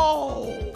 No!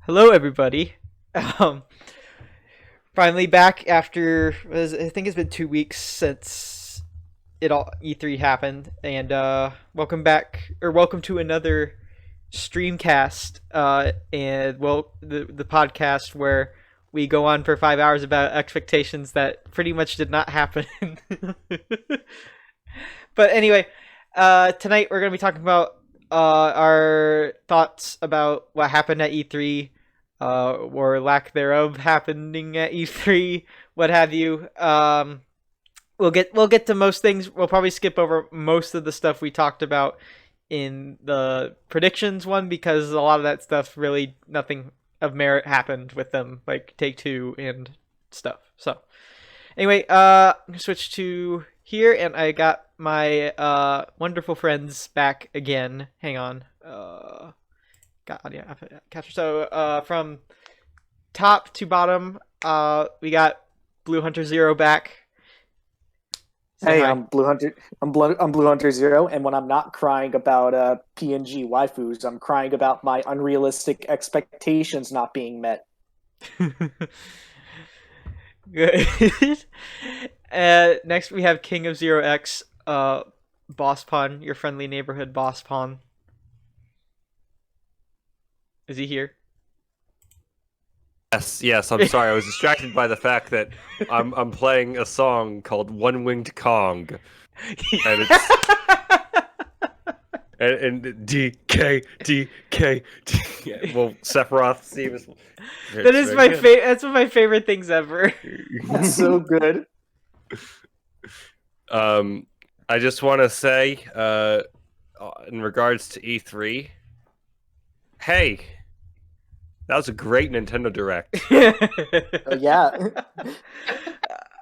Hello, everybody. Um, Finally back after I think it's been 2 weeks since it all E3 happened, and welcome back or welcome to another Streamcast. And well, the podcast where we go on for 5 hours about expectations that pretty much did not happen. But anyway, tonight we're gonna be talking about our thoughts about what happened at E3, or lack thereof happening at E3, what have you. We'll get to most things. We'll probably skip over most of the stuff we talked about in the predictions one because a lot of that stuff really nothing of merit happened with them, like Take Two and stuff. So anyway, I'm gonna switch to here, and I got my wonderful friends back again. Hang on. Got audio capture. So from top to bottom, we got BlueHunterZero back. Hey, I'm Blue Hunter. I'm Blue Hunter Zero, and when I'm not crying about PNG waifus, I'm crying about my unrealistic expectations not being met. Good. Next we have KingofZeroX, Bosspon, your friendly neighborhood Bosspon. Is he here? Yes, I'm sorry. I was distracted by the fact that I'm playing a song called One Winged Kong. And it's and DK. Well, Sephiroth Steve. That is my favorite. That's one of my favorite things ever. That's so good. I just want to say, in regards to E3, hey, that was a great Nintendo Direct. Yeah.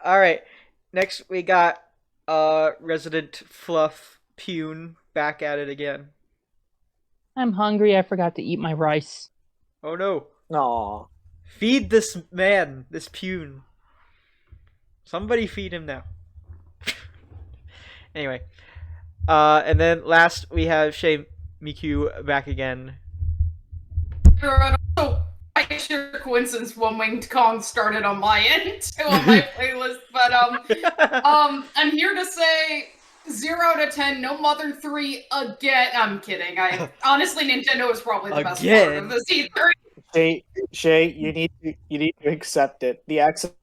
All right. Next we got Resident Fluff Pyun back at it again. I'm hungry. I forgot to eat my rice. Oh no. Aw. Feed this man, this Pyun. Somebody feed him now. Anyway. And then last we have Shaymikyu back again. Also, by sheer coincidence, One Winged Kong started on my end too on my playlist. But I'm here to say 0 to 10, no Mother 3 again. I'm kidding. Honestly, Nintendo is probably the best part of this E3. Shay, you need to accept it. The accident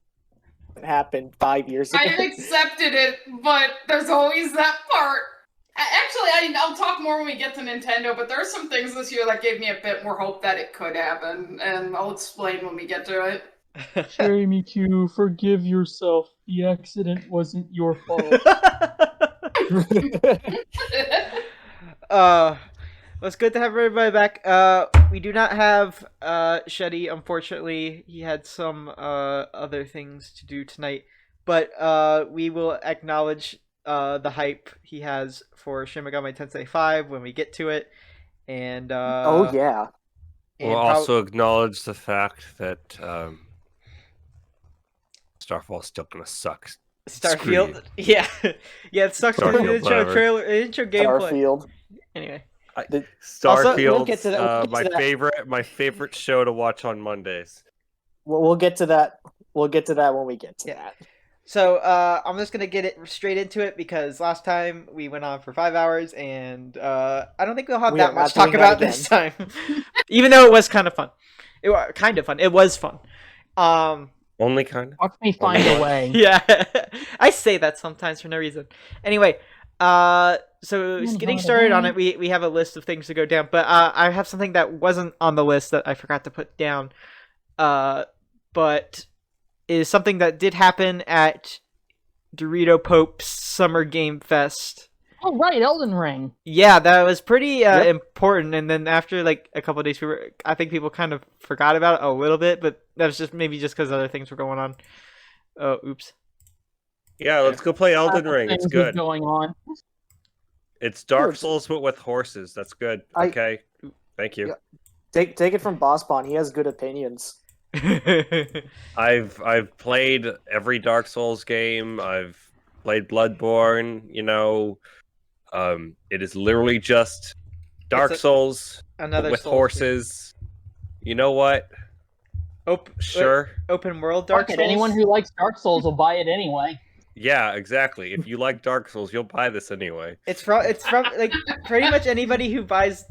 happened 5 years ago. I accepted it, but there's always that part. Actually, I'll talk more when we get to Nintendo, but there are some things this year that gave me a bit more hope that it could happen, and I'll explain when we get to it. Shaymikyu, forgive yourself. The accident wasn't your fault. It's good to have everybody back. We do not have Sheddy, unfortunately. He had some other things to do tonight, but we will acknowledge the hype he has for Shin Megami Tensei 5 when we get to it, and oh yeah, we'll also acknowledge the fact that Starfall's still gonna suck. Starfield, yeah, it sucks. Starfield, intro gameplay. Starfield. Anyway, Starfield, my favorite show to watch on Mondays. We'll get to that. We'll get to that when we get to that. So I'm just gonna get it straight into it because last time we went on for 5 hours, and I don't think we'll have that much to talk about this time. Even though it was kind of fun. It was fun. Only kind of. Watch me find a way. Yeah, I say that sometimes for no reason. Anyway, so getting started on it, we have a list of things to go down, but I have something that wasn't on the list that I forgot to put down, but is something that did happen at Dorito Pope's Summer Game Fest. Oh right, Elden Ring. Yeah, that was pretty important. And then after like a couple of days, I think people kind of forgot about it a little bit, but that was just maybe just because other things were going on. Oh, oops. Yeah, let's go play Elden Ring. It's good. Going on. It's Dark Souls but with horses. That's good. Okay, thank you. Yeah. Take it from Bosspon. He has good opinions. I've played every Dark Souls game. I've played Bloodborne. You know, it is literally just Dark Souls with Souls horses. Game. You know what? Sure. Open world Dark Souls. Anyone who likes Dark Souls will buy it anyway. Yeah, exactly. If you like Dark Souls, you'll buy this anyway. It's from like pretty much anybody who buys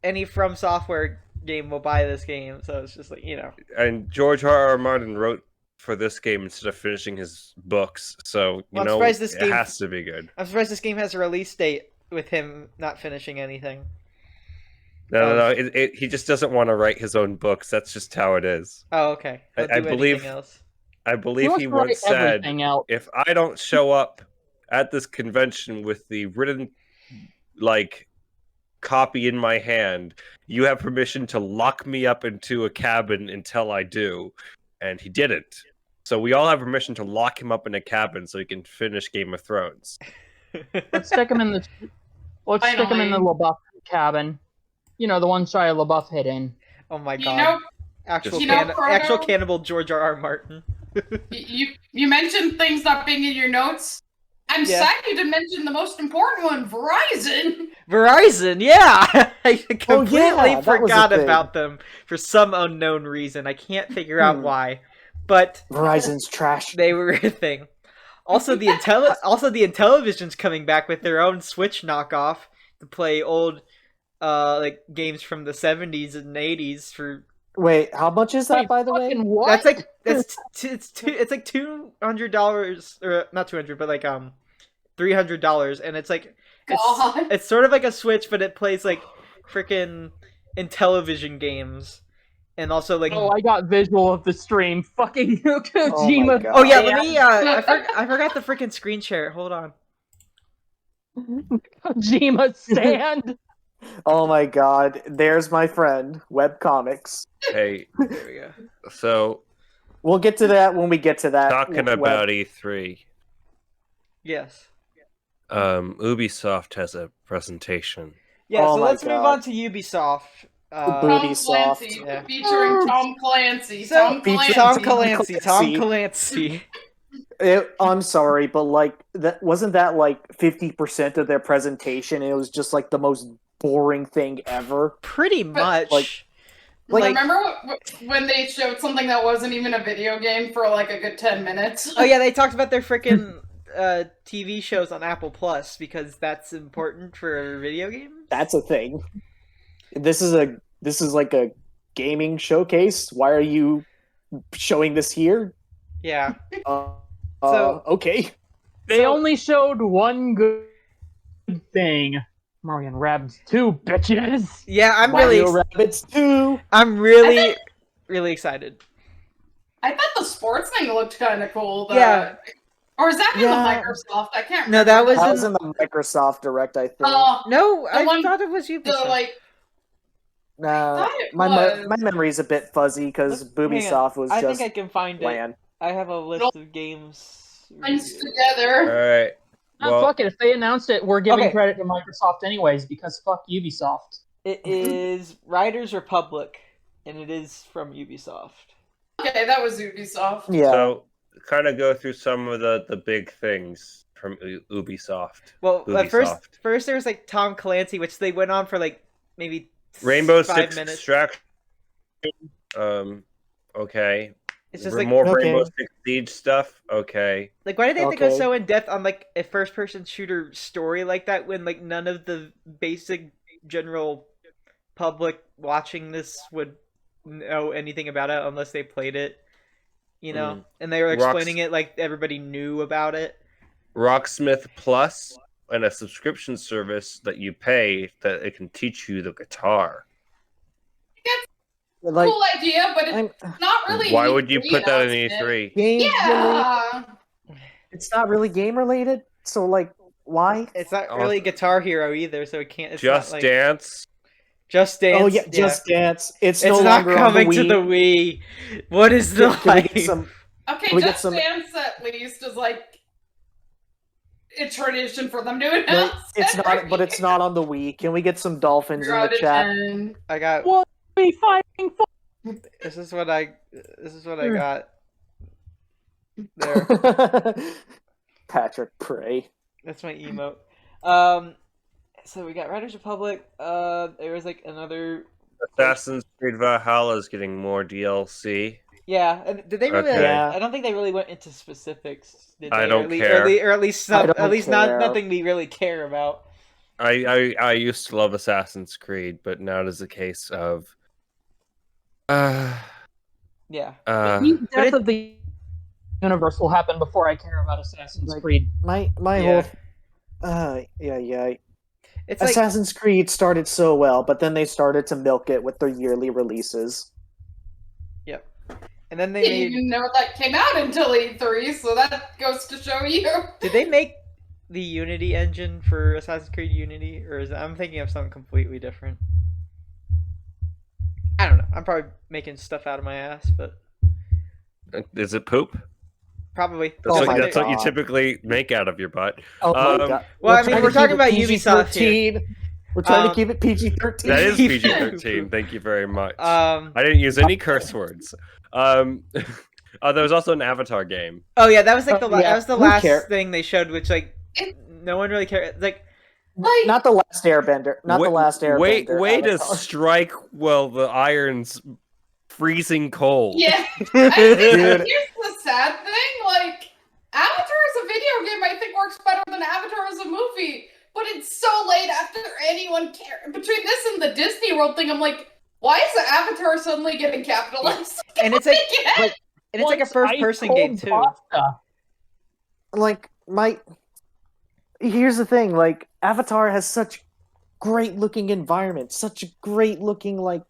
any From Software game will buy this game, so it's just like, you know. And George R.R. Martin wrote for this game instead of finishing his books, so it has to be good. I'm surprised this game has a release date with him not finishing anything. No. He just doesn't want to write his own books. That's just how it is. Oh, okay. I believe he once said, if I don't show up at this convention with the written, copy in my hand, you have permission to lock me up into a cabin until I do. And he didn't. So we all have permission to lock him up in a cabin so he can finish Game of Thrones. Let's stick him in the LaBeouf cabin. You know, the one Shia LaBeouf hid in. Oh my god. Actual cannibal George R.R. Martin. you mentioned things not being in your notes. I'm sad you didn't mention the most important one, Verizon. Verizon, yeah! I completely forgot about them for some unknown reason. I can't figure out why. But Verizon's trash. They were a thing. Also, the Intellivision's coming back with their own Switch knockoff to play old games from the 70s and 80s for. Wait, how much is that, by the way? What? It's like $200 or not 200, but like $300, and it's like it's sort of like a Switch, but it plays like freaking Intellivision games, and also like. Oh, I got visual of the stream. Fucking Kojima. Oh yeah, let me. I forgot the freaking screen share. Hold on. Kojima sand. Oh my god, there's my friend, webcomics. Hey, there we go. So, we'll get to that when we get to that. Talking about E3. Yes. Ubisoft has a presentation. Yeah, Oh so my let's move God. on to Ubisoft. Booty Tom soft. Clancy, Yeah. featuring Tom Clancy. So, Tom Featuring Clancy. Tom Clancy. I'm sorry, but like that wasn't that like 50% of their presentation. It was just like the most boring thing ever. Pretty much. Like- Remember when they showed something that wasn't even a video game for like a good 10 minutes? Oh yeah, they talked about their freaking TV shows on Apple Plus because that's important for video games. That's a thing. This is like a gaming showcase. Why are you showing this here? Yeah. So okay. They only showed one good thing. Mario and Rabbids 2, bitches. Yeah, I'm Mario Rabbids 2. I'm really excited. I thought the sports thing looked kind of cool. Yeah. Or is that in Yeah. the Microsoft? I can't remember. No, that was That was in the Microsoft Direct, I think. No, I one- thought it was Ubisoft. The like thought it my was. my memory's a bit fuzzy because Hang on. Ubisoft was I just think I can find it. bland. I have a list of games. Friends All together. right. Oh, Well, fuck it. If they announced it, we're giving Okay. credit to Microsoft anyways, because fuck Ubisoft. It is Riders Republic, and it is from Ubisoft. Okay, that was Ubisoft. Yeah. so kind of go through some of the big things from Ubisoft. Well, at Ubisoft. first there was like Tom Clancy, which they went on for like maybe Rainbow 5 Six minutes. Extraction. Okay. It's just like more Okay. Rainbow Six Siege stuff. Okay. Like, why did they have to go Okay. so in depth on like a first-person shooter story like that when like none of the basic general public watching this would know anything about it unless they played it, you know? And they were explaining it like everybody knew about it. Rocksmith Plus and a subscription service that you pay that it can teach you the guitar. Like Cool idea, but I'm, it's not really. Why would you E3 put that in announcement. E3? game related. Yeah. It's not really game related. So like, why? It's not really Guitar Hero either, so it can't. It's Just not like Dance. Just Dance. Oh yeah, Just Dance. It's no It's not longer coming on to the the Wii. Wii. What is the Can we get hype? some? Okay, Can we get Just some- Dance at least is like a tradition for them to But announce. it's not. But it's not on the Wii. Can we get some dolphins in the chat? I got. What are we fighting for? This is what I got. There. Patrick Prey. That's my emote. So we got Riders Republic. There was like another. Assassin's Creed Valhalla is getting more DLC. Yeah. Did they really? Okay. Yeah. I don't think they really went into specifics. Did they? I don't or at least, care. Or at least I some. don't At least care. nothing we really care about. I used to love Assassin's Creed, but now it is a case of Yeah. The death of the universe will happen before I care about Assassin's Like- Creed. My Yeah. whole. Yeah. It's like Assassin's Creed started so well, but then they started to milk it with their yearly releases. and then they Didn't made. even know that came out until E3, so that goes to show you. Did they make the Unity engine for Assassin's Creed Unity, or is I'm thinking of something completely different? I don't know. I'm probably making stuff out of my ass, but is it poop? probably. That's, Oh what, my that's what you God. typically make out of your butt. Oh my Um, god! Well, I mean, trying we're to talking keep about it Ubisoft here. PG-13. We're trying to Um, keep it PG-13. That is Yeah. PG-13. Thank you very much. Um. I didn't use any curse words. There was also an Avatar game. Oh yeah, that was like Yeah, that was the who last care- thing they showed, which like no one really cared. Like Like, Not the last Airbender. Not the last Airbender. Way to Avatar. strike while the iron's freezing cold. yeah. Dude. Here's the sad thing, like, Avatar as a video game I think works better than Avatar as a movie, but it's so late after anyone cared. Between this and the Disney World thing, I'm like, why is the Avatar suddenly getting capitalized? And it's like- Again? and it's like a Once first person ice-cold game too. pasta. Like here's the thing, like Avatar has such great looking environments, such a great looking like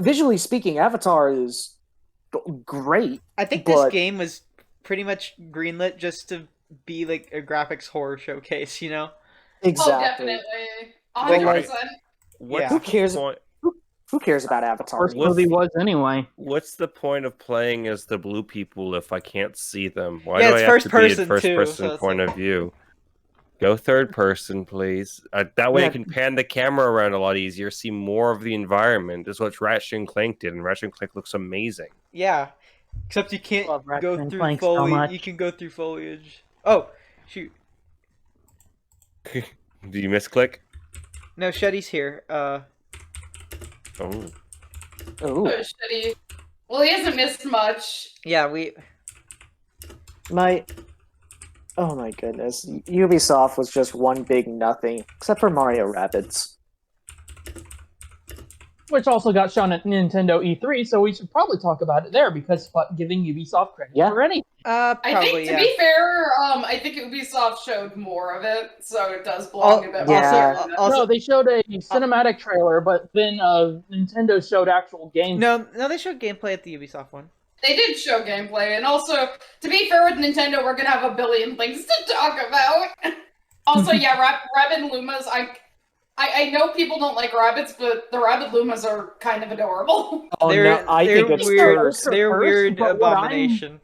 visually speaking, Avatar is great. I think But- this game was pretty much greenlit just to be like a graphics horror showcase, you know? Exactly. Oh, definitely. Well, like- 100%. What's Yeah. Who the cares? point? Who cares about Avatar? First movie was anyway. What's the point of playing as the blue people if I can't see them? Why Yeah, do it's I have first to be in person, first too, person so it's point like- of view? Go third person, please. That way Yeah. you can pan the camera around a lot easier, see more of the environment. That's what Ratchet and Clank did, and Ratchet and Clank looks amazing. Yeah, except you can't Love Ratchet go and through Clank so foliage. much. You can go through foliage. Oh, shoot. Do you misclick? No, Sheddy's here. Oh. Ooh. Oh, Sheddy. Well, he hasn't missed much. Yeah, we. Oh my goodness. Ubisoft was just one big nothing, except for Mario Rabbids. Which also got shown at Nintendo E3, so we should probably talk about it there because fuck giving Ubisoft credit Yeah. for anything. I Probably, think, to yeah. be fair, I think Ubisoft showed more of it, so it does belong a bit more. yeah. No, they showed a cinematic trailer, but then Nintendo showed actual games. No, they showed gameplay at the Ubisoft one. They did show gameplay, and also, to be fair with Nintendo, we're gonna have a billion things to talk about. Also, yeah, Rabbid Lumas, I know people don't like rabbits, but the Rabbid Lumas are kind of adorable. Oh, They're- no, I they're think it's weird. cursed. They're Cursed, weird but what abomination.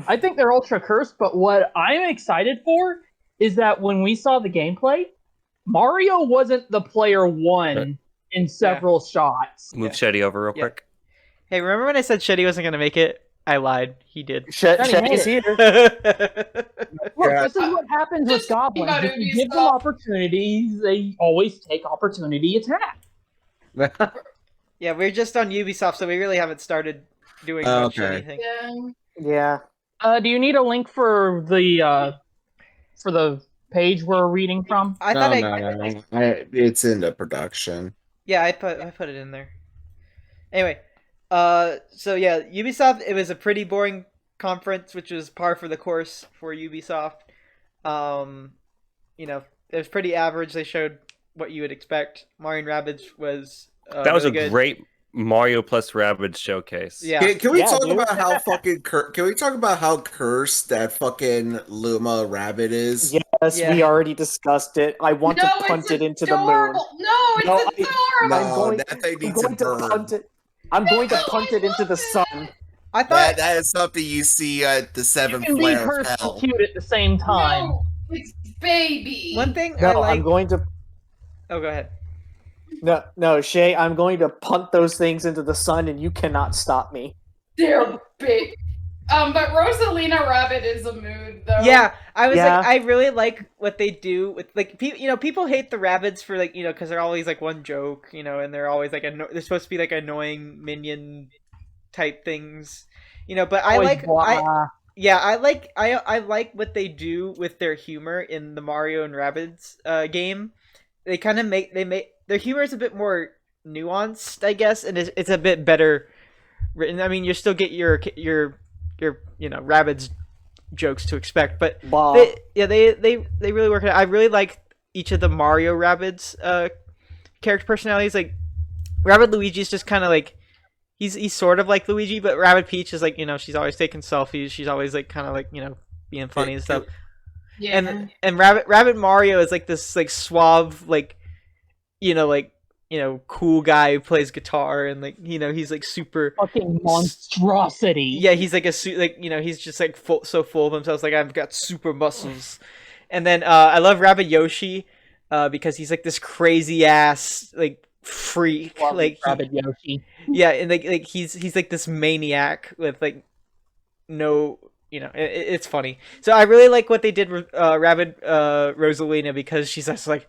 I think they're ultra cursed, but what I'm excited for is that when we saw the gameplay, Mario wasn't the player one in several shots. Move Sheddy over real Yeah. quick. Hey, remember when I said Sheddy wasn't gonna make it? I lied. He did. Sheddy's here. Look, this is what happens with Just goblins. think If about you give them Ubisoft. opportunities, they always take opportunity attack. Yeah, we're just on Ubisoft, so we really haven't started doing much Okay. anything. Yeah. Yeah. Do you need a link for the page we're reading from? I thought No. It's in the production. Yeah, I put it in there. Anyway, so yeah, Ubisoft. It was a pretty boring conference, which was par for the course for Ubisoft. You know, it was pretty average. They showed what you would expect. Mario & Rabbids was That was really a good. great Mario plus Rabbids showcase. Yeah. Can we Yeah, talk dude. about how fucking can we talk about how cursed that fucking Luma rabbit is? Yes, Yeah. we already discussed it. I want to punt it's it into the moon. adorable. No, it's No, adorable. I'm going- that thing I'm needs going to to burn. punt it. I'm going to No, punt I it into the love sun. I thought That is something you see at the You seventh can be flare of cursed and hell. cute at the same time. No, it's baby. one thing No, I like. I'm going to. Oh, go ahead. No, Shay. I'm going to punt those things into the sun, and you cannot stop me. They're big. But Rosalina Rabbit is a mood, though. Yeah, I was Yeah. like, I really like what they do with like, people hate the rabbits for like, because they're always like one joke, and they're always like they're supposed to be like annoying minion type things, But I Always like, blah. I like what they do with their humor in the Mario and Rabbids game. They kind of make their humor is a bit more nuanced, I guess, and it's a bit better written. I mean, you still get your Rabbids jokes to expect, but Blah. they really work it out. I really like each of the Mario Rabbids character personalities. Like Rabbid Luigi's just kind of like he's sort of like Luigi, but Rabbid Peach is like she's always taking selfies. She's always like kind of like being funny and stuff. Yeah. And Rabbid Mario is like this like suave cool guy who plays guitar and like he's like super Fucking monstrosity. yeah, he's like he's just like so full of himself. It's like I've got super muscles. And then I love Rabbid Yoshi because he's like this crazy ass like freak. Love Like Rabbid Yoshi. yeah, and like he's like this maniac with like no it's funny. So I really like what they did with Rabbid Rosalina because she's just like,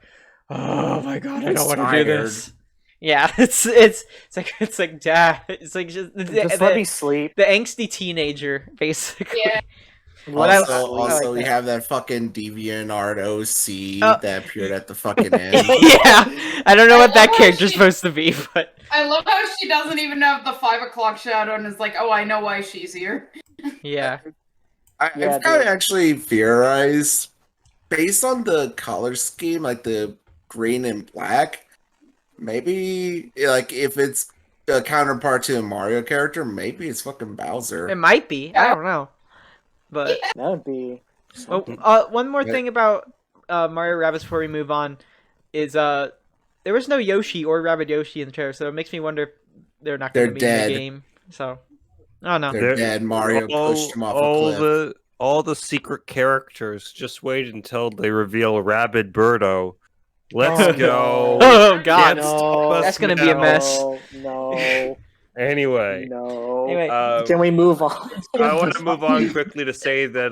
oh my god, I don't want to do this. Yeah, it's like dad. It's like just let me sleep. the angsty teenager, basically. Yeah. What I- Also, I like we that. have that fucking DeviantArt OC Oh. that appeared at the fucking end. Yeah, I don't know what that love how character's she- supposed to be, but I love how she doesn't even have the 5 o'clock shadow and is like, oh, I know why she's here. yeah. Yeah, I've kind of dude. actually theorized, based on the color scheme, like the green and black, maybe like if it's a counterpart to a Mario character, maybe it's fucking Bowser. It might be. I don't know. But That would be. one more thing about Mario Rabbids before we move on is there was no Yoshi or Rabbid Yoshi in the trailer, so it makes me wonder if they're not going to They're be in dead. the game. So I don't know. They're dead. Mario pushed him off a cliff. all the secret characters. Just wait until they reveal Rabid Birdo. Let's Oh, go. Oh God, Can't stop us that's gonna be a now. mess. No. Anyway, No. Anyway, Can we move on? I want to move on quickly to say that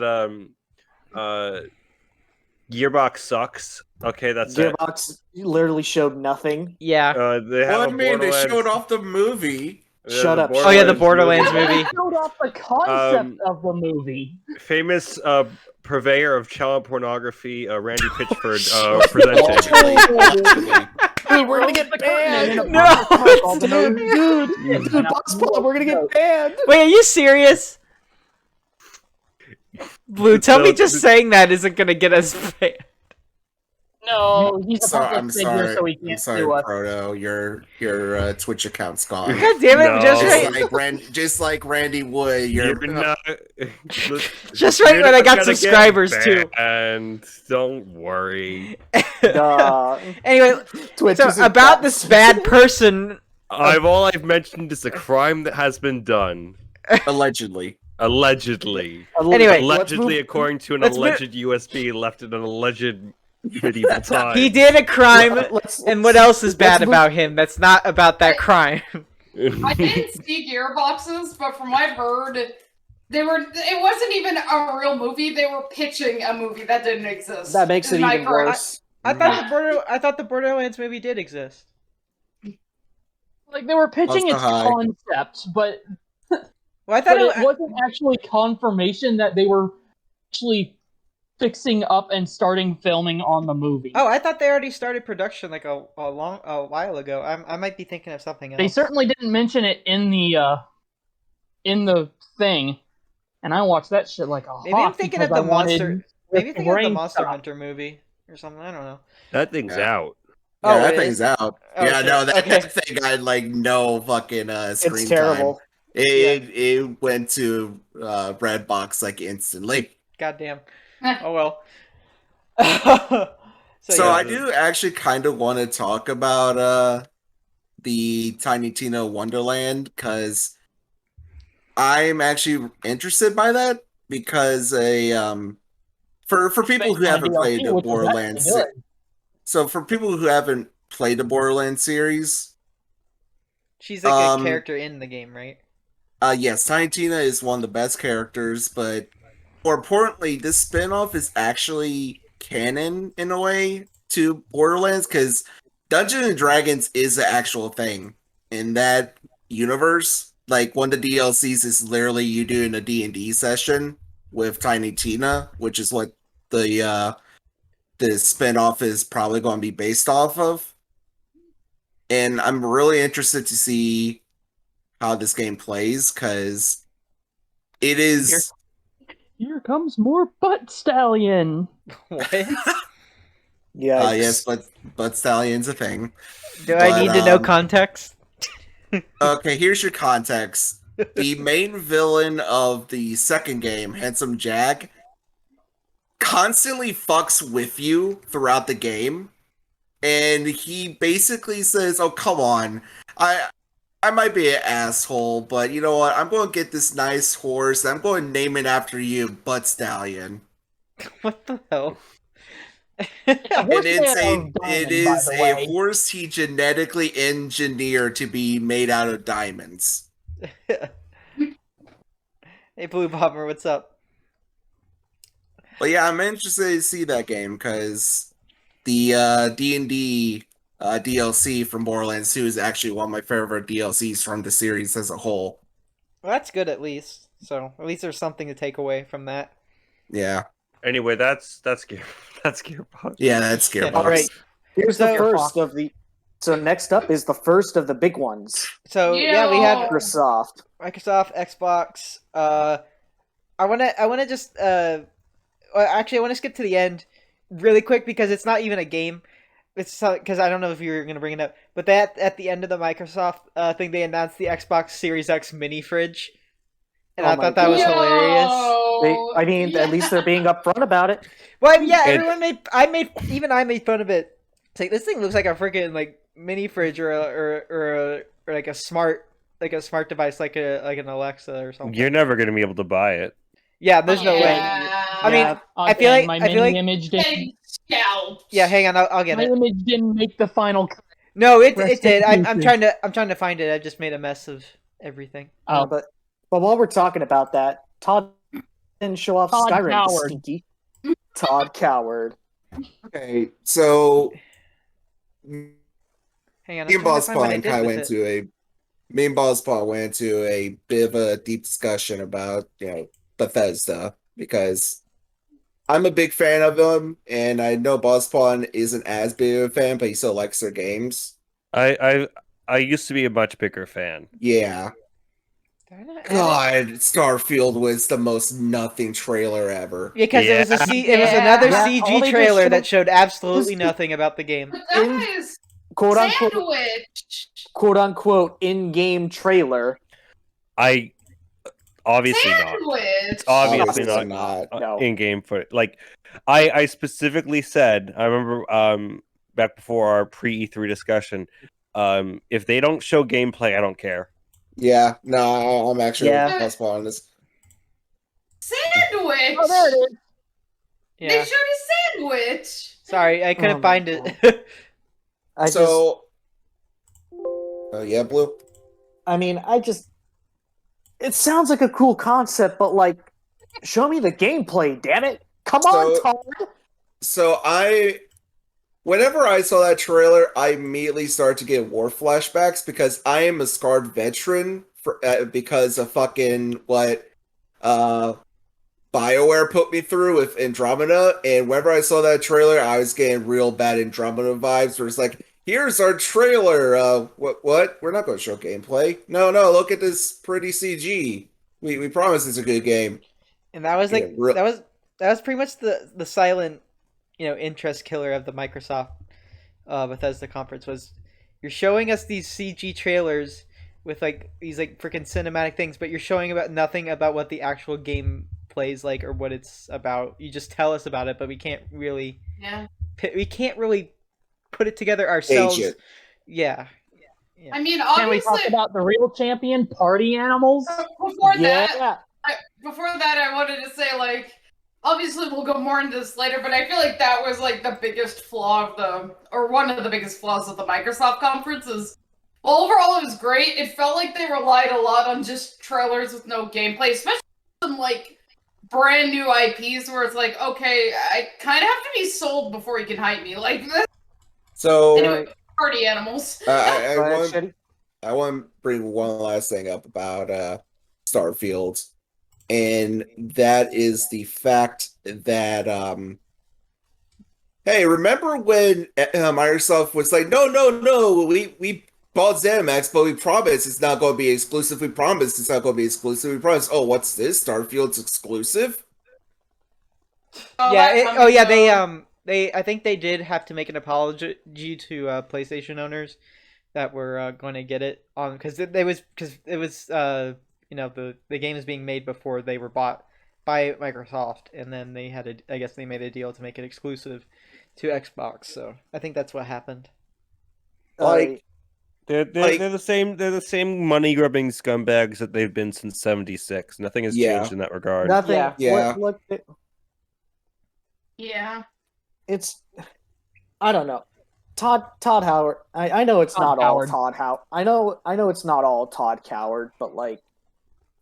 Gearbox sucks. Okay, that's it. Gearbox literally showed nothing. yeah. They have Well, I a mean, they Borderlands. showed off the movie. Shut up. Oh yeah, the Borderlands movie. They showed off the concept of the movie. Famous purveyor of child pornography, Randy Pitchford, presenting. Dude, we're gonna get banned. No, Dude, Bosspon, we're gonna get banned. Wait, are you serious? Blue, tell me No, just saying that isn't gonna get us banned. No, he's a So, public I'm figure, sorry. so he I'm can't sorry, sue us. Proto. Your Twitch account's gone. God damn it! No. Just like Randy Wood, You're not. Just right You're when I not got gonna subscribers get too. And don't worry. Anyway, Twitch so is a about bot. this bad person. All I've mentioned is a crime that has been done. Allegedly. Allegedly. Anyway, Allegedly, according to an let's move- alleged USB left in an alleged medieval time. He did a crime, Let's- and what else is bad let's move- about him? That's not about that crime. I didn't see Gearboxes, but from what I've heard, it wasn't even a real movie. They were pitching a movie that didn't exist. That makes it Am I even correct? worse. I thought the Borderlands movie did exist. Like they were pitching Also its high. concept, but Well, I thought it it, wasn't actually confirmation that they were actually fixing up and starting filming on the movie. Oh, I thought they already started production like a while ago. I might be thinking of something else. They certainly didn't mention it in the thing, and I watched that shit like a Maybe I'm hawk thinking of because the I wanted monster. Maybe I'm thinking of the brain Monster stuff. Hunter movie or something. I don't know. That thing's Yeah. out. Yeah, Oh, that it thing's is? out. Oh, yeah, shit. no, that Okay. thing got like no fucking screen It's terrible. time. It went to Redbox like instantly. Goddamn. Eh. Oh well. So yeah. I do actually kind of want to talk about the Tiny Tina Wonderland because I'm actually interested by that because for people who haven't played the Borderlands, so for people who haven't played the Borderlands series, She's like a character in the game, right? yes, Tiny Tina is one of the best characters, but more importantly, this spin-off is actually canon in a way to Borderlands because Dungeons and Dragons is the actual thing in that universe. Like one of the DLCs is literally you doing a D&D session with Tiny Tina, which is what the spin-off is probably going to be based off of. And I'm really interested to see how this game plays because it is. Here comes more butt stallion. What? Yeah. Yes, but Stallion's a thing. Do I need to know context? Okay, here's your context. The main villain of the second game, Handsome Jack, constantly fucks with you throughout the game. And he basically says, "Oh, come on. I might be an asshole, but you know what? I'm going to get this nice horse. I'm going to name it after you, Butt Stallion." What the hell? And it is a horse he genetically engineered to be made out of diamonds. Hey, Blue Bomber, what's up? But yeah, I'm interested to see that game because the D&D DLC from Borderlands 2 is actually one of my favorite DLCs from the series as a whole. Well, that's good at least. So at least there's something to take away from that. Yeah. Anyway, that's Gearbox. Yeah, that's Gearbox. All right. Here's the So- first of the. So next up is the first of the big ones. So yeah, we had Microsoft. Xbox. I wanna just actually I wanna skip to the end really quick because it's not even a game. It's because I don't know if you were gonna bring it up, but that at the end of the Microsoft thing, they announced the Xbox Series X mini fridge, and I thought that was hilarious. At least they're being upfront about it. Well, yeah, everyone made. I made fun of it. It's like this thing looks like a freaking like mini fridge or like a smart device like an Alexa or something. You're never gonna be able to buy it. Yeah, there's no way. Yeah. I mean, Yeah. I feel like my I feel mini like image didn't. Big scalp. yeah. Hang on, I'll get My it. image didn't make the final cut. No, it Rest did. in I'm pieces. trying to find it. I just made a mess of everything. Oh. But while we're talking about that, Todd didn't show off Todd Skyrim. Coward. Stinky. Todd Coward. Okay, so Hang on, me I'm and trying to find what I Bosspon did kind of with went it. to a me and Bosspon went to a bit of a deep discussion about Bethesda because I'm a big fan of them, and I know Bosspon isn't as big of a fan, but he still likes their games. I used to be a much bigger fan. Yeah. Did I not- God, Starfield was the most nothing trailer ever. Because it was Yeah. it was another Yeah, all CG they just trailer showed- that showed absolutely nothing about the game. But that is Quote unquote, sandwich. in-game trailer. I obviously not. Sandwich. It's obviously Obviously not not. No. in-game footage. Like I specifically said, I remember back before our pre-E3 discussion, if they don't show gameplay, I don't care. Yeah, no, I'm actually Yeah. with Bosspon on this. Sandwich. Oh, there it is. They Yeah. showed a sandwich. Sorry, I couldn't Oh my find it. Yeah, Blue. It sounds like a cool concept, but like, show me the gameplay, damn it! Come on, Todd. So whenever I saw that trailer, I immediately started to get war flashbacks because I am a scarred veteran because of fucking what BioWare put me through with Andromeda, and whenever I saw that trailer, I was getting real bad Andromeda vibes. Where it's like, here's our trailer. What? We're not going to show gameplay. No. Look at this pretty CG. We promise it's a good game. And that was like Yeah, that was pretty much the silent, interest killer of the Microsoft Bethesda conference was you're showing us these CG trailers with like these like freaking cinematic things, but you're showing about nothing about what the actual game plays like or what it's about. You just tell us about it, but we can't really put it together ourselves. Agent. Yeah. I mean, Can we talk obviously, about the real champion, Party Animals? before Yeah. that, I wanted to say, like, obviously we'll go more into this later, but I feel like that was like the biggest flaw or one of the biggest flaws of the Microsoft conference is, well, overall it was great. It felt like they relied a lot on just trailers with no gameplay, especially some like brand new IPs where it's like, okay, I kind of have to be sold before you can hype me. Like, So anyway, Party Animals. I Go ahead, want Sheddy. I want to bring one last thing up about Starfield, and that is the fact that hey, remember when Microsoft was like, no, we bought ZeniMax, but we promise it's not going to be exclusive. We promise it's not going to be exclusive. We promise. Oh, what's this? Starfield's exclusive? They I think they did have to make an apology to PlayStation owners that were going to get it on because the game is being made before they were bought by Microsoft, and then I guess they made a deal to make it exclusive to Xbox. So I think that's what happened. Like They're the same money grubbing scumbags that they've been since '76. Nothing has Yeah. changed in that regard. Nothing. Yeah. Yeah. It's I don't know. Todd Howard. I know it's Todd not all Howard. Todd Howard. I know it's not all Todd Coward, but like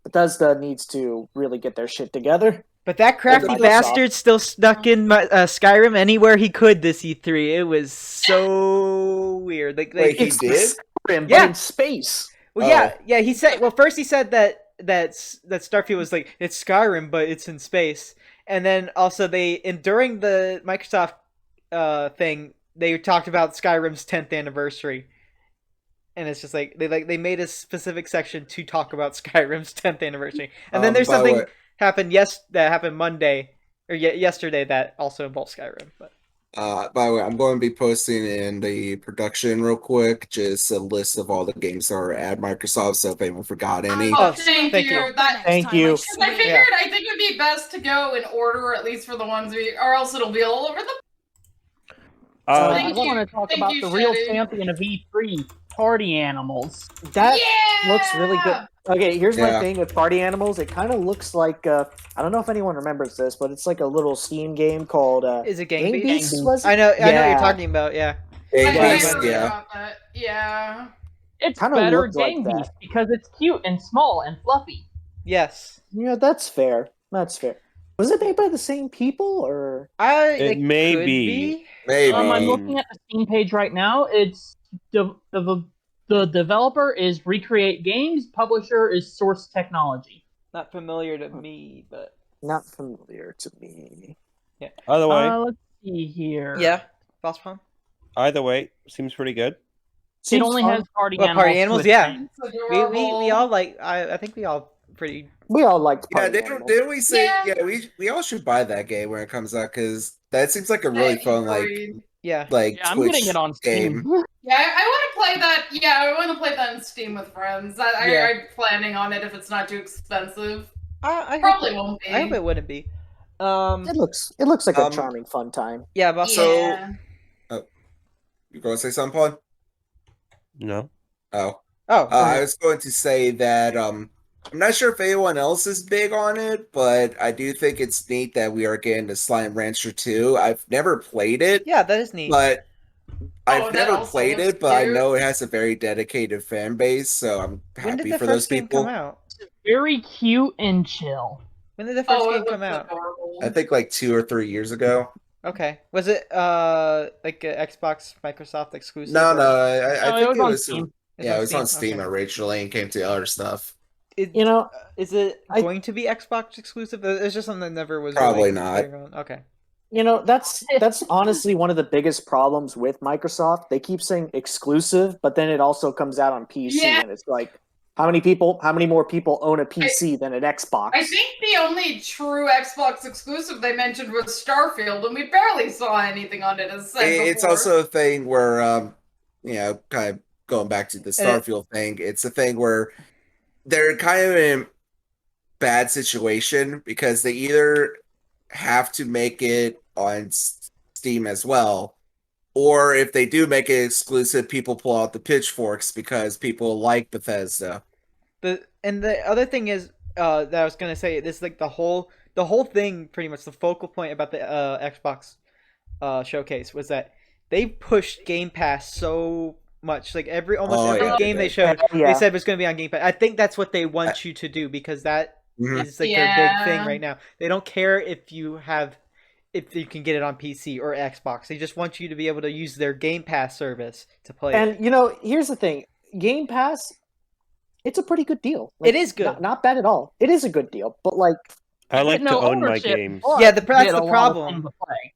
Bethesda needs to really get their shit together. But that crafty Microsoft. bastard still snuck in Skyrim anywhere he could this E3. It was so weird. Wait, he It's did? Skyrim, Yeah. but in space. Well, yeah. He said. Well, first he said that Starfield was like it's Skyrim, but it's in space. And then also during the Microsoft thing, they talked about Skyrim's 10th anniversary, and it's just like they made a specific section to talk about Skyrim's 10th anniversary. And then there's by the something way- that happened Monday or yesterday that also involves Skyrim. But By the way, I'm going to be posting in the production real quick just a list of all the games that are at Microsoft, so if anyone forgot any. Oh, thank thank you. you. Thank you. Because I figured I think it would be best to go in order, at least for the ones or else it'll be all over the. I Thank you. want to talk Thank about you, the real Sheddy. champion of E3, Party Animals. That Yeah! looks really good. Okay, here's my Yeah. thing with party animals. It kind of looks like I don't know if anyone remembers this, but it's like a little Steam game called Is it Gang Gang Beasts? Beasts. Gang Was it? I know what you're Yeah. talking about. Yeah. I Yes. heard Yeah. about that. Yeah. It's Kinda better looked like Game that. Beast because it's cute and small and fluffy. Yes. Yeah, that's fair. That's fair. Was it made by the same people or? It may could be. Maybe. I'm looking at the Steam page right now. It's the developer is Recreate Games, publisher is Source Technology. Not familiar to me, but Not familiar to me. Either way, Let's see here. yeah, Bosspon. either way, seems pretty good. It Seems only fun. has party Well, animals. party animals, to its yeah. name. It's We adorable. all like. I think we all pretty. We all liked Yeah, party animals. didn't we say Yeah. we all should buy that game when it comes out because that seems like a really fun Agreed. Yeah. like Yeah, I'm Twitch getting it on Steam. game. Yeah, I want to play that. Yeah, I want to play that in Steam with friends. Yeah. I'm planning on it if it's not too expensive. I Probably won't be. I hope it wouldn't be. It looks like a Um, charming, fun time. Yeah, Bosspon. So- Yeah. You going to say something, Paul? No. Oh, Oh, I was going to say that I'm not sure if anyone else is big on it, but I do think it's neat that we are getting the Slime Rancher 2. I've never played it, yeah, that is neat. but I've that never also played looks it, but I cute. know it has a very dedicated fan base, so I'm When did happy the for those first game people. come out? It's very cute and chill. When did the first Oh, game it come looks out? adorable. I think like 2 or 3 years ago. Okay. Was it like a Xbox Microsoft exclusive? No, or- no, I No, think it was it on was. Steam. Yeah, it was on Steam Okay. originally and came to other stuff. You know, Is it I- going to be Xbox exclusive? It's just something that never was Probably really not. clear on. Okay. that's honestly one of the biggest problems with Microsoft. They keep saying exclusive, but then it also comes out on PC, Yeah. and it's like, how many more people own a PC than an Xbox? I think the only true Xbox exclusive they mentioned was Starfield, and we barely saw anything on it as said It's before. also a thing where, kind of going back to the Starfield thing, it's a thing where they're kind of in a bad situation because they either have to make it on Steam as well, or if they do make it exclusive, people pull out the pitchforks because people like Bethesda. The other thing is that I was gonna say this, like the whole thing, pretty much the focal point about the Xbox showcase was that they pushed Game Pass so much. Like almost Oh, every yeah, game they they showed, Yeah. they said was going to be on Game Pass. I think that's what they want you to do because that Mhm. is like their big thing Yeah. right now. They don't care if you can get it on PC or Xbox. They just want you to be able to use their Game Pass service to play it. And here's the thing: Game Pass, it's a pretty good deal. It is good. not bad at all. It is a good deal, but like, I like No to own my ownership, games. but Yeah, that's get the a lot of problem. things to play.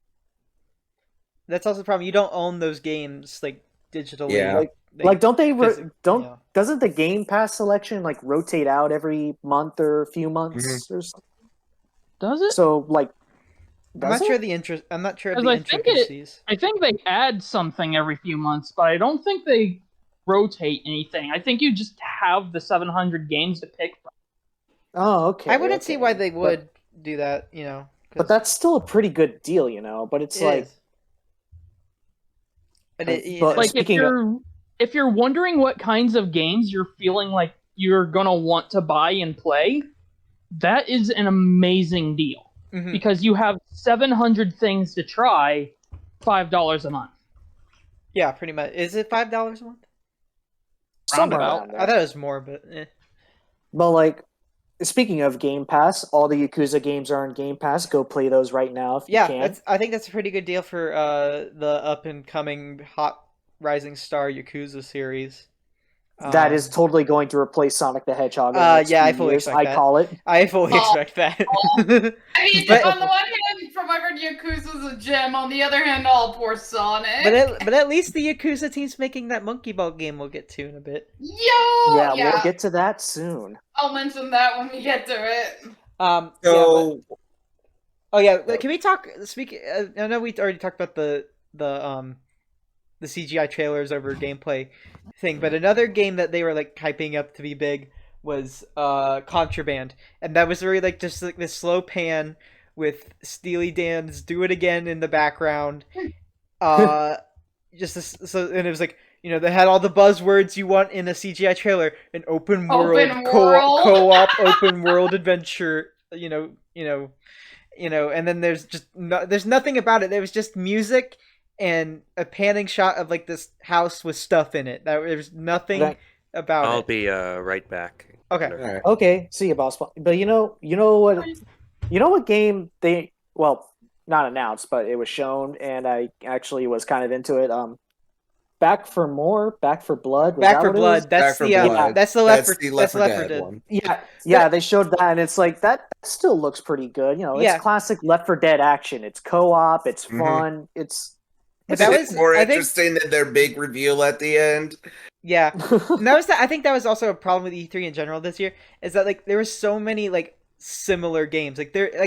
That's also the problem. You don't own those games like digitally. Yeah. like don't they phys- don't yeah. doesn't the Game Pass selection like rotate out every month or a few months or something? Does it? So like, I'm not does sure it? the interest. I'm not sure of 'Cause the I think intricacies. I think they add something every few months, but I don't think they rotate anything. I think you just have the 700 games to pick from. Oh, okay. I wouldn't see okay. why they would do that. You know, 'cause But that's still a pretty good deal, But it's it like, is. But it, you but- know, Like speaking of- if you're wondering what kinds of games you're feeling like you're gonna want to buy and play, that is an amazing deal mhm. because you have 700 things to try, $5 a month. Yeah, pretty much. Is it $5 a month? somewhere Roundabout. around there. I thought it was more, but But like, speaking of Game Pass, all the Yakuza games are on Game Pass. Go play those right now if you yeah, can. I think that's a pretty good deal for the up and coming hot rising star Yakuza series. That is totally going to replace Sonic the Hedgehog. In the next yeah, I few fully years. expect I that. call it. I fully Oh. expect that. I mean, But- on the one hand, from I heard Yakuza's a gem. On the other hand, all poor Sonic. but at least the Yakuza team's making that Monkey Ball game we'll get to in a bit. Yeah, We'll get to that soon. I'll mention that when we get to it. Yeah, So oh yeah, can we talk? I know we already talked about the CGI trailers over gameplay thing, but another game that they were like hyping up to be big was Contraband, and that was very like just like this slow pan with Steely Dan's "Do It Again" in the background. And it was like they had all the buzzwords you want in a CGI trailer: an open world, Open world. co-op open world adventure. And then there's nothing about it. There was just music and a panning shot of like this house with stuff in it. There's nothing about I'll it. be right back. Okay. Alright. Okay, see you, boss. But you know what game they not announced, but it was shown, and I actually was kind of into it. Back for Blood. Back for Blood. That's the Left 4 Dead one. Yeah, they showed that, and it's like that still looks pretty good. It's classic Left 4 Dead action. It's co-op. It's fun. It's That was more interesting than their big reveal at the end. Yeah, and I think that was also a problem with E3 in general this year. Is that like there were so many like similar games.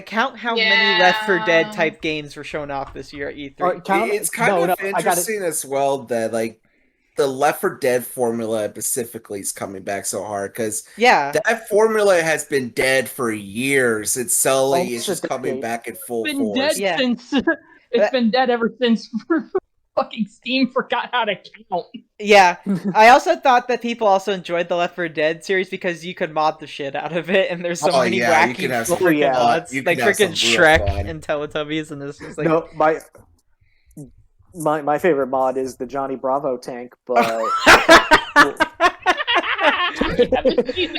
Count how many Left 4 Dead type games were shown off this year at E3. It's kind of interesting as well that like the Left 4 Dead formula specifically is coming back so hard because that formula has been dead for years. It's slowly is just coming back in full force. It's been dead ever since fucking Steam forgot how to count. Yeah, I also thought that people also enjoyed the Left 4 Dead series because you could mod the shit out of it, and there's so many wacky freaking mods, like freaking Shrek and Teletubbies, and this is like my favorite mod is the Johnny Bravo tank, but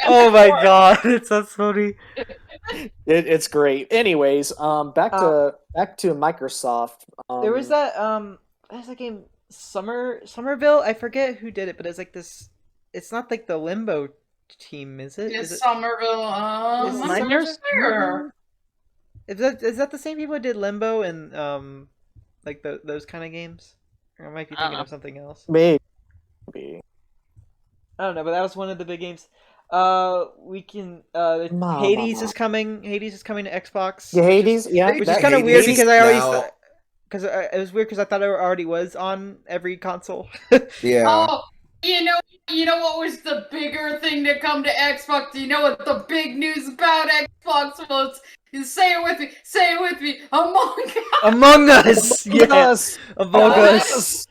oh my god, it's so funny. It's great. Anyways, back to Microsoft. There was that there's a game Somerville. I forget who did it, but it's like this. It's not like the Limbo team, is it? Is it Somerville? Is that the same people who did Limbo and like those kind of games? Or I might be thinking of something else. Maybe. I don't know, but that was one of the big games. Hades is coming. Hades is coming to Xbox. Yeah, Hades. Which is kind of weird because I always thought. Because it was weird because I thought it already was on every console. Yeah. Oh, you know what was the bigger thing to come to Xbox? Do you know what the big news about Xbox was? Say it with me. Among Us. Yes. Among Us.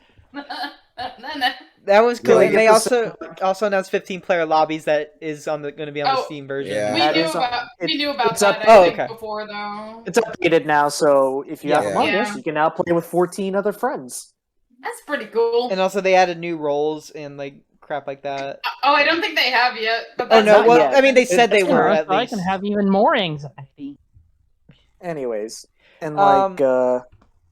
That was cool. And they also announced 15-player lobbies that is going to be on the Steam version. Yeah. We knew about that before, though. It's updated now, so if you have Among Us, you can now play with 14 other friends. That's pretty cool. And also they added new roles and like crap like that. Oh, I don't think they have yet. But I mean, they said they were at least. I can have even more anxiety. Anyways, and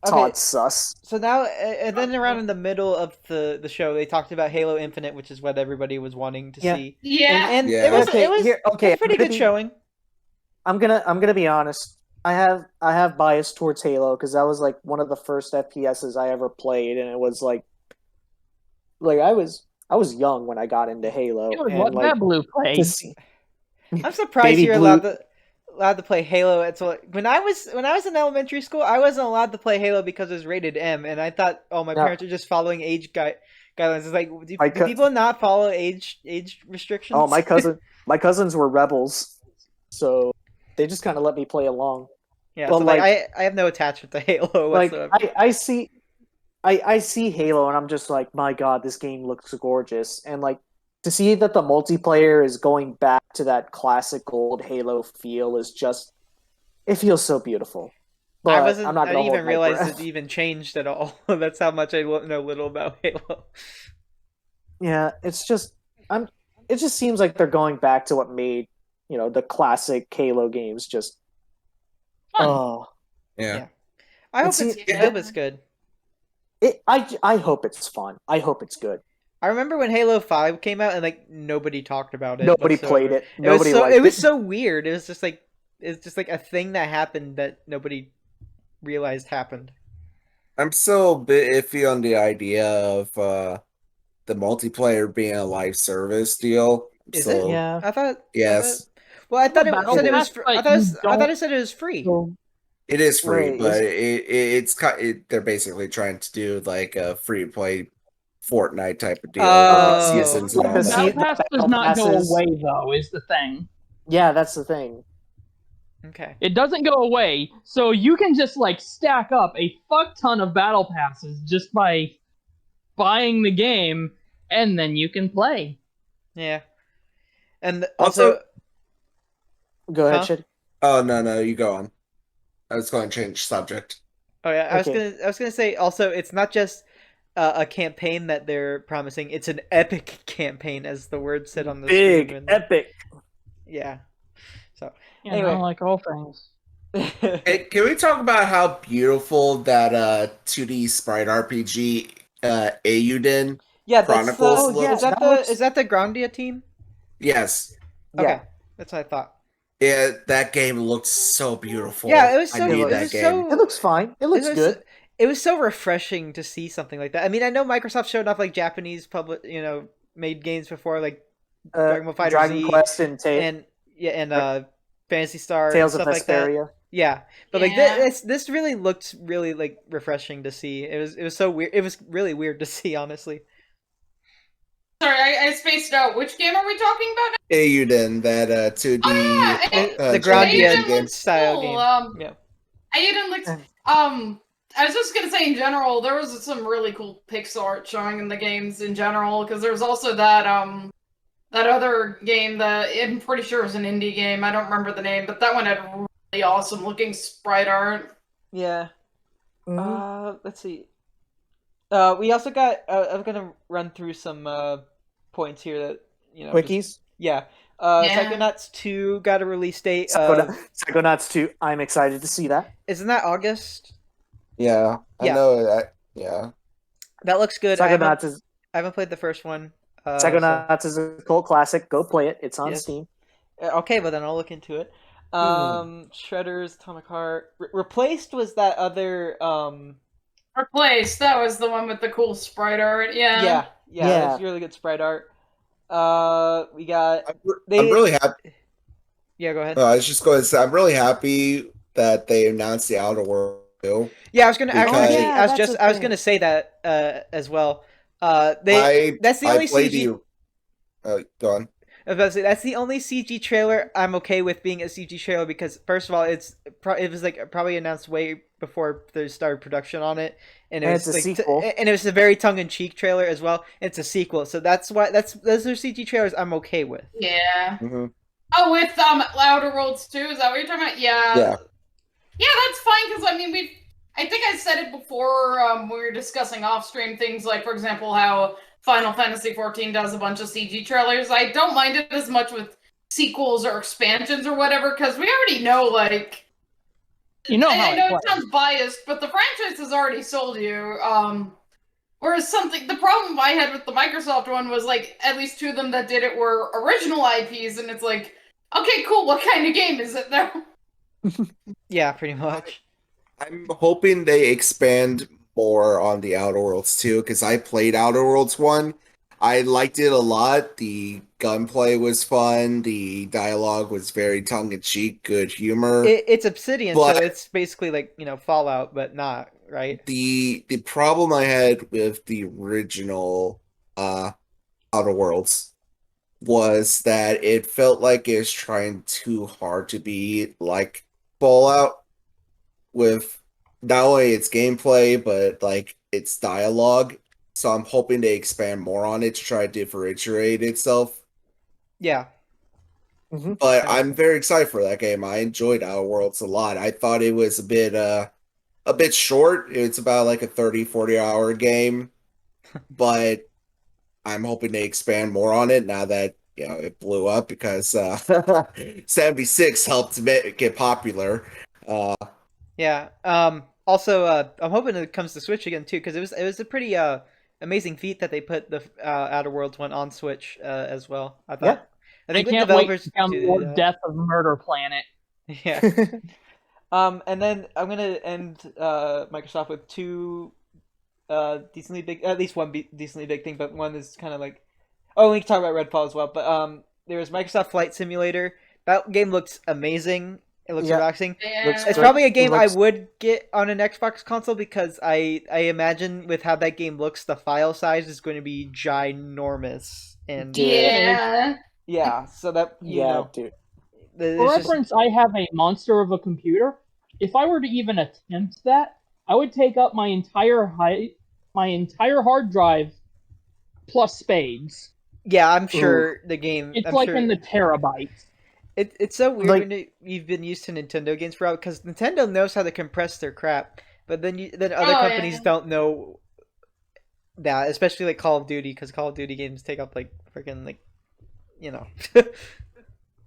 Todd's sus. So now, and then around in the middle of the show, they talked about Halo Infinite, which is what everybody was wanting to see. Yeah, and it was a pretty good showing. I'm gonna be honest. I have bias towards Halo because that was like one of the first FPSs I ever played, and it was like I was young when I got into Halo. It was what that blue played. I'm surprised you're allowed to play Halo. When I was in elementary school, I wasn't allowed to play Halo because it was rated M, and I thought, my parents are just following age guidelines. It's like, do people not follow age restrictions? Oh, my cousins were rebels, so they just kind of let me play along. Yeah, but so I have no attachment to Halo whatsoever. I see Halo, and I'm just like, my god, this game looks gorgeous, and like to see that the multiplayer is going back to that classic old Halo feel is just, it feels so beautiful. But I didn't even realize it even changed at all. That's how much I know little about Halo. Yeah, it just seems like they're going back to what made, the classic Halo games just fun. Oh. Yeah. I hope it's good. I hope it's fun. I hope it's good. I remember when Halo 5 came out and like nobody talked about it. Nobody played it. It was so weird. It was just like a thing that happened that nobody realized happened. I'm still a bit iffy on the idea of the multiplayer being a live service deal. Is it? Yeah. I thought. Yes. I thought it said it was. I thought it said it was free. It is free, but they're basically trying to do like a free to play Fortnite type of deal. Seasons and all that. Battle Pass does not go away, though, is the thing. Yeah, that's the thing. Okay. It doesn't go away, so you can just like stack up a fuck ton of battle passes just by buying the game and then you can play. Yeah. And Also- also, Go ahead, Huh? Sheddy. Oh no, you go on. I was going to change subject. oh yeah, Okay. I was gonna say also, it's not just a campaign that they're promising; it's an epic campaign, as the word said on the Big, screen. epic. Yeah. So You Anyway. know, like all things. Hey, can we talk about how beautiful that 2D sprite RPG Ayuden yeah, that's Chronicles the. yeah, Is that that looks- is that the Grandia team? Yes. Okay, Yeah. that's what I thought. Yeah, that game looked so beautiful. Yeah, it was so. I need it that was game. so. It looks fine. It looks was, good. It was so refreshing to see something like that. I mean, I know Microsoft showed off like Japanese public, made games before, like Dragon Ball Fighter Dragon Z Quest and Fantasy Star Tales and of stuff like that. Vesperia. Yeah, but like Yeah. this really looked really like refreshing to see. It was so weird. It was really weird to see, honestly. Sorry, I spaced out. Which game are we talking about? Ayuden, that 2D Oh, yeah, The JRPG Grandia game. looks style cool. game. Yeah. Aiden looks. And- I was just gonna say in general, there was some really cool pixel art showing in the games in general, because there's also that other game that I'm pretty sure is an indie game. I don't remember the name, but that one had really awesome looking sprite art. Yeah. Mhm. Let's see. We also got. I'm gonna run through some points here that just- Quickies. yeah. Yeah. Psychonauts 2 got a release date. Psychonauts 2. I'm excited to see that. Isn't that August? Yeah, I Yeah. know that. Yeah. That looks good. Psychonauts I haven't played the first one. Psychonauts is a cult classic. Go play it. It's on Yes. Steam. Okay, well then I'll look into it. Shredder's Atomic Heart. Replaced was that other. Replaced. That was the one with the cool sprite art. Yeah. Yeah. It Yeah. was really good sprite art. We got. I'm really happy. Yeah, go ahead. I was just going to say, I'm really happy that they announced the Outer World 2. Yeah, I was gonna Because- actually. yeah, that's the I was thing. gonna say that as well. That's the only played CG. Go on. I was about to say, that's the only CG trailer I'm okay with being a CG trailer, because first of all, it was like probably announced way before they started production on it, and it And was it's a like sequel. and it was a very tongue in cheek trailer as well. It's a sequel, so those are CG trailers I'm okay with. Yeah. Mhm. Oh, with Outer Worlds 2, is that what you're talking about? Yeah. Yeah. Yeah, that's fine, because I mean I think I said it before when we were discussing off-stream things like, for example, how Final Fantasy XIV does a bunch of CG trailers. I don't mind it as much with sequels or expansions or whatever, because we already know, like... You know how I know it it sounds biased, but the franchise has already sold you. Whereas the problem I had with the Microsoft one was, like, at least two of them that did it were original IPs, and it's like, okay, cool, what kind of game is it, though? Yeah, pretty much. I'm hoping they expand more on the Outer Worlds 2, because I played Outer Worlds 1. I liked it a lot. The gunplay was fun. The dialogue was very tongue-in-cheek, good humor. It's Obsidian, But- so it's basically like Fallout, but not right. The problem I had with the original Outer Worlds was that it felt like it was trying too hard to be like Fallout, with not only its gameplay but like its dialogue. So I'm hoping they expand more on it to try to differentiate itself. Yeah. But I'm very excited for that game. I enjoyed Outer Worlds a lot. I thought it was a bit short. It's about like a 30-40 hour game. But I'm hoping they expand more on it now that it blew up, because 76 helped make it popular. Yeah. Also, I'm hoping it comes to Switch again too, because it was a pretty amazing feat that they put the Outer Worlds one on Switch as well. I thought. Yeah. I I think can't wait to download Death of Murder Planet. Yeah. And then I'm gonna end Microsoft with two decently big, at least one decently big thing, but one is kind of like, oh, we can talk about Redfall as well. But there was Microsoft Flight Simulator. That game looks amazing. It looks Yeah. relaxing. Yeah. Looks It's great. probably a game looks- I would get on an Xbox console, because I imagine with how that game looks, the file size is going to be ginormous. And Yeah. yeah, so that dude. it's For just- reference, I have a monster of a computer. If I were to even attempt that, I would take up my entire hard drive plus spades. Yeah, I'm sure the game. It's I'm like sure in the terabytes. it's so weird Like- when you've been used to Nintendo games for a while because Nintendo knows how to compress their crap, but then other Oh, companies yeah. don't know that, especially like Call of Duty, because Call of Duty games take up like freaking like, you know.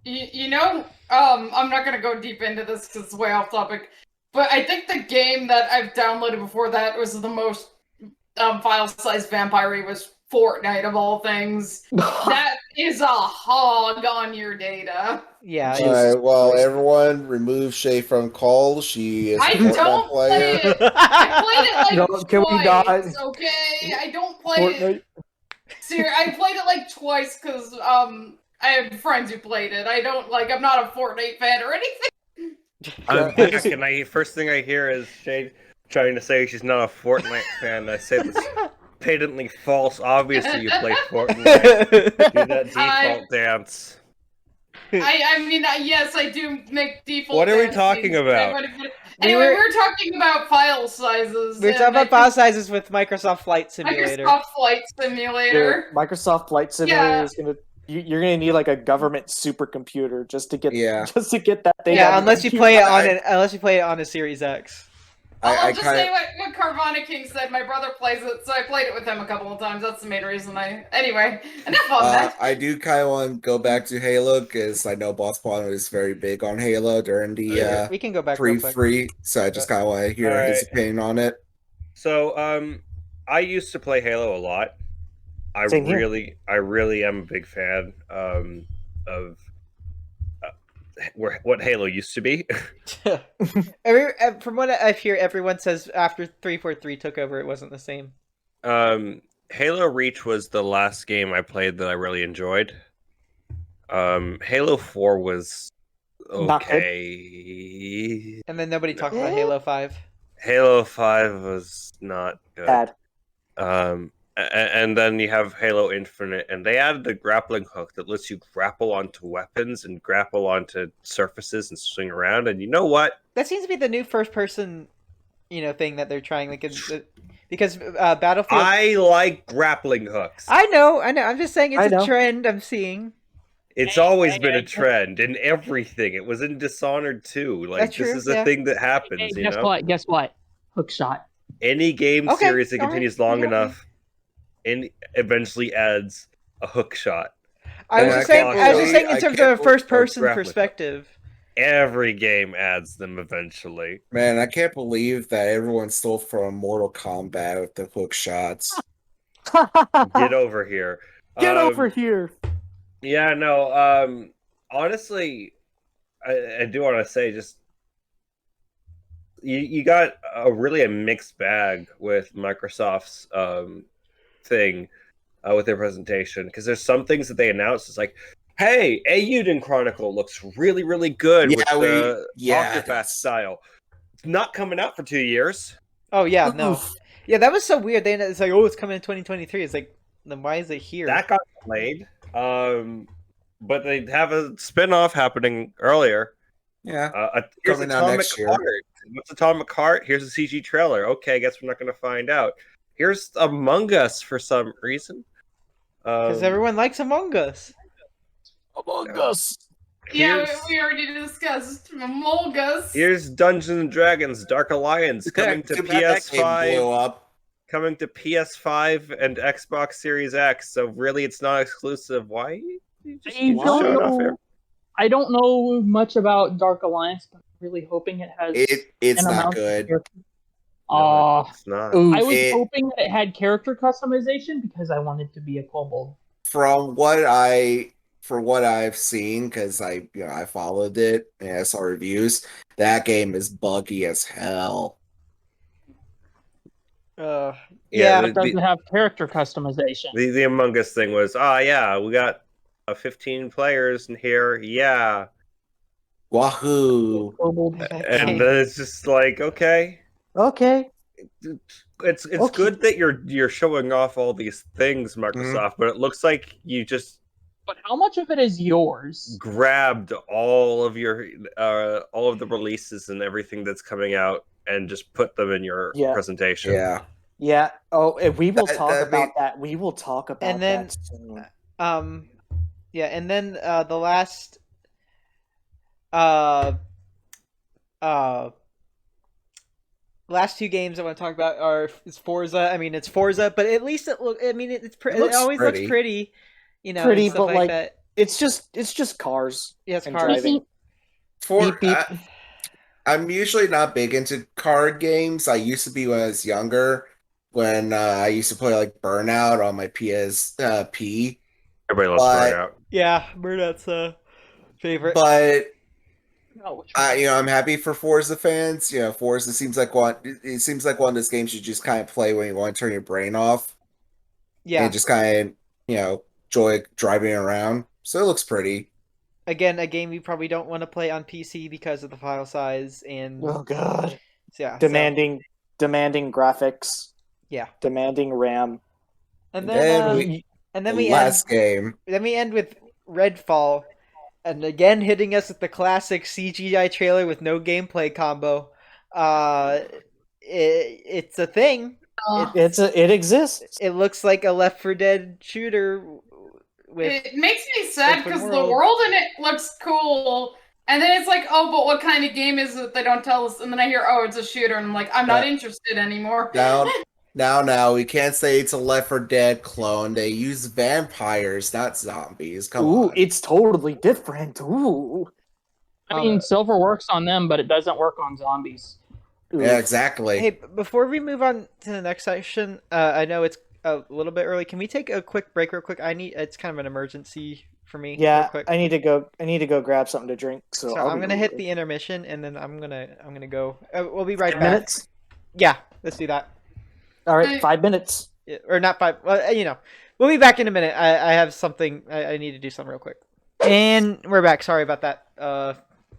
I'm not gonna go deep into this because it's way off topic, but I think the game that I've downloaded before that was the most file size vampire was Fortnite of all things. That is a hog on your data. Yeah, Jesus Alright, well, Christ. everyone remove Shay from call. She is a I Fortnite don't play player. it. I played it like No, can we not- twice. Okay, I don't play it. Fortnite. I played it like twice because I have friends who played it. I'm not a Fortnite fan or anything. I'm Yeah. back, and first thing I hear is Shade trying to say she's not a Fortnite fan. I say that's patently false. Obviously, you play Fortnite. Do that default dance. Yes, I do make default. What are we dances. talking about? Anyway, were- we're talking about file sizes. we're and talking I about file think sizes with Microsoft Flight Simulator. Microsoft Flight Simulator. Dude, Microsoft Flight Simulator Yeah. is gonna. You're gonna need like a government supercomputer just to get Yeah. that thing. Yeah, on the unless you computer. play it on unless you play it on a Series X. I'll I just kind say what Carvana King said. My brother plays it, so I played it with him a couple of times. That's the main reason Anyway, enough on that. I do kind of want to go back to Halo because I know Bosspon was very big on Halo during the We can go back real quick. 3-3, so I just kind of want to hear his Alright. opinion on it. So, I used to play Halo a lot. I Same here. really am a big fan of what Halo used to be. From what I hear, everyone says after 343 took over, it wasn't the same. Halo Reach was the last game I played that I really enjoyed. Halo 4 was Not good. okay. And then nobody talked about Halo 5. Halo 5 was not good. Bad. And then you have Halo Infinite, and they added the grappling hook that lets you grapple onto weapons and grapple onto surfaces and swing around. And you know what? That seems to be the new first-person, thing that they're trying. Because Battlefield. I like grappling hooks. I know. I'm just saying I it's a know. trend I'm seeing. It's Hey, always hey, been hey, a trend in everything. It was in Dishonored too. Like That's this true, is a yeah. thing that happens. Hey, You guess know, what? Guess what? Hook shot. any game Okay, series that all right, continues long yeah. enough, and eventually adds a hook shot. I was Yeah, just I saying. can't I was just believe- saying in I terms can't of a first-person grappling hook. perspective. Every game adds them eventually. Man, I can't believe that everyone stole from Mortal Kombat with the hook shots. Get over here. Get over here. Yeah, no. Honestly, I do want to say just you got a mixed bag with Microsoft's thing with their presentation, because there's some things that they announced. It's like, hey, Eiyuden Chronicle looks really, really good with the Octopath style. It's not coming out for 2 years. Oh yeah, no. Oof. Yeah, that was so weird. It's like, oh, it's coming in 2023. It's like, then why is it here? That got played. But they have a spin-off happening earlier. Yeah. Here's Coming out Atomic next year. Heart. What's Atomic Heart? Here's a CG trailer. Okay, I guess we're not going to find out. Here's Among Us for some reason. Because everyone likes Among Us. Among Us. Yeah, here's- we already discussed Among Us. Here's Dungeons and Dragons: Dark Alliance coming to Too bad that game blew PS5, up. coming to PS5 and Xbox Series X. So really, it's not exclusive. Why? You just I show don't it off here. know. I don't know much about Dark Alliance, but I'm really hoping it has It's an not amount of good. character. No, it's not. Oof. I was It- hoping that it had character customization because I wanted to be a kobold. From what I've seen, because I followed it and I saw reviews, that game is buggy as hell. Yeah, It doesn't have character customization. The Among Us thing was, yeah, we got 15 players in here, yeah, Wahoo! Kobold. and then it's just like, okay, Okay. it's Okay. good that you're showing off all these things, Microsoft, but it looks like you just But how much of it is yours? grabbed all of the releases and everything that's coming out and just put them in your Yeah. presentation. Yeah. Yeah. Oh, and we will That- talk that about mean- that. We will talk about And then- that soon. Yeah, and then the last uh uh last two games I want to talk about is Forza. I mean, it's Forza, but at least it look. I mean, it looks always looks pretty. pretty, you know, Pretty, and stuff but, like like, that. It's just cars Yeah, it's and cars. driving. For Beep, beep. I'm usually not big into card games. I used to be when I was younger, when I used to play like Burnout on my PSP. Everybody loves But- Burnout. Yeah, Burnout's favorite. But Oh, which one? I'm happy for Forza fans. Forza seems like one. It seems like one of those games you just kind of play when you want to turn your brain off Yeah, and just kind of enjoy driving around. So it looks pretty. again, a game you probably don't want to play on PC because of the file size and Oh god. yeah, so- Demanding graphics, yeah, demanding RAM. and And then the we last game. Then we end with Redfall, and again hitting us with the classic CGI trailer with no gameplay combo. It's a thing. It exists. It looks like a Left 4 Dead shooter with It makes me sad open because the world. world in it looks cool, and then it's like, oh, but what kind of game is it? They don't tell us, and then I hear, oh, it's a shooter, and I'm like, I'm not interested anymore. Now, we can't say it's a Left 4 Dead clone. They use vampires, not zombies. Come Ooh, on. it's totally different. Ooh. I mean, silver works on them, but it doesn't work on zombies. Ooh. Yeah, exactly. Hey, before we move on to the next section, I know it's a little bit early. Can we take a quick break real quick? It's kind of an emergency for me. real Yeah, quick. I need to go grab something to drink. So, So I'll I'm be gonna over. hit the intermission, and then I'm gonna go. We'll be right 10 back. minutes. Yeah, let's do that. All right, 5 minminutes. Or not 5. Well, we'll be back in a minute. I have something. I need to do something real quick. And we're back. Sorry about that.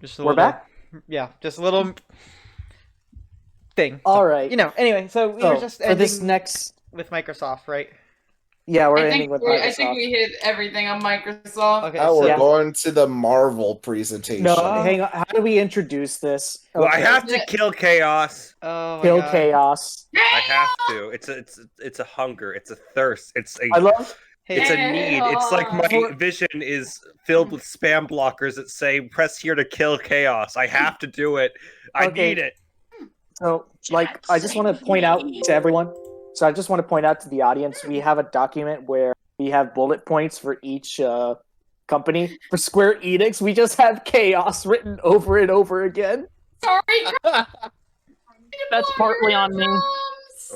Just a We're little, back. Yeah, just a little thing. All right. Anyway, so we were just for ending this next, with Microsoft, right? yeah, we're I ending think with we, Microsoft. I think we hit everything on Microsoft. Okay, Now we're so going to the Marvel presentation. No, hang on. How do we introduce this? Well, I Okay. have to kill chaos. oh my Kill God. Chaos. I have to. It's a hunger. It's a thirst. I love. Hey, It's a need. It's like my vision is filled with spam blockers that say "press here to kill chaos." I have to do it. I Okay. need it. So, like, I just want to point out to everyone. So, I just want to point out to the audience, we have a document where we have bullet points for each company. For Square Enix, we just have chaos written over and over again. Sorry. That's partly on me.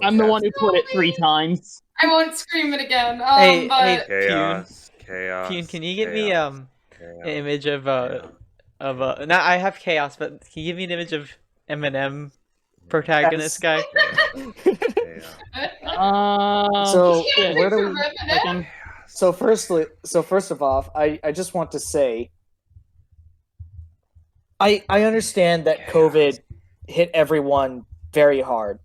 I'm the one who put it 3 times. I won't scream it again. Hey, But Chaos. Chaos. Pyun, can you give me chaos, an chaos, image of chaos. now I have chaos, but can you give me an image of Eminem protagonist guy? Chaos. So, Yeah, where do picture we? of Eminem. So, first of all, I just want to say, I understand that COVID hit everyone very hard,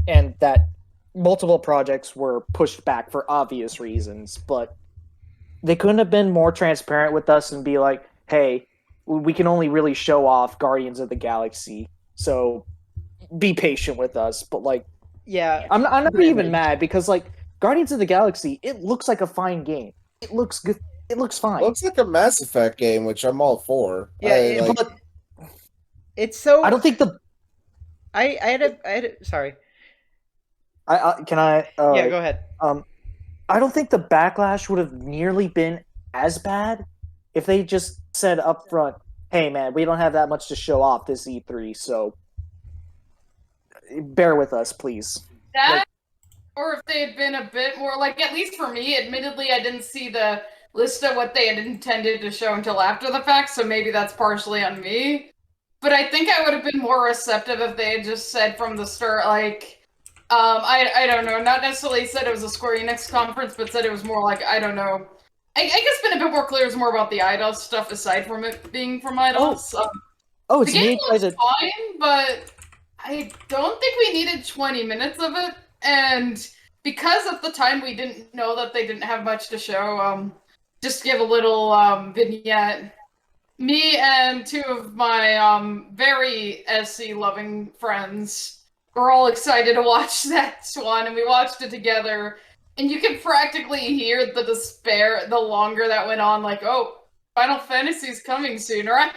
and that multiple projects were pushed back for obvious reasons, but they couldn't have been more transparent with us and be like, hey, we can only really show off Guardians of the Galaxy, so be patient with us. But, like, Yeah, I'm not even mad because, like, Guardians of the Galaxy, it looks like a fine game. It looks good. It looks fine. Looks like a Mass Effect game, which I'm all for. Yeah, but it's so. I don't think the. I had a. Sorry. Can I? Yeah, go ahead. I don't think the backlash would have nearly been as bad if they just said up front, "Hey, man, we don't have that much to show off this E3, so bear with us, please." That, or if they had been a bit more, like, at least for me, admittedly, I didn't see the list of what they had intended to show until after the fact, so maybe that's partially on me. But I think I would have been more receptive if they had just said from the start, like, I don't know, not necessarily said it was a Square Enix conference, but said it was more like, I don't know. I guess been a bit more clear is more about the Eidos stuff aside from it being from Eidos. Oh, The it's game made by looks the. fine, but I don't think we needed 20 minutes of it. And because at the time we didn't know that they didn't have much to show, just to give a little vignette. Me and 2 of my very SC loving friends we're all excited to watch that one, and we watched it together. And you could practically hear the despair the longer that went on, like, oh, Final Fantasy's coming soon, right?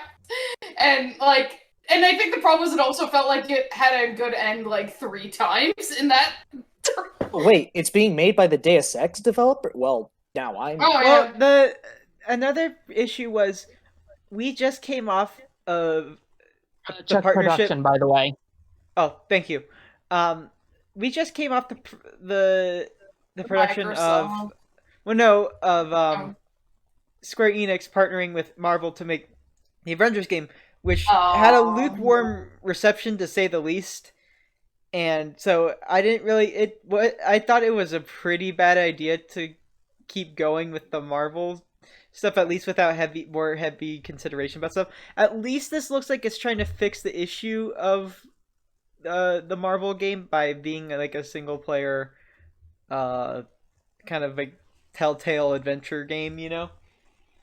And and I think the problem was it also felt like it had a good end like 3 times in that. Wait, it's being made by the Deus Ex developer? Well, now I'm. Oh Well, yeah. another issue was we just came off of the Check partnership. production, by the way. Oh, thank you. We just came off the production Microsoft. of Square Enix partnering with Marvel to make the Avengers game, which had a lukewarm reception to say the least. And so I didn't really I thought it was a pretty bad idea to keep going with the Marvel stuff, at least without more heavy consideration about stuff. At least this looks like it's trying to fix the issue of the Marvel game by being like a single player kind of like telltale adventure game, you know?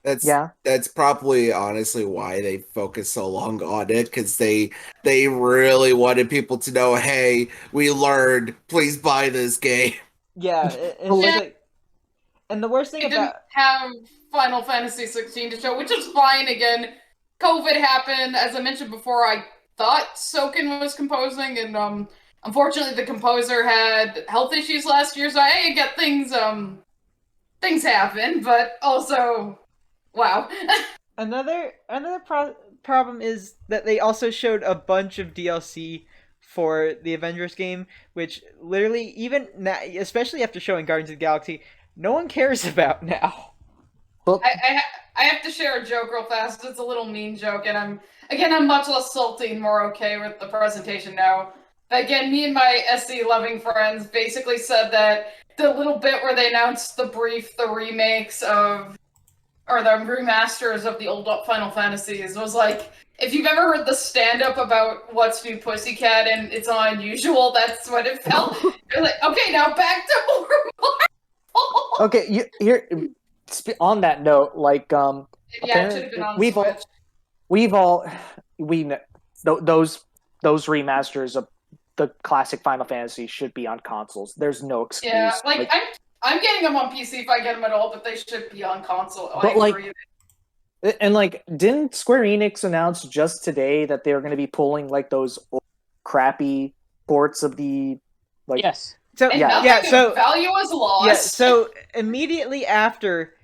That's probably honestly why they focused so long on it, because they really wanted people to know, hey, we learned, please buy this game. Yeah, and the worst thing They didn't have Final Fantasy 16 to show, which is fine. Again, COVID happened. As I mentioned before, I thought Soken was composing, and unfortunately the composer had health issues last year, so I get things happen, but also wow. Another problem is that they also showed a bunch of DLC for the Avengers game, which literally, even now, especially after showing Guardians of the Galaxy, no one cares about now. But I have to share a joke real fast. It's a little mean joke, and I'm much less salty and more okay with the presentation now. Again, me and my SC loving friends basically said that the little bit where they announced the remakes of, or the remasters of the old Final Fantasies was like, if you've ever heard the stand-up about What's New Pussycat and It's Not Unusual, that's what it felt. You're like, okay, now back to more Marvel. okay, here on that note, like Yeah, it should have been on Switch. Those remasters of the classic Final Fantasy should be on consoles. There's no excuse. Yeah, I'm getting them on PC if I get them at all, but they should be on console. But didn't Square Enix announce just today that they're going to be pulling like those crappy ports of the Yes. So so value was lost. Yeah, so immediately after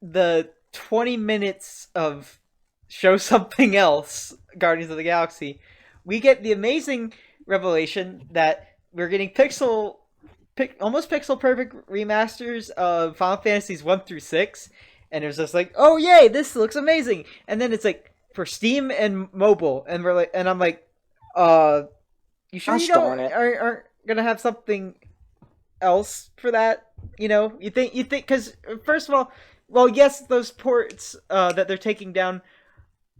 the 20 minutes of show something else, Guardians of the Galaxy, we get the amazing revelation that we're getting almost pixel perfect remasters of Final Fantasies 1 through 6, and it was just like, oh yay, this looks amazing. And then it's like for Steam and mobile, and I'm like, you sure you aren't gonna have something else for that? You know, you think because first of all, well, yes, those ports that they're taking down,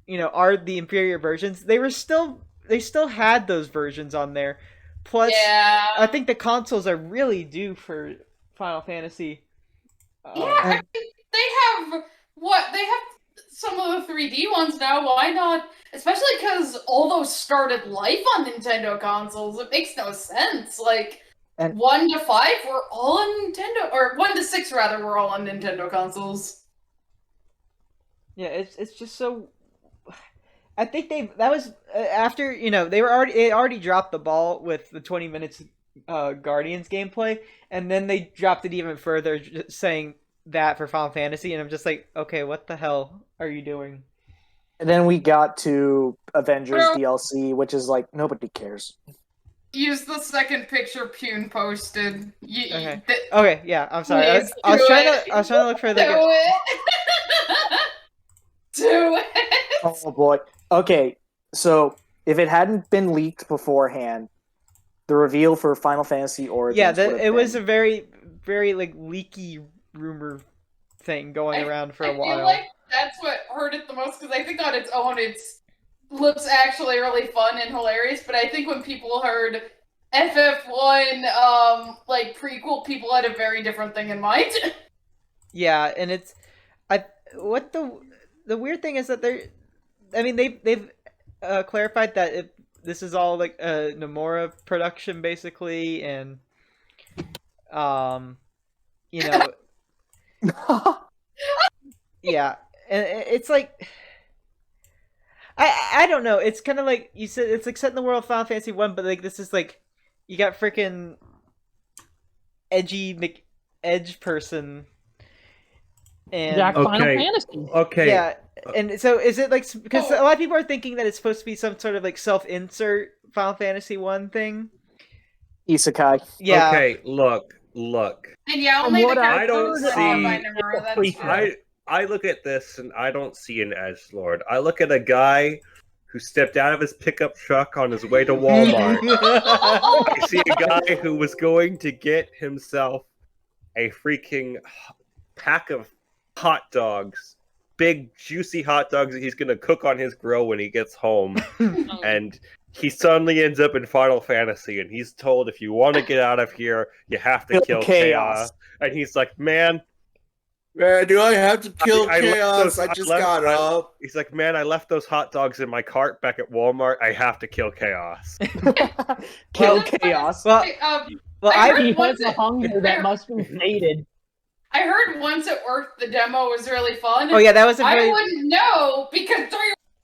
you know, are the inferior versions. They still had those versions on there. Plus, yeah. I think the consoles are really due for Final Fantasy. I mean, they have some of the 3D ones now. Why not? Especially because all those started life on Nintendo consoles. It makes no sense. Like, 1 to 5 were all on Nintendo, or 1 to 6 rather, were all on Nintendo consoles. Yeah, it's just so. I think that was after, you know, they already dropped the ball with the 20 minutes Guardians gameplay, and then they dropped it even further, saying that for Final Fantasy, and I'm just like, okay, what the hell are you doing? And then we got to Avengers DLC, which is like, nobody cares. Use the second picture Pyun posted. Okay, yeah, I'm sorry. I was trying to look for the. Do it. Oh boy. Okay, so if it hadn't been leaked beforehand, the reveal for Final Fantasy Origins. Yeah, it was a very, very like leaky rumor thing going around for a while. I feel like that's what hurt it the most, because I think on its own it looks actually really fun and hilarious, but I think when people heard FF1 like prequel, people had a very different thing in mind. Yeah, and the weird thing is that they've clarified that this is all like a Nomura production basically, and you know, yeah, and it's like I don't know. It's kind of like you said. It's like set in the world of Final Fantasy 1, but like this is like you got freaking edge person. And Exact Final Okay. Fantasy. Okay. yeah, and so is it like because a lot of people are thinking that it's supposed to be some sort of like self-insert Final Fantasy 1 thing. Isekai. Yeah. Okay. Look. And yeah, From only the what I I don't characters that see- are by Nomura, that's true. I look at this and I don't see an edgelord. I look at a guy who stepped out of his pickup truck on his way to Walmart. I see a guy who was going to get himself a freaking pack of hot dogs, big juicy hot dogs that he's going to cook on his grill when he gets home. And he suddenly ends up in Final Fantasy, and he's told, if you want to get out of here, you have to kill Chaos. And he's like, man, Do I have to kill I left Chaos? those- I just left- got up. He's like, man, I left those hot dogs in my cart back at Walmart. I have to kill Chaos. Kill Well, Chaos. Well, well, I I heard He once has a it- hunger that must be fated. I heard once at work the demo was really fun. oh yeah, that was a I very wouldn't know because they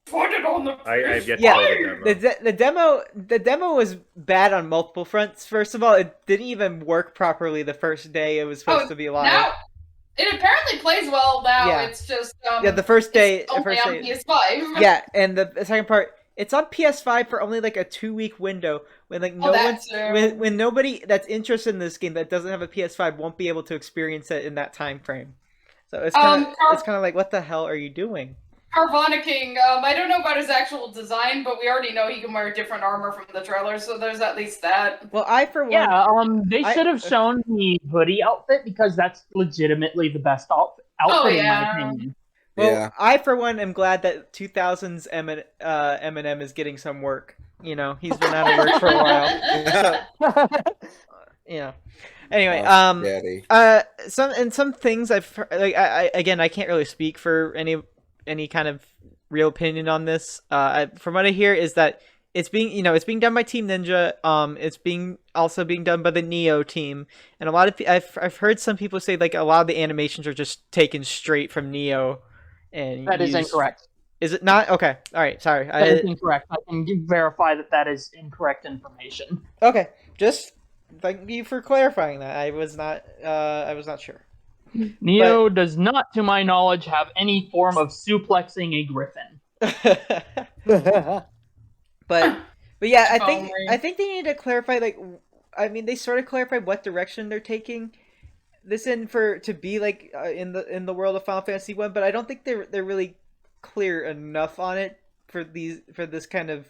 put it on the I've yet to Yeah, play the demo. the demo was bad on multiple fronts. First of all, it didn't even work properly the first day it was supposed to be live. Now it apparently plays well now. Yeah. It's just yeah, the first day, it's only on day PS5. yeah, and the second part, it's on PS5 for only like a 2-week window when like no one's when nobody that's interested in this game that doesn't have a PS5 won't be able to experience it in that time frame. So it's kind of like, what the hell are you doing? Carvana King, I don't know about his actual design, but we already know he can wear different armor from the trailer, so there's at least that. Well, I for one, Yeah, they should have shown the hoodie outfit because that's legitimately the best outfit in my opinion. well, Yeah. I for one am glad that 2000's Eminem is getting some work. You know, he's been out of work for a while. Yeah. Anyway, Daddy. some things I've heard, like I can't really speak for any kind of real opinion on this. From what I hear is that it's being done by Team Ninja. It's also being done by the Neo team, and a lot of I've heard some people say like a lot of the animations are just taken straight from Neo. And That is incorrect. Is it not? Okay. All right. Sorry. That is incorrect. I can verify that is incorrect information. Okay. Just thank you for clarifying that. I was not sure. Neo does not, to my knowledge, have any form of suplexing a griffin. but yeah, If I think they need to clarify. Like, I mean, they sort of clarified what direction they're taking this in to be like in the world of Final Fantasy 1, but I don't think they're really clear enough on it for this kind of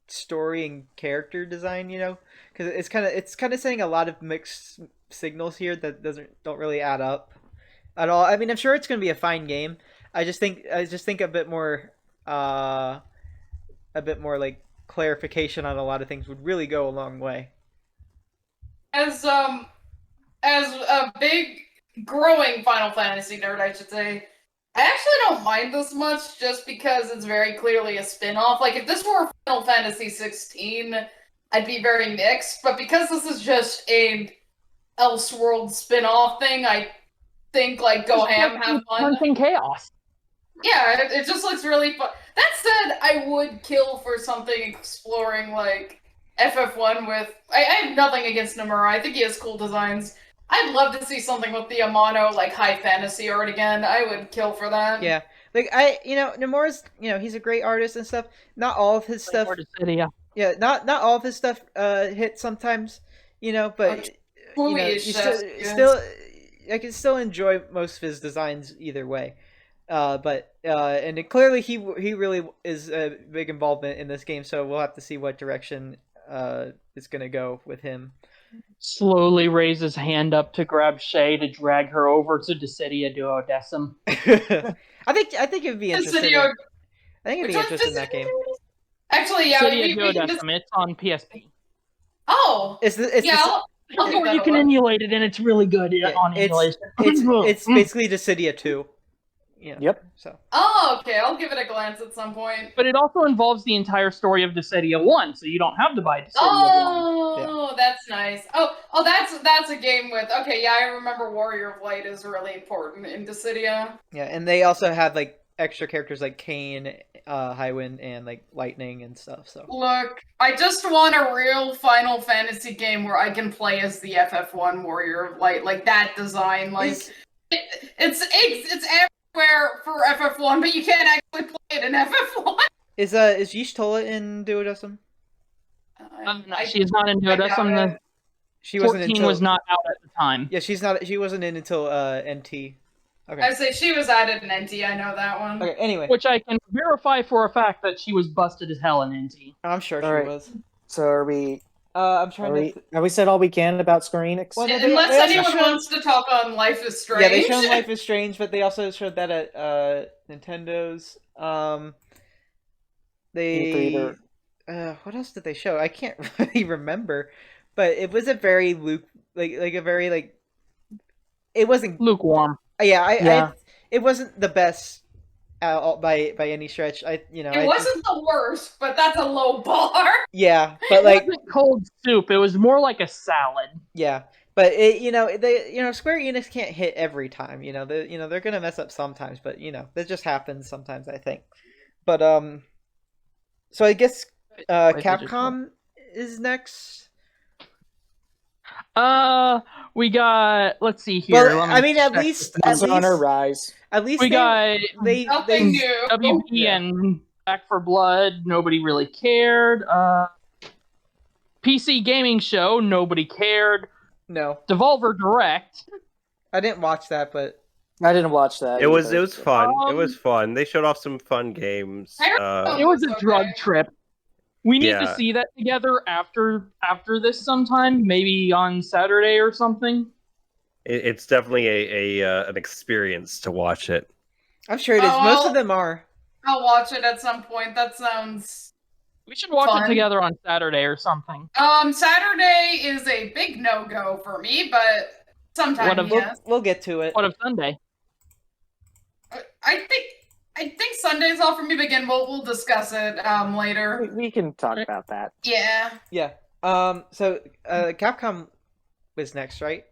story and character design. You know, because it's kind of saying a lot of mixed signals here that don't really add up at all. I mean, I'm sure it's going to be a fine game. I just think a bit more like clarification on a lot of things would really go a long way. As a big growing Final Fantasy nerd, I should say, I actually don't mind this much just because it's very clearly a spin-off. Like, if this were Final Fantasy 16, I'd be very mixed, but because this is just a Elseworld spin-off thing, I think, like, go ham, have fun. Hunting chaos. Yeah, it just looks really fun. That said, I would kill for something exploring, like, FF1 with... I have nothing against Nomura. I think he has cool designs. I'd love to see something with the Amano, like, high fantasy art again. I would kill for that. Yeah. Like, Nomura's, he's a great artist and stuff. Not all of his stuff... Yeah, not all of his stuff hits sometimes, but... I can still enjoy most of his designs either way. Clearly he really is a big involvement in this game, so we'll have to see what direction it's gonna go with him. Slowly raise his hand up to grab Shay to drag her over to Dissidia Duodecim. I think it would be interesting. I think it'd be interesting in that game. Actually, yeah, Dissidia Duodecim. It's on PSP. Oh, You can emulate it, and it's really good on emulation. It's basically Dissidia 2. you know. Yep. So. Oh, okay. I'll give it a glance at some point. But it also involves the entire story of Dissidia 1, so you don't have to buy Dissidia 1. Oh, that's nice. Oh, that's a game with. Okay, yeah, I remember Warrior of Light is really important in Dissidia. Yeah, and they also have like extra characters like Kane, Highwind, and like Lightning and stuff. So Look, I just want a real Final Fantasy game where I can play as the FF1 Warrior of Light, like that design. Like it's everywhere for FF1, but you can't actually play it in FF1. is Yish Tola in Duodecim? She is not in Duodecim. The She wasn't 14 until, was not out at the time. Yeah, she's not. She wasn't in until NT. Okay. I say she was added in NT. I know that one. Okay. Anyway, Which I can verify for a fact that she was busted as hell in NT. I'm sure All she right. was. So are we? I'm trying to. Have we said all we can about Square Enix? Well, no, Unless they also anyone showed- wants to talk on Life is Strange. Yeah, they showed Life is Strange, but they also showed that at Nintendo's. They. What else did they show? I can't really remember, but it was a very it wasn't Lukewarm. yeah. It wasn't the best by any stretch. It wasn't the worst, but that's a low bar. Yeah, but It like wasn't cold soup. It was more like a salad. yeah, but Square Enix can't hit every time. They're gonna mess up sometimes, but that just happens sometimes. I think, but so I guess Capcom is next. We got. Let's see here. Well, I mean, at least Monster Hunter Rise. At least we got Nothing new. WB and Back for Blood. Nobody really cared. PC Gaming Show. Nobody cared. No, Devolver Direct. I didn't watch that, but I didn't watch that. It was either. fun. It was fun. They showed off some fun games. It was a drug trip. We need Yeah. to see that together after this sometime, maybe on Saturday or something. It's definitely an experience to watch it. I'm sure it is. Most of them are. I'll watch it at some point. That sounds. We should watch Fun. it together on Saturday or something. Saturday is a big no-go for me, but sometimes yes. We'll get to it. What of Sunday? I think Sunday's all for me. But again, we'll discuss it later. We can talk about that. Yeah. Yeah. So Capcom was next, right?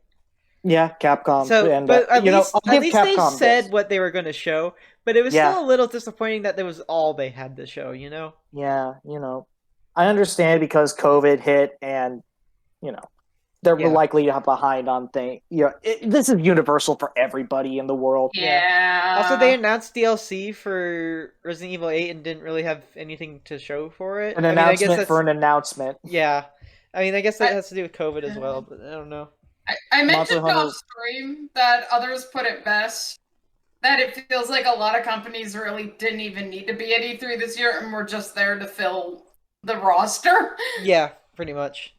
Yeah, Capcom. So, and, but at least, I'll at give least Capcom they said this. what they were going to show, but it was Yeah. still a little disappointing that that was all they had to show. Yeah, I understand because COVID hit, and they're Yeah. likely behind on things. This is universal for everybody in the world. Yeah. Also, they announced DLC for Resident Evil 8 and didn't really have anything to show for it. An I announcement guess that's, for an announcement. Yeah. I mean, I guess that has to do with COVID as well, but I don't know. I mentioned Monster Hunter- off stream that others put it best. That it feels like a lot of companies really didn't even need to be at E3 this year and were just there to fill the roster. Yeah, pretty much.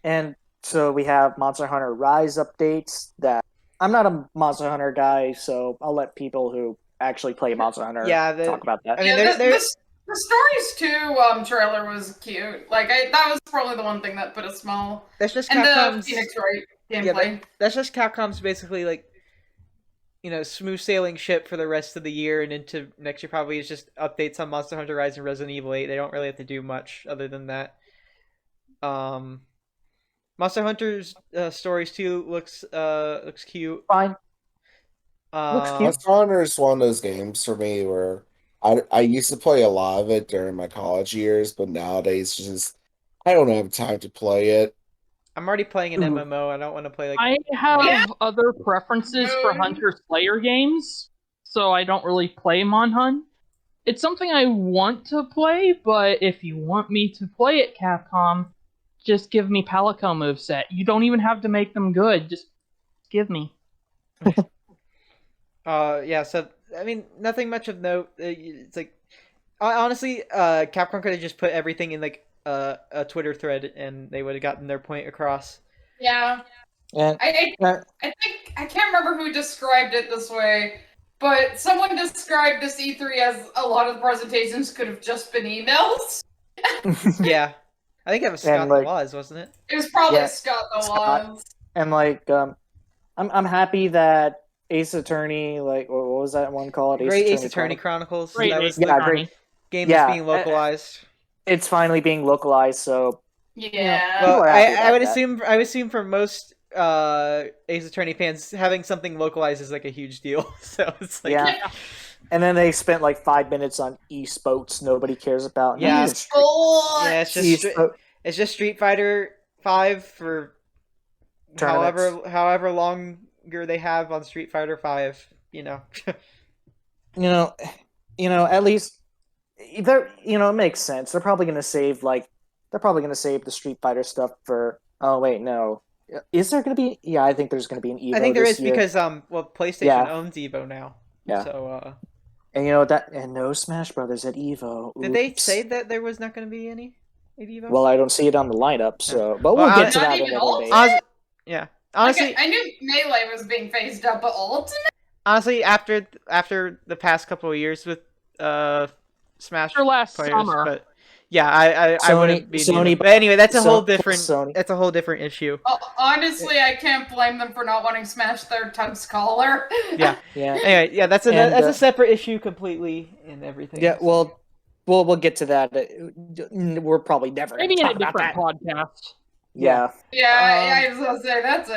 And so we have Monster Hunter Rise updates that I'm not a Monster Hunter guy, so I'll let people who actually play Monster Hunter talk about that. I mean, Yeah, there's the Stories 2 trailer was cute. Like that was probably the one thing that put a smile. that's just And the Capcom's. Phoenix Wright Yeah, gameplay. that's just Capcom's basically like, smooth sailing ship for the rest of the year and into next year. Probably is just updates on Monster Hunter Rise and Resident Evil 8. They don't really have to do much other than that. Monster Hunter's Stories 2 looks cute. Fine. Looks cute. Monster Hunter is one of those games for me where I used to play a lot of it during my college years, but nowadays just I don't have time to play it. I'm already playing an Ooh. MMO. I don't want to play like. I have Yeah. other preferences for Hunter Slayer games, so I don't really play Monhun. It's something I want to play, but if you want me to play it, Capcom, just give me Palico moveset. You don't even have to make them good. Just give me. Yeah. So I mean, nothing much of note. It's like, honestly, Capcom could have just put everything in like a Twitter thread, and they would have gotten their point across. Yeah. And I think I can't remember who described it this way, but someone described this E3 as a lot of the presentations could have just been emails. Yeah, I think that was Scott And, like- Laws, wasn't it? It was probably Yeah, Scott the Scott. Laws. and I'm happy that Ace Attorney, like what was that one called? Great Ace Attorney Chronicles. Great That Ace was the Attorney. game Yeah, that's being localized. It's finally being localized, so Yeah. Well, people are happy I would about that. assume for most Ace Attorney fans, having something localized is like a huge deal. So it's like Yeah. And then they spent like 5 minutes on esports nobody cares about. Yeah. Sports. it's just Street Fighter 5 for Tournaments. however longer they have on Street Fighter 5, you know, at least they're, it makes sense. They're probably going to save the Street Fighter stuff for. Oh wait, no. Is there going to be? Yeah, I think there's going to be an Evo. I think there this is year. because PlayStation owns Evo now. Yeah. So and and no Smash Brothers at Evo. Did they say that there was not going to be any at Evo? Well, I don't see it on the lineup, so but we'll get to that another day. Yeah. Honestly, like, I knew Melee was being phased out, but Ultimate. Honestly, after the past couple of years with Smash last players, summer. but yeah, I wouldn't be. Sony, but anyway, that's a whole different. Sony. That's a whole different issue. Honestly, I can't blame them for not wanting Smash their Tug's collar. Yeah. Anyway, yeah, that's a separate issue completely and everything. Yeah, well, we'll get to that. We're probably never maybe in a talk about different that. podcast. Yeah. I was gonna say that's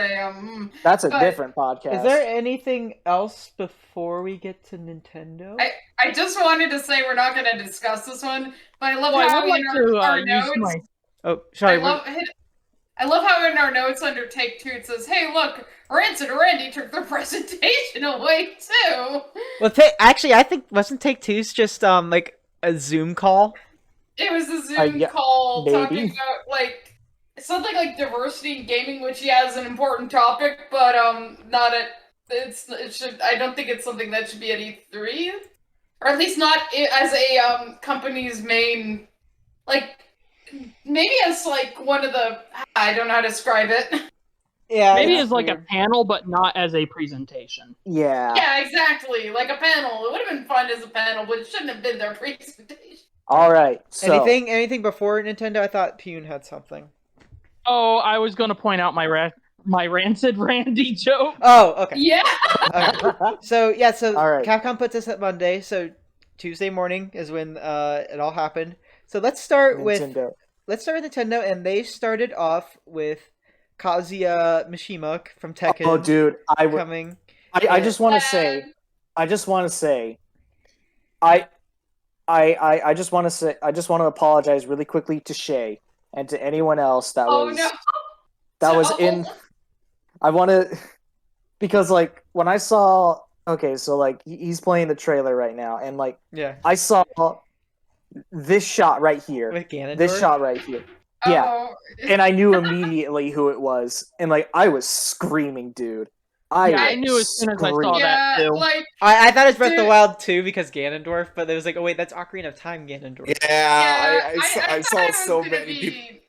a different podcast. Is there anything else before we get to Nintendo? I just wanted to say we're not going to discuss this one, but I love how in our notes. Oh, sorry. I love how in our notes under Take Two it says, "Hey, look, Rancid and Randy took their presentation away too." Well, actually, I think wasn't Take Two's just like a Zoom call. It was a Zoom call maybe. talking about like something like diversity in gaming, which is an important topic, but not at I don't think it's something that should be at E3, or at least not as a company's main, like maybe as like one of the, I don't know how to describe it. Yeah, maybe as like a panel, but not as a presentation. Yeah, exactly, like a panel. It would have been fun as a panel, but it shouldn't have been their presentation. All right. So anything before Nintendo? I thought Pyun had something. Oh, I was going to point out my Rancid Randy joke. Oh, okay. Yeah. Okay. So all right. Capcom puts us at Monday. So Tuesday morning is when it all happened. So let's start with Nintendo, and they started off with Kazuya Mishima from Tekken. Oh, dude, coming. I just want to say, I just want to apologize really quickly to Shay and to anyone else that was in. I want to, because like when I saw, so like he's playing the trailer right now, and like I saw this shot right here, with Ganondorf? This shot right here, and I knew immediately who it was, and like I was screaming, dude. I knew as soon as I saw that too. Like, I thought it was Breath of the Wild too because Ganondorf, but it was like, oh wait, that's Ocarina of Time Ganondorf. I saw so many people.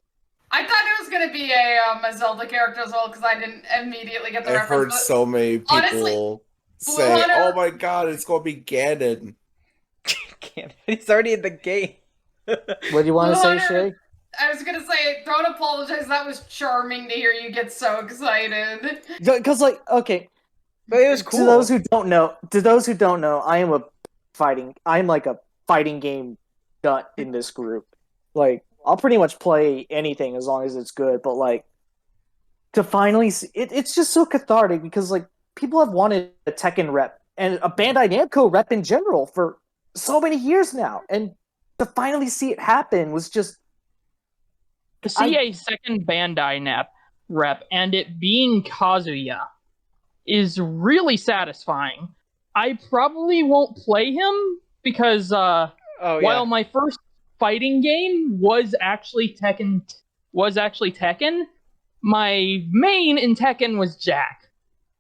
I thought it was going to be a Zelda character as well because I didn't immediately get the reference. I've heard so many people say, "Oh my god, it's going to be Ganon." Ganon, he's already in the game. What do you want to say, Shay? I was gonna say, don't apologize. That was charming to hear you get so excited. Because, like, okay, but it was cool. To those who don't know, I'm like a fighting game nut in this group. Like, I'll pretty much play anything as long as it's good. But like, to finally see it's just so cathartic because like people have wanted a Tekken rep and a Bandai Namco rep in general for so many years now, and to finally see it happen was just. To see a second Bandai rep and it being Kazuya is really satisfying. I probably won't play him because while my first fighting game was actually Tekken, my main in Tekken was Jack.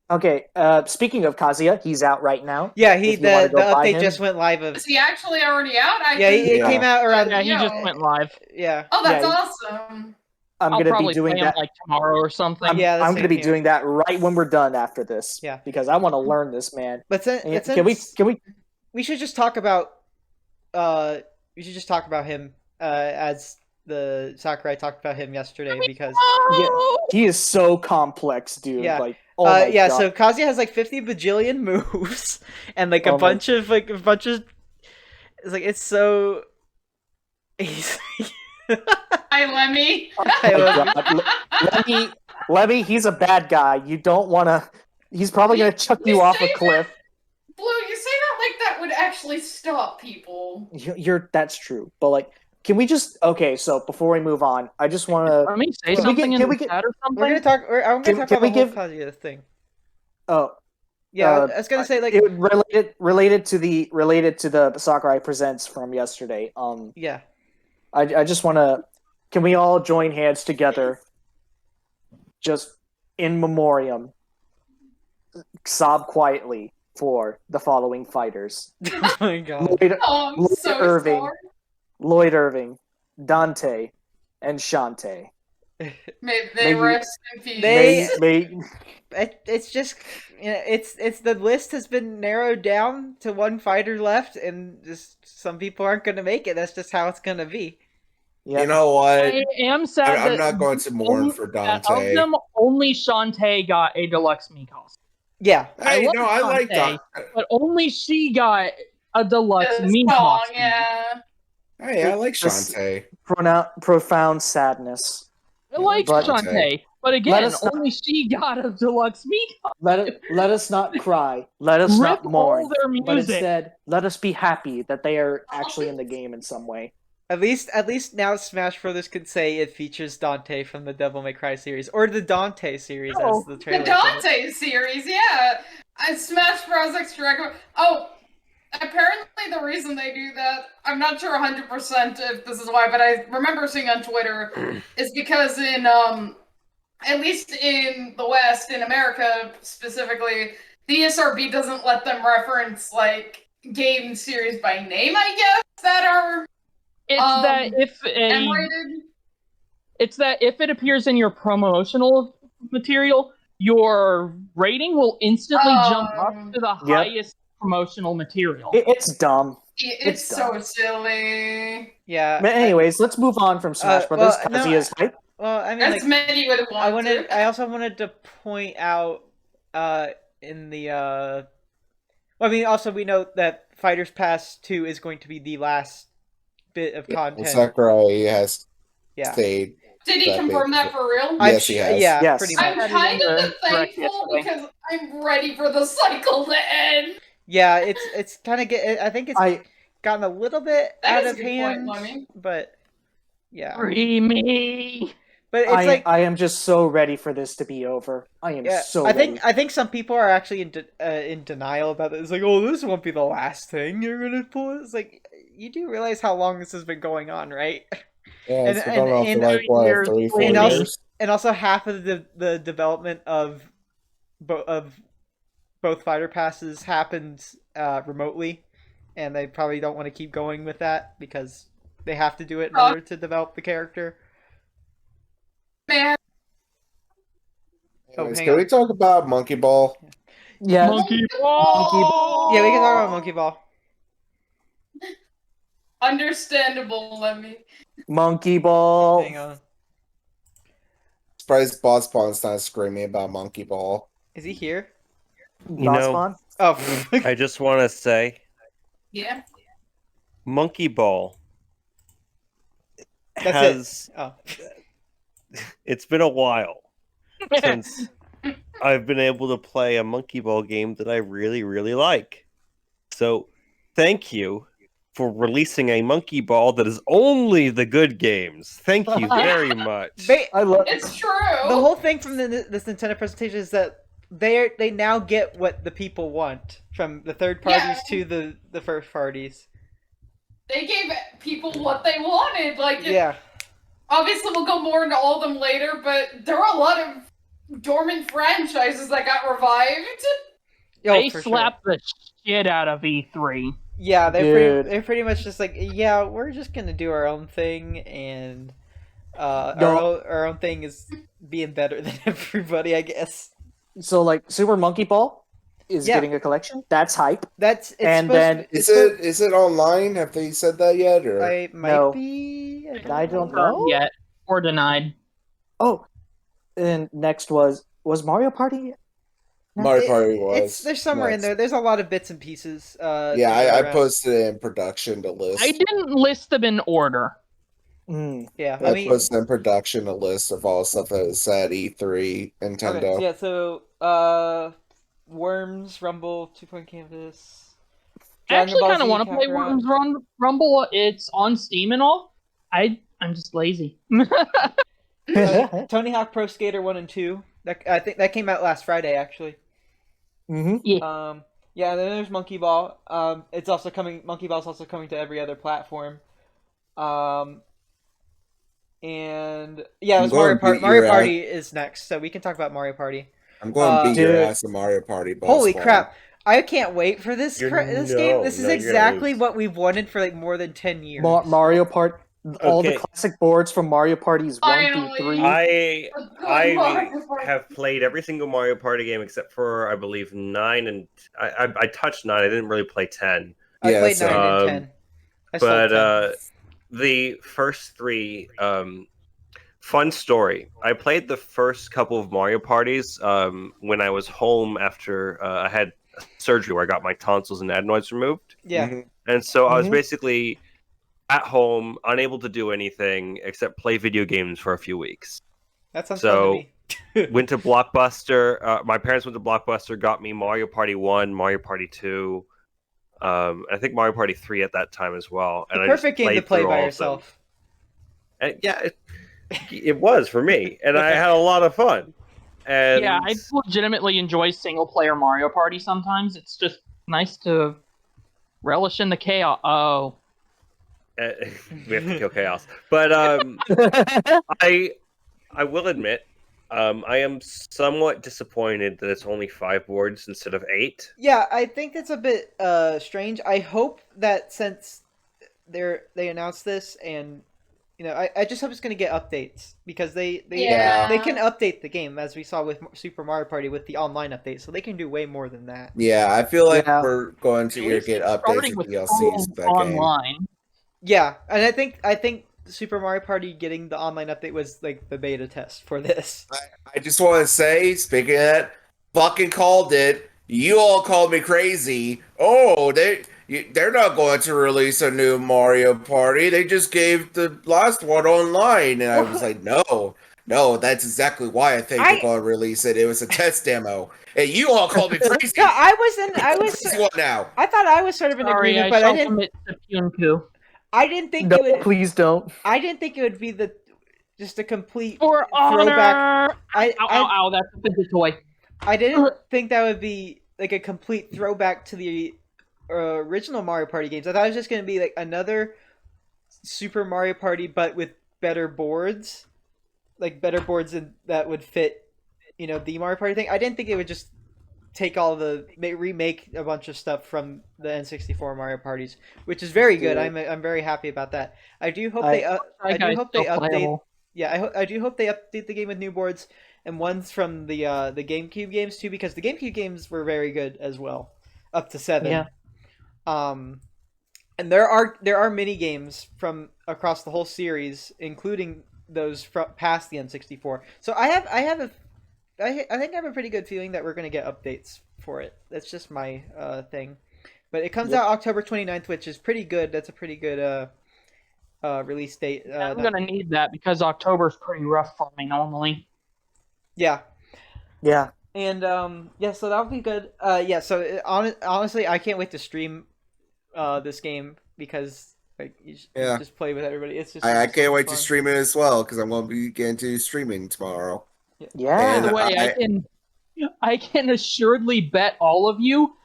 Okay, speaking of Kazuya, he's out right now. Yeah, the update just went live. Is he actually already out? It came out around. Yeah, he just went live. Yeah. Oh, that's awesome. I'm going to be doing that like tomorrow or something. I'm going to be doing that right when we're done after this. Yeah, because I want to learn this, man. But we should just talk about him as the Sakurai talked about him yesterday because he is so complex, dude. Yeah. Like Oh my yeah, god. so Kazuya has like 50 bajillion moves and like Oh a my- bunch of it's like it's so he's Hi, Lemmy. I Oh love my god. Lemmy, he's a bad guy. You don't want to. He's probably going to chuck you off a say cliff. Blue, you say that like that would actually stop people. That's true. But like, can we just? Okay, so before we move on, I just want to. Let me say Can we something get- in can the we get- chat or I'm something. gonna Can talk we about the whole give- Kazuya thing. Oh, Yeah, I was gonna say like it related to the Sakurai Presents from yesterday. yeah. I just want to. Can we all join hands together? Just in memoriam, sob quietly for the following fighters: Oh my god. Oh, I'm Lloyd so Irving. sorry. Lloyd Irving, Dante, and Shantae. May May they you- rest in peace. They- May It's just it's the list has been narrowed down to one fighter left, and just some people aren't gonna make it. That's just how it's gonna be. yeah. You know what? I am sad I'm that not going to mourn for that Dante. of them, only Shantae got a deluxe me costume. Yeah, Hey, love no, I like Dante, Dante. but only she got a deluxe The me song, costume. yeah. Hey, I like This- Shantae. profound sadness. I like But- Shantae, but Let again, us not- only she got a deluxe me costume. Let us not cry. Let us Rip not mourn. all their But music. instead, let us be happy that they are actually in the game in some way. at least now Smash Brothers could say it features Dante from the Devil May Cry series or the Dante series Oh, as the The trailer. said it. Dante series, yeah. Smash Bros. Extra. Oh, apparently the reason they do that, I'm not sure 100% if this is why, but I remember seeing on Twitter, is because in, at least in the West, in America specifically, the ESRB doesn't let them reference, like, game series by name, I guess, that are It's that if M-rated. it's that if it appears in your promotional material, your rating will instantly jump up to the Yep. highest promotional material. It's dumb. It's It's so dumb. silly. Yeah. But anyways, let's move on from Smash Brothers. well, no, Kazuya's hype. Well, I mean, As like, many would want to. I also wanted to point out, in the well, I mean, also we know that Fighters Pass 2 is going to be the last bit of content. Sakurai has Yeah. stayed. Did he that confirm big. that for real? Yes, he has. Yeah, Yes. pretty I'm much. kind of Correct thankful yesterday. because I'm ready for the cycle to end. Yeah, it's kind of get. I think it's I gotten a little bit That out is of a good point, hand, Lemmy. but yeah. Free me. But it's like I am just so ready for this to be over. I am yeah, so I ready. think some people are actually in denial about it. It's like, oh, this won't be the last thing you're gonna pull. It's like you do realize how long this has been going on, right? Yeah, it's And- been going on and- for like what, years, 3-4 and also- years. And also half of the development of both fighter passes happened remotely, and they probably don't want to keep going with that because they have to do it in order to develop the character. Man, Anyways, hang can on. we talk about Monkey Ball? Yeah, Monkey ball. Yeah, we can talk about Monkey Ball. understandable, Lemmy. Monkey Ball. Hang on, Surprised Bosspon not screaming about Monkey Ball. is he here? You know- Bosspon? Oh, I just want to say, Yeah. Monkey Ball That's it. has. oh. It's been a while since I've been able to play a Monkey Ball game that I really, really like. So, thank you for releasing a Monkey Ball that is only the good games. Thank you very much. I love. It's true. The whole thing from this Nintendo presentation is that they now get what the people want from the third parties to the first parties. They gave people what they wanted. Like, Yeah. obviously we'll go more into all of them later, but there are a lot of dormant franchises that got revived. Oh, They for slapped the shit out of E3. Yeah, Dude. they're pretty much just like, yeah, we're just gonna do our own thing, and No. our own thing is being better than everybody, I guess. So like Super Monkey Ball is Yeah. getting a collection. That's hype. That's it's And supposed then- to, Is it online? Have they said that yet? Or I might No. be. I don't Confirmed know. yet or denied. Oh, and next was Mario Party Mario Party was. There's somewhere in next. there. There's a lot of bits and pieces. Yeah, I posted it in production to list. I didn't list them in order. Yeah, I posted in production a list of all the stuff that was at E3 Nintendo. Okay, yeah, so Worms, Rumble, 2-Point Canvas. I actually kind of want to play Worms Rumble. It's on Steam and all. I'm just lazy. Tony Hawk Pro Skater 1 and 2. I think that came out last Friday, actually. Yeah. Yeah, then there's Monkey Ball. It's also coming. Monkey Ball's also coming to every other platform. And yeah, it was Mario Party. Mario Party is next, so we can talk about Mario Party. I'm going to beat your ass in Mario Party. Bosspon. Holy crap! I can't wait for this game. This is exactly gonna what we've wanted for like more than 10 years. Mario Party, all the classic boards from Mario Parties 1 through 3. I have played every single Mario Party game except for, I believe, 9 and I touched 9. I didn't really play 10. I played 9 and 10. But the first 3, fun story. I played the first couple of Mario Parties when I was home after I had surgery where I got my tonsils and adenoids removed. Yeah. And so I was basically at home, unable to do anything except play video games for a few weeks. That sounds fun to me. Went to Blockbuster. My parents went to Blockbuster, got me Mario Party 1, Mario Party 2, I think Mario Party 3 at that time as well. And the perfect game to play by yourself. And yeah, it was for me, and I had a lot of fun. And yeah, I legitimately enjoy single-player Mario Party sometimes. It's just nice to relish in the chaos. Oh. We have to kill chaos. But I will admit, I am somewhat disappointed that it's only 5 boards instead of 8. Yeah, I think that's a bit strange. I hope that since they announced this, and I just hope it's going to get updates, because they can update the game, as we saw with Super Mario Party with the online update, so they can do way more than that. Yeah, I feel like we're going to get updates with DLCs of that online. Game. Yeah, and I think Super Mario Party getting the online update was like the beta test for this. I just want to say, speaking of that, fucking called it. You all called me crazy. Oh, they're not going to release a new Mario Party. They just gave the last one online. And I was like, no, that's exactly why I think they're going to release it. It was a test demo. And you all called me crazy. No, I was what now? I thought I was sort of in agreement, but I didn't. Commit to Pyun. I didn't think no, it would. Please don't. I didn't think it would be just a complete For throwback. Ow, that's a fidget toy. I didn't think that would be like a complete throwback to the original Mario Party games. I thought it was just going to be like another Super Mario Party, but with better boards, like better boards that would fit, the Mario Party thing. I didn't think it would just take all remake a bunch of stuff from the N64 Mario Parties, which is very good. I'm very happy about that. I do hope they update. Yeah, I do hope they update the game with new boards and ones from the GameCube games too, because the GameCube games were very good as well, up to 7. Yeah. And there are mini games from across the whole series, including those past the N64. So I think I have a pretty good feeling that we're going to get updates for it. That's just my thing. But it comes out October 29th, which is pretty good. That's a pretty good release date. I'm going to need that because October's pretty rough for me normally. Yeah. Yeah. And so that'll be good. So honestly, I can't wait to stream this game, because like you just play with everybody. It's just I can't wait to stream it as well, because I'm going to be getting to streaming tomorrow. Yeah. By the way, I can assuredly bet all of you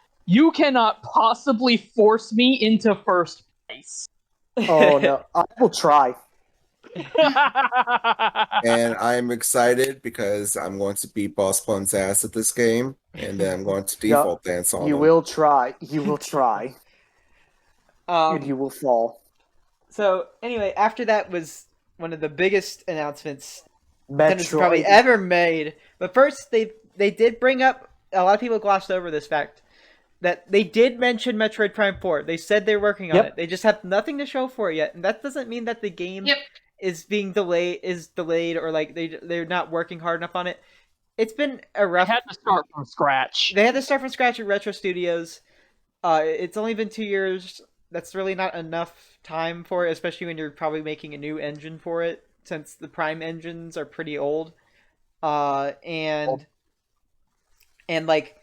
cannot possibly force me into first place. Oh no, I will try. And I'm excited because I'm going to beat Bosspon's ass at this game, and then I'm going to default dance on him. You will try. You will try. And you will fall. So anyway, after that was one of the biggest announcements Nintendo's Metroid. probably ever made. But first, they did bring up, a lot of people glossed over this fact, that they did mention Metroid Prime 4. They said they're working on it. They just have nothing to show for it yet, and that doesn't mean that the game is being delayed, or like they're not working hard enough on it. it's been a They rough. had to start from scratch. They had to start from scratch at Retro Studios. It's only been 2 years. That's really not enough time for it, especially when you're probably making a new engine for it, since the Prime engines are pretty old. And like,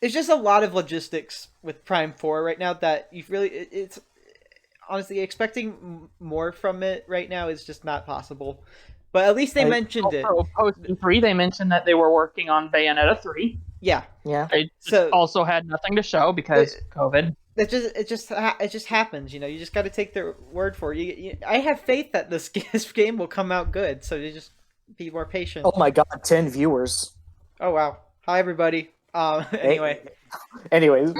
there's just a lot of logistics with Prime 4 right now that you really, it's honestly expecting more from it right now is just not possible. But at least they mentioned it. Post 3, they mentioned that they were working on Bayonetta 3. Yeah. Yeah. They So also had nothing to show because COVID. it just happens, you know. You just got to take their word for it. I have faith that this game will come out good, so you just be more patient. Oh my god, 10 viewers. Oh wow. Hi everybody. Anyway. Anyways.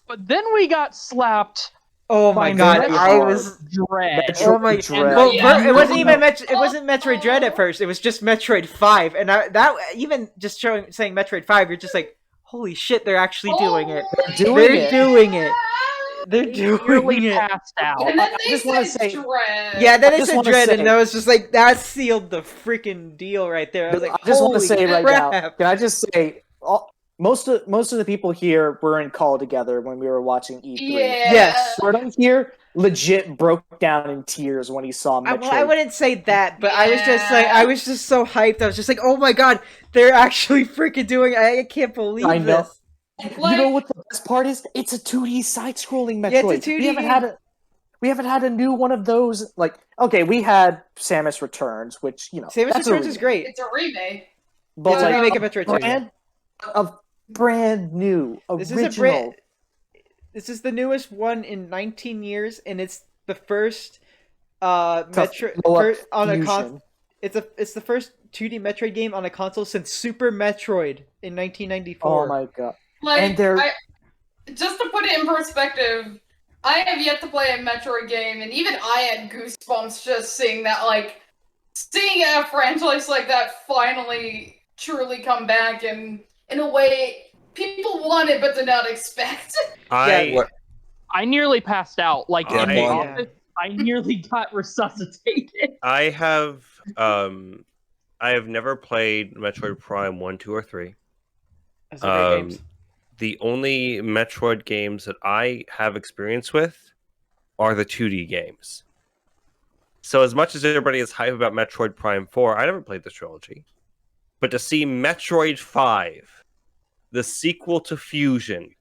But then we got slapped. Oh my god, I was Dread. oh my Dread. well, Yeah. it wasn't even it wasn't Metroid Dread at first. It was just Metroid 5, and that even just saying Metroid 5, you're just like, holy shit, they're actually doing it. They're doing it. They're doing Nearly it. passed out. And then I they just wanna said say- Dread. Yeah, then I it just said wanna Dread, say- and I was just like, that sealed the freaking deal right there. I was like, I just want holy to say right crap. now, can I just say, most of the people here were in call together when we were watching E3. Yeah. Yes. Jordan here legit broke down in tears when he saw Metroid. I wouldn't say that, but I was just like, Yeah. I was just so hyped. I was just like, oh my god, they're actually freaking doing it. I can't believe I know. this. You know what the best part is? It's a 2D side-scrolling Metroid. Yeah, it's a 2D We haven't had a new one of those. Like, okay, we had Samus Returns, which Samus that's Returns a is great. It's a remake. but It's a like, remake of Metroid 2. brand new, This original. This is the newest one in 19 years, and it's the first Metroid blow up on a fusion. It's the first 2D Metroid game on a console since Super Metroid in 1994. Oh my god! Like, And they're- just to put it in perspective, I have yet to play a Metroid game, and even I had goosebumps just seeing that, like, seeing a franchise like that finally truly come back and in a way people wanted but did not expect. I I nearly passed out. Like in the Yeah. office, I nearly got resuscitated. I have never played Metroid Prime 1, 2, or 3. Those are great games. The only Metroid games that I have experience with are the 2D games. So as much as everybody is hype about Metroid Prime 4, I never played the trilogy. But to see Metroid 5, the sequel to Fusion,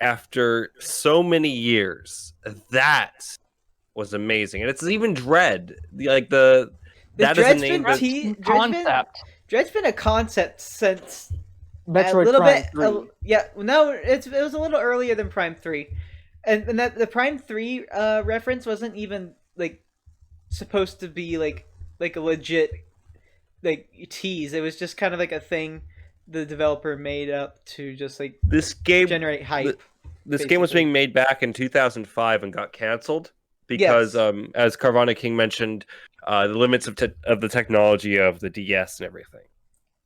after so many years, that was amazing. And it's even Dread. That is a Dread's name been that... Concept. Dread's been a concept since Metroid a little Prime bit. 3. Yeah, no, it was a little earlier than Prime 3, and that the Prime 3 reference wasn't even like supposed to be like a legit like tease. It was just kind of like a thing the developer made up to just like This game generate hype. This game was basically. being made back in 2005 and got canceled because, as Carvana King mentioned, the limits of the technology of the DS and everything.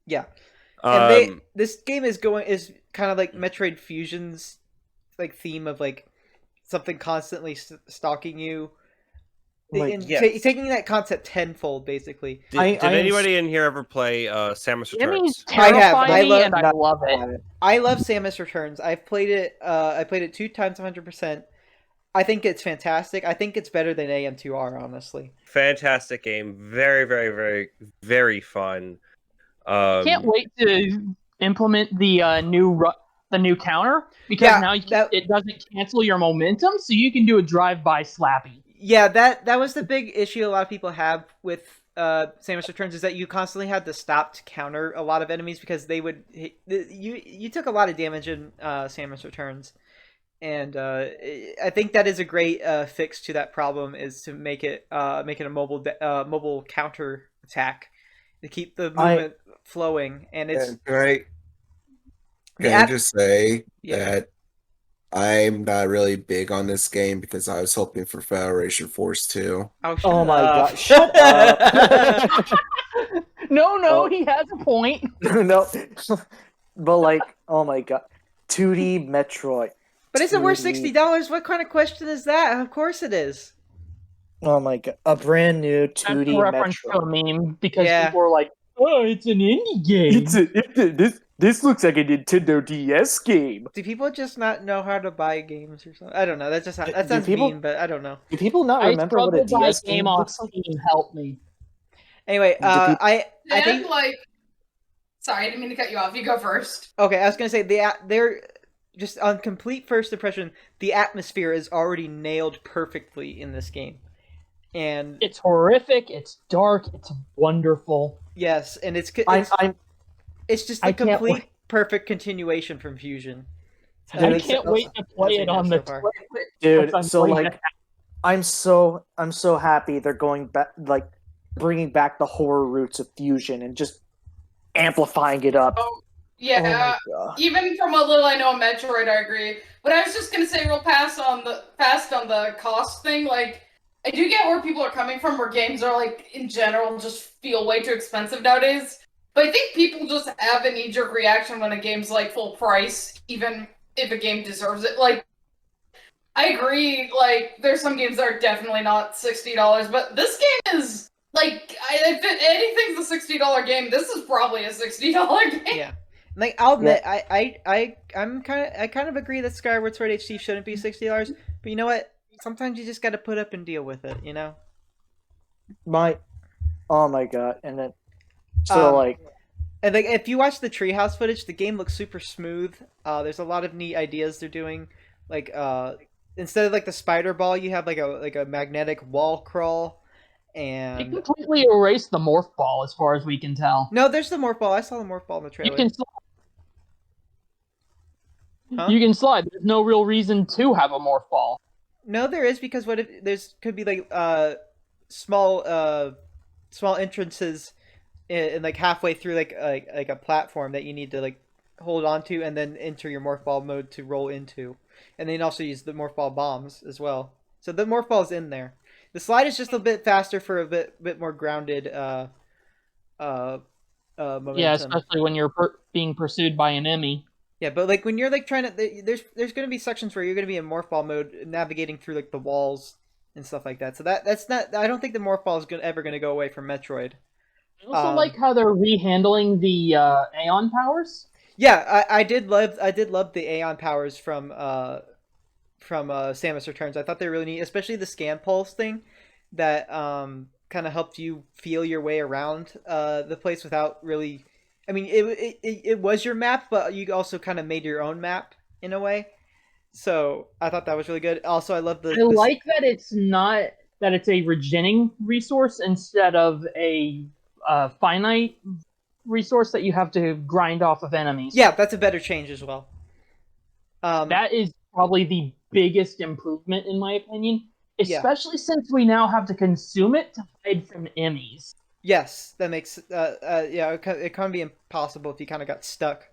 Yeah, and Um, this game is kind of like Metroid Fusion's like theme of like something constantly stalking you. Like, And yes. taking that concept tenfold, basically. did I am anybody in here ever play Samus Jimmy's Returns? terrifying I me, love- and I love it. I love Samus Returns. I've played it. I played it 2 times, 100%. I think it's fantastic. I think it's better than AM2R, honestly. Fantastic game, very, very, very, very fun. Can't wait to implement the new counter because Yeah, now it doesn't cancel your momentum, so you can do a drive-by slappy. Yeah, that was the big issue a lot of people have with Samus Returns, is that you constantly had to stop to counter a lot of enemies because they would you took a lot of damage in Samus Returns, and I think that is a great fix to that problem, is to make it a mobile counter attack to keep the movement flowing, and it's Can The I app- just say Yeah. that I'm not really big on this game because I was hoping for Federation Force 2. Oh my god! Shut up! No, Oh. he has a point. No, but like, oh my god, 2D Metroid. But is it worth 2D. $60? What kind of question is that? Of course it is. Oh my god, a brand new That's 2D a reference Metroid. to a meme because Yeah. people were like, Oh, it's an indie game. This looks like a Nintendo DS game. Do people just not know how to buy games or something? I don't know. That Do sounds people- mean, but I don't know. Do people not I remember what a struggled by DS game game on looks like? Steam. Help me. Anyway, people- I And think sorry, I didn't mean to cut you off. You go first. okay. I was gonna say they're just on complete first impression. The atmosphere is already nailed perfectly in this game, and It's horrific. It's dark. It's wonderful. yes, and it's just I a can't complete wait. perfect continuation from Fusion. Dude, I it's- can't wait to play it on the so far. toilet. Dude, I'm so playing like, I'm so happy they're going back, like, bringing back the horror roots of Fusion and just amplifying it up. Oh, yeah. Oh my god. Even from what little I know of Metroid, I agree. But I was just gonna say real fast on the cost thing. Like, I do get where people are coming from, where games are like in general just feel way too expensive nowadays. But I think people just have a knee-jerk reaction when a game's like full price, even if a game deserves it. Like, I agree. Like, there's some games that are definitely not $60, but this game is like, if anything's a $60 game, this is probably a $60 game. Yeah. Like I'll admit, I kind of agree that Skyward Sword HD shouldn't be $60, but you know what? Sometimes you just got to put up and deal with it, you know. Oh my god! And then, so like, and like if you watch the treehouse footage, the game looks super smooth. There's a lot of neat ideas they're doing. Like instead of like the spider ball, you have like a magnetic wall crawl. They And completely erased the morph ball, as far as we can tell. no, there's the morph ball. I saw the morph ball in the trailer. You can slide. Huh? You can slide. There's no real reason to have a morph ball. No, there is, because what if there's could be like small entrances in like halfway through like a platform that you need to like hold on to and then enter your morph ball mode to roll into, and then also use the morph ball bombs as well. So the morph ball is in there. The slide is just a bit faster for a bit more grounded momentum. Yeah, especially when you're being pursued by an Emmy. Yeah, but like when you're like trying to, there's going to be sections where you're going to be in morph ball mode, navigating through like the walls and stuff like that. So that's not. I don't think the morph ball is ever going to go away from Metroid. I also like how they're rehandling the Aeon powers. Yeah, I did love the Aeon powers from Samus Returns. I thought they were really neat, especially the scan pulse thing that kind of helped you feel your way around the place without really. I mean, it was your map, but you also kind of made your own map in a way. So I thought that was really good. Also, I love I like that it's not that it's a regening resource instead of a finite resource that you have to grind off of enemies. Yeah, that's a better change as well. That is probably the biggest improvement in my opinion, especially since we now have to consume it to hide from enemies. Yes, that makes yeah, it can be impossible if you kind of got stuck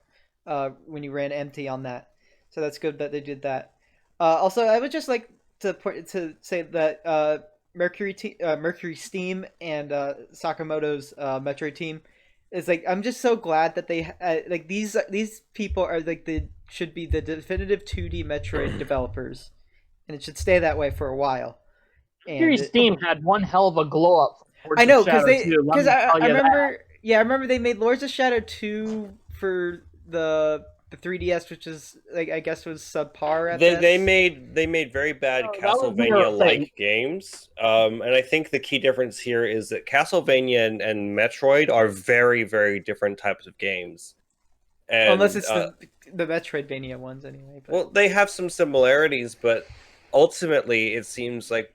when you ran empty on that. So that's good that they did that. Also, I would just like to say that Mercury Steam and Sakamoto's Metroid team is like, I'm just so glad that they like these people are like should be the definitive 2D Metroid developers, and it should stay that way for a while. Mercury Steam had one hell of a glow up. I know, because I remember they made Lords of Shadow 2 for the 3DS, which is like I guess was subpar at best. They made very bad Castlevania-like games, and I think the key difference here is that Castlevania and Metroid are very, very different types of games. And, unless it's the Metroidvania ones, anyway. But... Well, they have some similarities, but ultimately, it seems like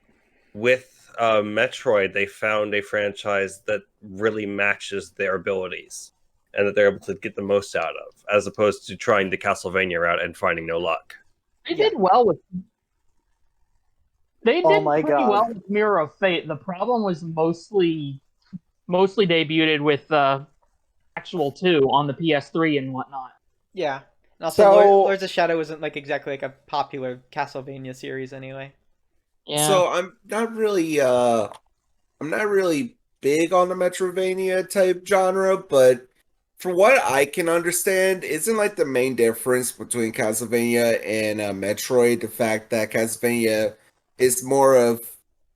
with Metroid, they found a franchise that really matches their abilities and that they're able to get the most out of, as opposed to trying the Castlevania route and finding no luck. They did well with. They did pretty well with Mirror of Fate. The problem was mostly debuted with actual 2 on the PS3 and whatnot. Yeah, and also Lords of Shadow isn't like exactly like a popular Castlevania series anyway. Yeah. So I'm not really big on the Metroidvania type genre, but from what I can understand, isn't like the main difference between Castlevania and Metroid the fact that Castlevania is more of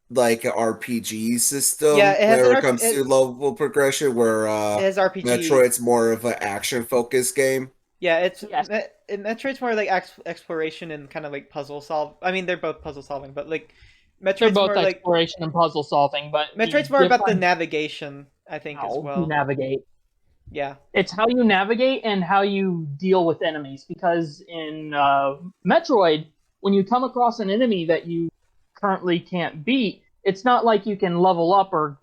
like an RPG system Yeah, it has where an it comes to level progression, where it has RPG. Metroid's more of an action-focused game. Yeah, it's Yes. Metroid's more like exploration and kind of like puzzle solve. I mean, they're both puzzle solving, but like They're Metroid's both more like exploration and puzzle solving, but Metroid's more about the navigation, I think, as how well. you navigate. Yeah. It's how you navigate and how you deal with enemies. Because in Metroid, when you come across an enemy that you currently can't beat, it's not like you can level up or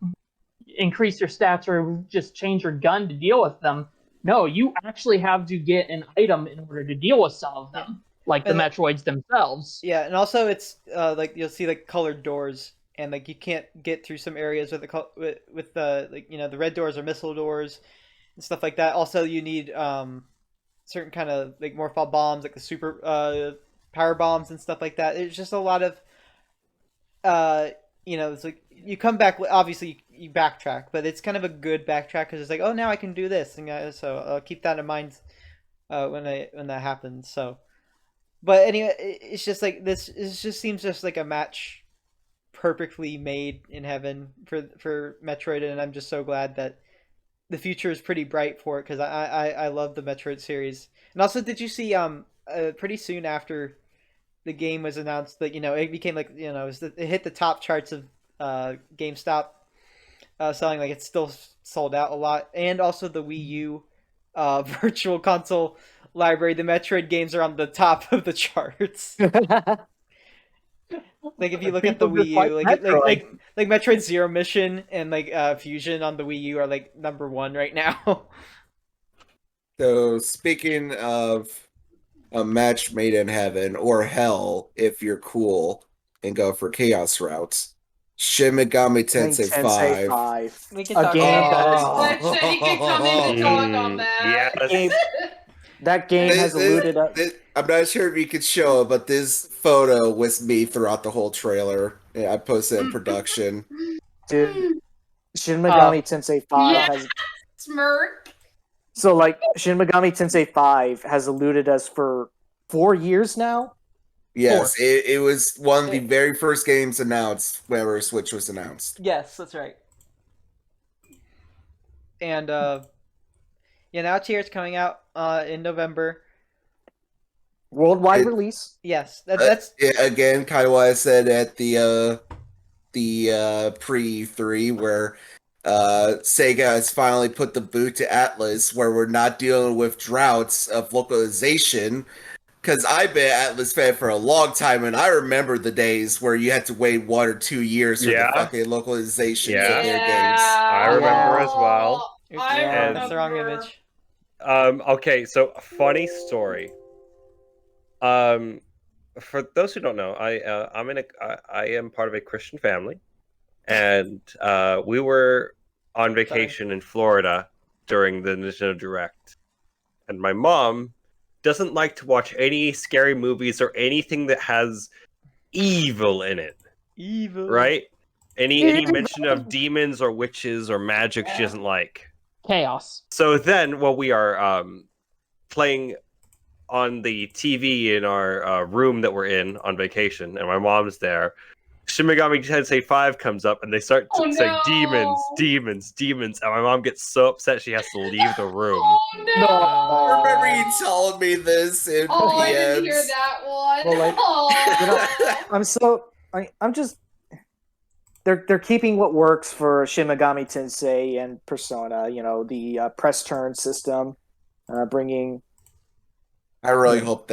increase your stats or just change your gun to deal with them. No, you actually have to get an item in order to deal with some of them, like the And- Metroids themselves. Yeah, and also it's like you'll see like colored doors, and like you can't get through some areas with the like the red doors or missile doors and stuff like that. Also, you need certain kind of like morphal bombs, like the super power bombs and stuff like that. It's just a lot of it's like you come back. Obviously, you backtrack, but it's kind of a good backtrack because it's like, oh, now I can do this, and so I'll keep that in mind when that happens. So, but anyway, it's just like this. It just seems just like a match perfectly made in heaven for Metroid, and I'm just so glad that the future is pretty bright for it because I love the Metroid series. And also, did you see pretty soon after the game was announced that it became like it hit the top charts of GameStop selling, like it's still sold out a lot, and also the Wii U virtual console library, the Metroid games are on the top of the charts. Like if you look at the People Wii just like U, Metroid. like Metroid Zero Mission and like Fusion on the Wii U are like #1 right now. So speaking of a match made in heaven or hell, if you're cool and go for chaos routes, Shin Megami Tensei 5. We can A talk game about that that. is- Let Sheddy can come in to talk on that. Game- That game has eluded us. I'm not sure if you could show it, but this photo was me throughout the whole trailer. Yeah, I posted in production. Dude, Shin Megami Tensei 5 Yeah. has Smirk. so like Shin Megami Tensei 5 has eluded us for 4 years now. Yes, it was one of the very first games announced whenever Switch was announced. Yes, that's right. And now Tier's coming out in November. Worldwide It- release. Yes, that's Yeah, again, kind of what I said at the pre-3, where Sega has finally put the boot to Atlas, where we're not dealing with droughts of localization. Because I've been an Atlas fan for a long time, and I remember the days where you had to wait 1 or 2 years for Yeah. the fucking localization Yeah. of their games. I remember as well. oops, I And- that's the wrong remember. image. Okay, so funny story. For those who don't know, I am part of a Christian family, and we were on vacation in Florida during the Nintendo Direct, and my mom doesn't like to watch any scary movies or anything that has evil in it, Evil. right? Any mention of demons or witches or magic she doesn't like. Chaos. So then, while we are playing on the TV in our room that we're in on vacation, and my mom's there, Shin Megami Tensei 5 comes up, and they start Oh, saying no. demons, demons, demons, and my mom gets so upset she has to leave the room. Oh no! I remember you telling me this in Oh, I PMs. didn't hear that one. Well, like, Aw. I'm just they're keeping what works for Shin Megami Tensei and Persona. The press turn system, bringing. I really hope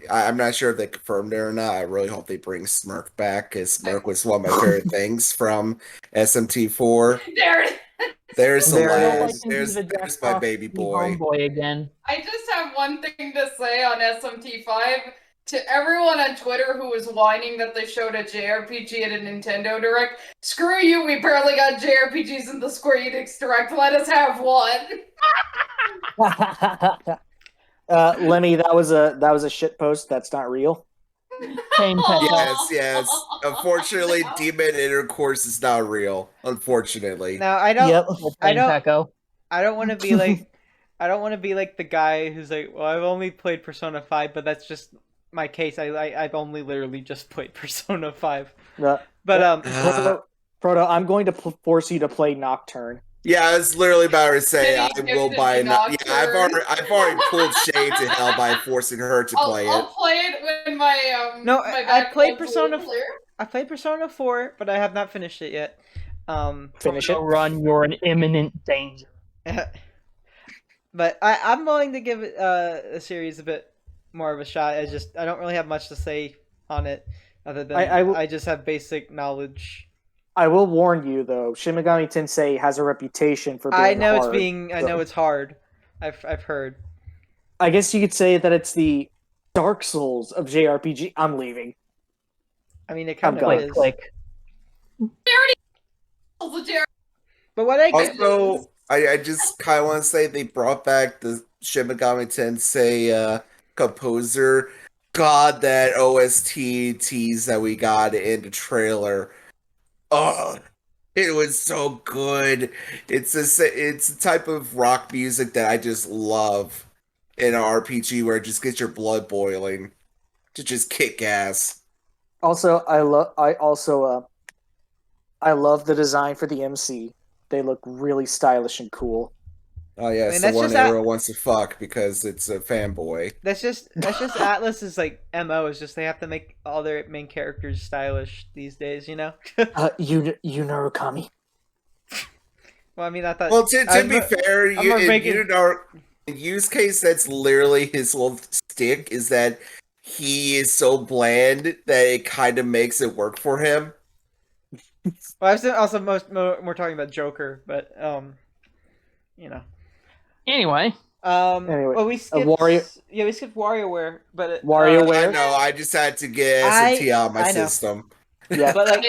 I'm not sure if they confirmed it or not. I really hope they bring Smirk back, because Smirk was one of my favorite things from SMT4. There it is. There's the There it lad. is. There's my baby boy. Homeboy again. I just have one thing to say on SMT5 to everyone on Twitter who was whining that they showed a JRPG at a Nintendo Direct. Screw you, we barely got JRPGs in the Square Enix Direct. Let us have one. Lemmy, that was a shit post. That's not real. Same Yes, yes. Unfortunately, demon intercourse is not real. Unfortunately. Now I don't. Yep. I don't. Echo. I don't want to be like. I don't want to be like the guy who's like, well, I've only played Persona 5, but that's just my case. I've only literally just played Persona 5. But Proto, I'm going to force you to play Nocturne. Yeah, I was literally about to say I Sheddy will gifted buy. the Yeah, Nocturne. I've already pulled Shay to hell by forcing her to play I'll it. play it when my No, my I back played holds a Persona. little clear. I played Persona 4, but I have not finished it yet. Finish it. Run, you're in imminent danger. But I'm willing to give it a series a bit more of a shot. I don't really have much to say on it, other than I just have basic knowledge. I will warn you though, Shin Megami Tensei has a reputation for being I know hard. I know it's hard. I've heard. I guess you could say that it's the Dark Souls of JRPG. I'm leaving. I mean, it kind of going. is. Click. But what I Also, I just kind of want to say they brought back the Shin Megami Tensei composer. God, that OST tease that we got in the trailer. Oh, it was so good. It's a type of rock music that I just love in an RPG where it just gets your blood boiling to just kick ass. Also, I love the design for the MC. They look really stylish and cool. Oh yeah, I mean, so that's one just arrow wants to fuck because it's a fanboy. That's just Atlas's like MO is just they have to make all their main characters stylish these days, you know. You Narukami. Well, I mean, I thought. Well, to be fair, in use case, that's literally his whole stick, is that he is so bland that it kind of makes it work for him. Well, I was also more talking about Joker, but you know. Anyway. Well, we skipped. Yeah, we skipped WarioWare, but WarioWare. I know. I just had to get S&T out of my system. Yeah, but like,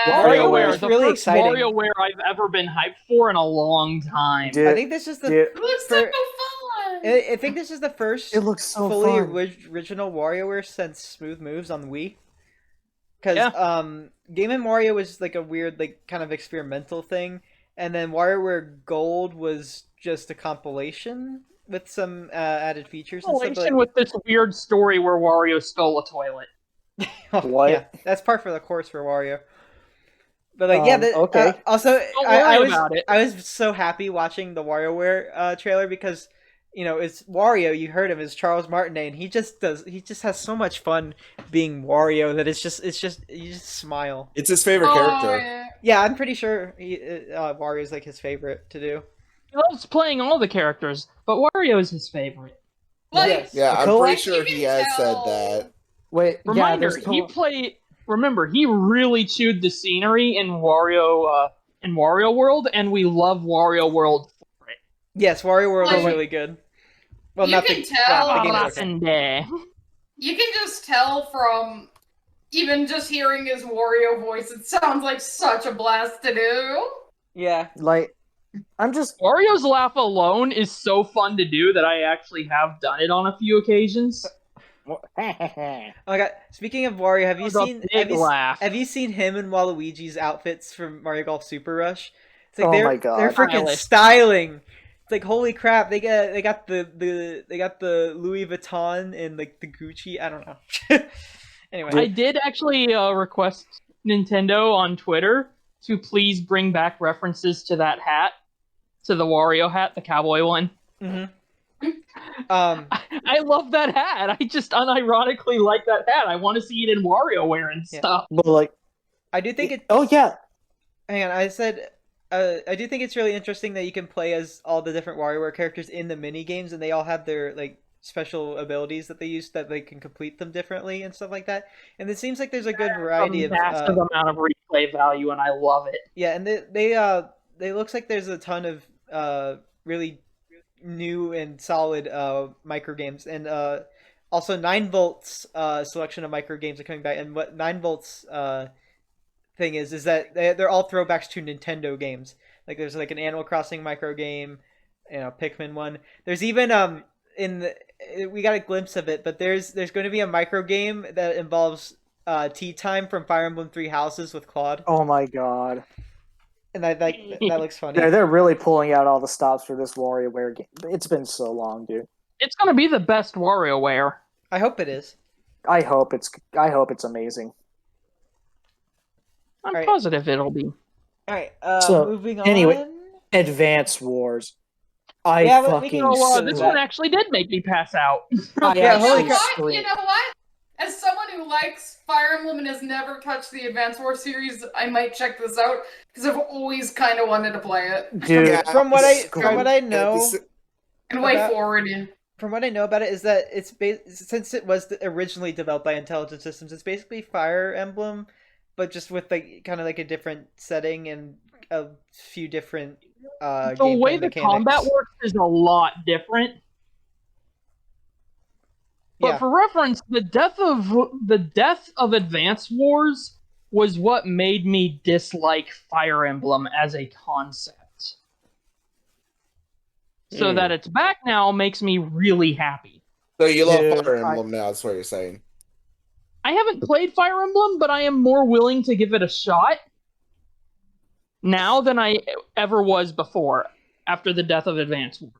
WarioWare is really exciting. WarioWare I've ever been hyped for in a long time. Dude, I think this is the. It looks so fun. I think this is the first. It looks so fully fun. Original WarioWare since Smooth Moves on Wii. Because Game & Wario was like a weird, like kind of experimental thing, and then WarioWare Gold was just a compilation with some added features. Compilation with this weird story where Wario stole a toilet. What? Yeah, that's part for the course for Wario. But like, okay. Also, about it. I was so happy watching the WarioWare trailer because it's Wario. You heard him as Charles Martinet, and he just has so much fun being Wario that it's just you just smile. It's his favorite character. Yeah, I'm pretty sure Wario is like his favorite to do. He loves playing all the characters, but Wario is his favorite. Yeah, I'm pretty sure he has said that. Wait, reminder, Remember, he really chewed the scenery in Wario World, and we love Wario World for it. Yes, Wario World is really good. Well, you can tell. You can just tell from even just hearing his Wario voice. It sounds like such a blast to do. Yeah, like Wario's laugh alone is so fun to do that I actually have done it on a few occasions. Oh my god! Speaking of Wario, have you seen him and Waluigi's outfits from Mario Golf Super Rush? It's like my god, they're freaking styling. It's like holy crap! They got the Louis Vuitton and like the Gucci. I don't know. Anyway, I did actually request Nintendo on Twitter to please bring back references to that hat, to the Wario hat, the cowboy one. Mm-hmm. I love that hat. I just unironically like that hat. I want to see it in WarioWare and stuff. But like, I do think it. Oh yeah. Hang on, I said. I do think it's really interesting that you can play as all the different WarioWare characters in the mini games, and they all have their like special abilities that they use that they can complete them differently and stuff like that. And it seems like there's a good variety of massive amount of replay value, and I love it. Yeah, and they looks like there's a ton of really new and solid micro games, and also 9Volt's selection of micro games are coming back. And what 9Volt's thing is that they're all throwbacks to Nintendo games. Like there's like an Animal Crossing micro game, Pikmin one. There's even we got a glimpse of it, but there's going to be a micro game that involves Tea Time from Fire Emblem Three Houses with Claude. Oh my god. And that looks funny. They're really pulling out all the stops for this WarioWare game. It's been so long, dude. It's gonna be the best WarioWare. I hope it is. I hope it's amazing. I'm Alright. positive it'll be. All right. So, Moving on. anyway, Advance Wars. I Yeah, but we fucking can- So this one slept. actually did make me pass out. I Yeah, You holy know actually crap. what? screamed. You know what? As someone who likes Fire Emblem and has never touched the Advance Wars series, I might check this out because I've always kind of wanted to play it. Dude, Yeah, From what I Yeah, know, And way About- forward. from what I know about it is that it's since it was originally developed by Intelligent Systems, it's basically Fire Emblem, but just with like kind of like a different setting and a few different The gameplay way the mechanics. combat works is a lot different. But Yeah. for reference, the death of Advance Wars was what made me dislike Fire Emblem as a concept. So that it's back now makes me really happy. So you love Dude, Fire Emblem now, that's what you're saying. I haven't played Fire Emblem, but I am more willing to give it a shot now than I ever was before after the death of Advance Wars.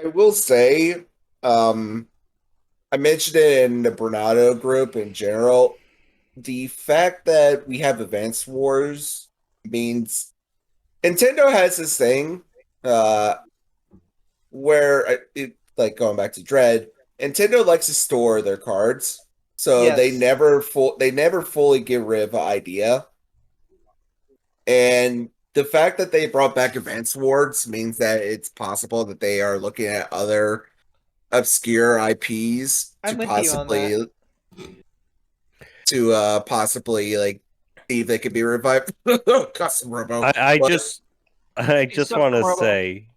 I will say, I mentioned it in the Bernardo group in general. The fact that we have Advance Wars means Nintendo has this thing where it, like going back to Dread, Nintendo likes to store their cards, so Yes. they never fully get rid of an idea. And the fact that they brought back Advance Wars means that it's possible that they are looking at other obscure IPs I'm with you on possibly like see if they could be revived. Custom Robo. I But- just Custom want to Robo. say,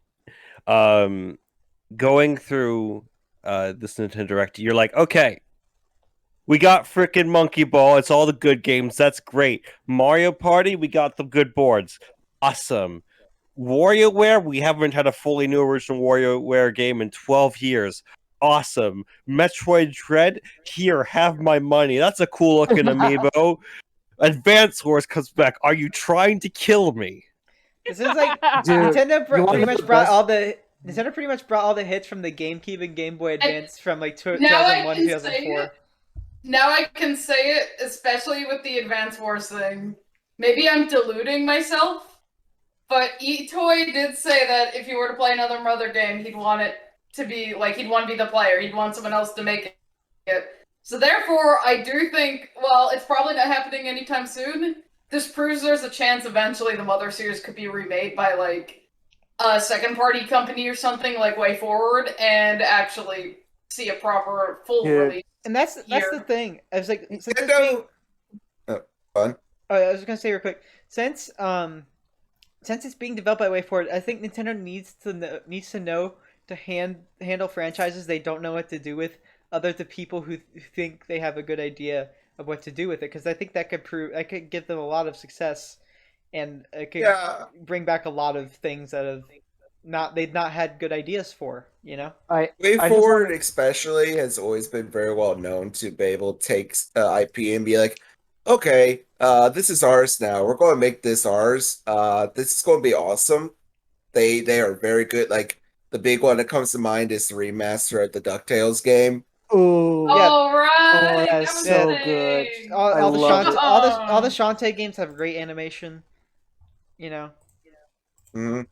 going through this Nintendo Direct, you're like, okay, we got frickin' Monkey Ball. It's all the good games. That's great. Mario Party, we got the good boards. Awesome. WarioWare, we haven't had a fully new original WarioWare game in 12 years. Awesome. Metroid Dread, here, have my money. That's a cool looking amiibo. Advance Wars comes back. Are you trying to kill me? This is like Dude, Nintendo you wanna pretty know much the brought best- all the Nintendo pretty much brought all the hits from the GameCube and Game Boy Advance from like Now I 2001, can say 2004. it. Now I can say it, especially with the Advance Wars thing. Maybe I'm deluding myself, but Itoy did say that if he were to play another Mother game, he'd want it to be like he'd want to be the player. He'd want someone else to make it. So therefore, I do think, well, it's probably not happening anytime soon. This proves there's a chance eventually the Mother series could be remade by like a second party company or something like Way Forward and actually see a proper full Dude. release. And that's Here. the thing. I was like, since it's being, Nintendo. Fun. oh, I was gonna say real quick, since it's being developed by WayForward, I think Nintendo needs to know to handle franchises they don't know what to do with, other to people who think they have a good idea of what to do with it, because I think that could give them a lot of success, and it could bring back a lot of things that they've not had good ideas for, you know. Way I just Forward, wanna- especially, has always been very well known to be able to take IP and be like, okay, this is ours now. We're going to make this ours. This is going to be awesome. They are very good. Like the big one that comes to mind is the remaster of the DuckTales game. Ooh, Yeah. Oh right, Oh, that's that was so the good. thing. All the love Shantae, it. all the Shantae games have great animation, you know. hmm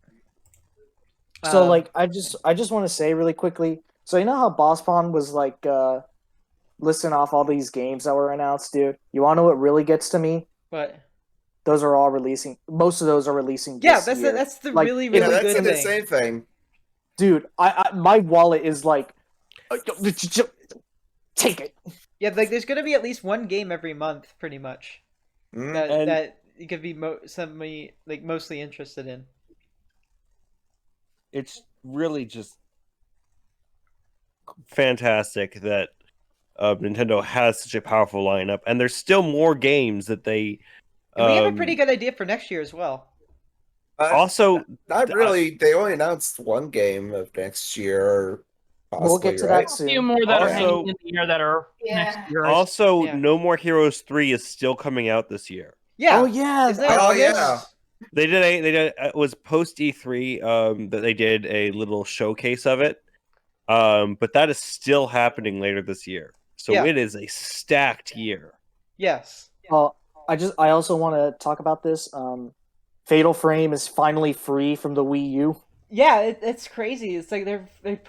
So Um, like I just want to say really quickly. So you know how Bosspon was like listing off all these games that were announced, dude? You want to know what really gets to me? But Those are all releasing. Most of those are releasing this yeah, that's year. that's the Like, really yeah, Yeah, really that's good the thing. same thing. Dude, I my wallet is like take it. Yeah, like there's gonna be at least one game every month, pretty much. Mhm. That you could be somebody like mostly interested in. It's really just fantastic that Nintendo has such a powerful lineup, and there's still more games that they. And we have a pretty good idea for next year as well. Also, Not really. They only announced one game of next year. Possibly, We'll get to right? that A few soon. more that are Also- hanging in the air that are Yeah. next year. also, Yeah. No More Heroes 3 is still coming out this year. Yeah. Oh yeah. Isn't it Oh, August? yeah. They did it was post E3 that they did a little showcase of it. But that is still happening later this year. So Yeah. it is a stacked year. Yes. I also want to talk about this. Fatal Frame is finally free from the Wii U. Yeah, it's crazy. It's like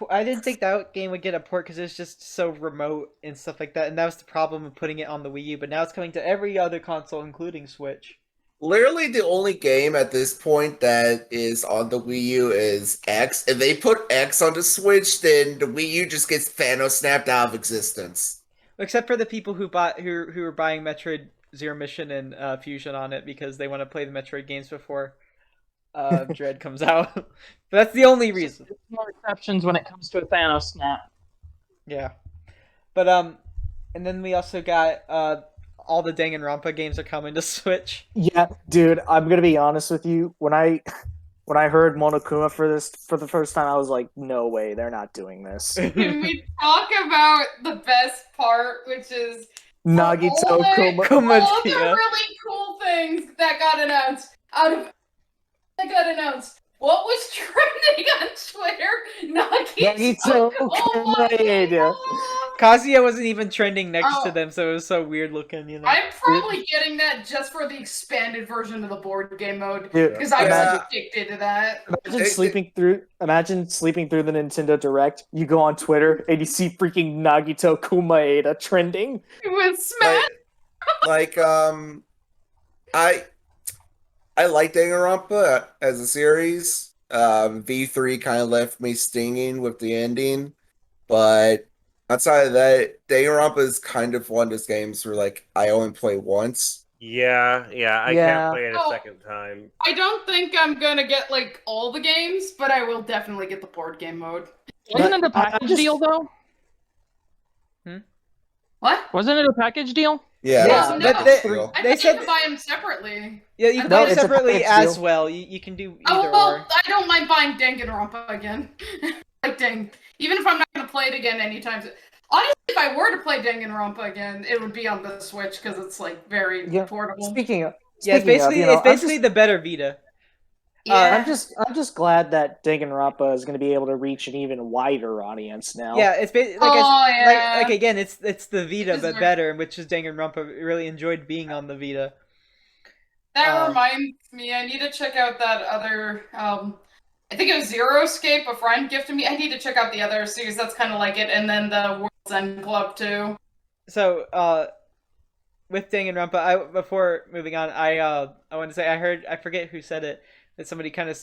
I didn't think that game would get a port because it's just so remote and stuff like that, and that was the problem of putting it on the Wii U. But now it's coming to every other console, including Switch. Literally, the only game at this point that is on the Wii U is X. If they put X on the Switch, then the Wii U just gets Thanos snapped out of existence. Except for the people who were buying Metroid Zero Mission and Fusion on it because they want to play the Metroid games before Dread comes out. But that's the only reason. There's no exceptions when it comes to a Thanos snap. Yeah, but and then we also got all the Danganronpa games are coming to Switch. Yeah, dude, I'm gonna be honest with you. When I heard Monokuma for the first time, I was like, no way, they're not doing this. Can we talk about the best part, which is Nagito all the Kumatia. really cool things that got announced What was trending on Twitter? Nagito Kumaeda. Kazuya wasn't even trending next to them, so it was so weird looking, you know. I'm probably getting that just for the expanded version of the board game mode Dude, because I was addicted to that. Imagine sleeping through the Nintendo Direct. You go on Twitter and you see freaking Nagito Kumaeda trending. It was Smash. I like Danganronpa as a series. V3 kind of left me stinging with the ending, but outside of that, Danganronpa is kind of one of those games where like I only play once. Yeah, I can't play it a second time. I don't think I'm gonna get like all the games, but I will definitely get the board game mode. Wasn't it a package deal though? What? Wasn't it a package deal? Yeah, No, they said to buy them separately. Yeah, you can buy them separately as well. You can do either or. I don't mind buying Danganronpa again. Like dang, even if I'm not gonna play it again anytime soon. Honestly, if I were to play Danganronpa again, it would be on the Switch because it's like very portable. It's basically the better Vita. I'm just glad that Danganronpa is going to be able to reach an even wider audience now. Yeah, it's again, it's the Vita but better, which is Danganronpa. Really enjoyed being on the Vita. That reminds me, I need to check out that other. I think it was Zero Escape. A friend gifted me. I need to check out the other series that's kind of like it, and then the World's End Club too. So, with Danganronpa, before moving on, I want to say I forget who said it. That somebody kind of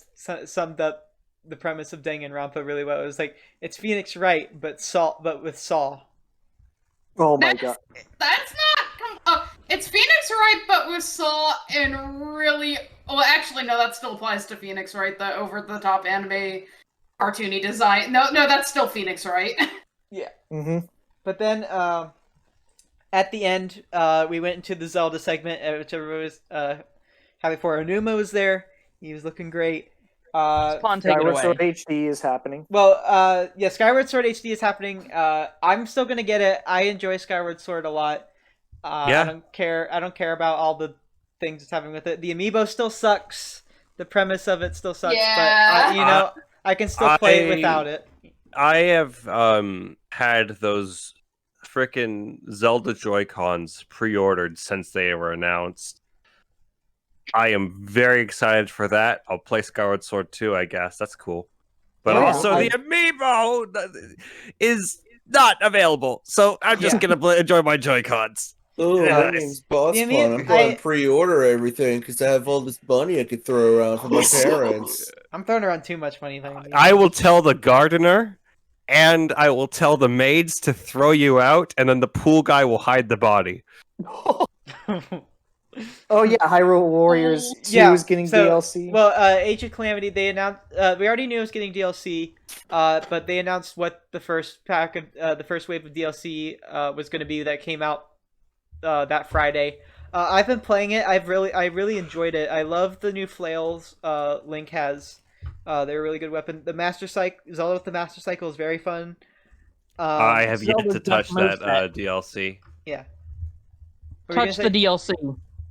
summed up the premise of Danganronpa really well. It was like it's Phoenix Wright, but with Saw. Oh my god! That's not. It's Phoenix Wright, but with Saw and really. Well, actually, no. That still applies to Phoenix Wright, the over-the-top anime, cartoony design. No, that's still Phoenix Wright. Yeah. Mm-hmm. But then, at the end, we went into the Zelda segment, which everybody was happy for. Onuma was there. He was looking great. Skyward Sword HD is happening. Well, yeah, Skyward Sword HD is happening. I'm still gonna get it. I enjoy Skyward Sword a lot. I don't care about all the things it's happening with it. The amiibo still sucks. The premise of it still sucks. Yeah. But I can still play it without it. I have had those frickin' Zelda Joy-Cons pre-ordered since they were announced. I am very excited for that. I'll play Skyward Sword 2, I guess. That's cool. But the amiibo is not available. So I'm just going to enjoy my Joy-Cons. Oh, my name's Bosspon. I'm going to pre-order everything because I have all this money I could throw around for my parents. I'm throwing around too much money. I will tell the gardener and I will tell the maids to throw you out, and then the pool guy will hide the body. Oh yeah, Hyrule Warriors 2 is getting DLC. Well, Age of Calamity, they announced. We already knew it was getting DLC, but they announced what the first pack of the first wave of DLC was going to be that came out that Friday. I've been playing it. I really enjoyed it. I love the new flails Link has. They're a really good weapon. The Master Cycle, Zelda with the Master Cycle is very fun. I have yet to touch that DLC. Yeah. Touch the DLC.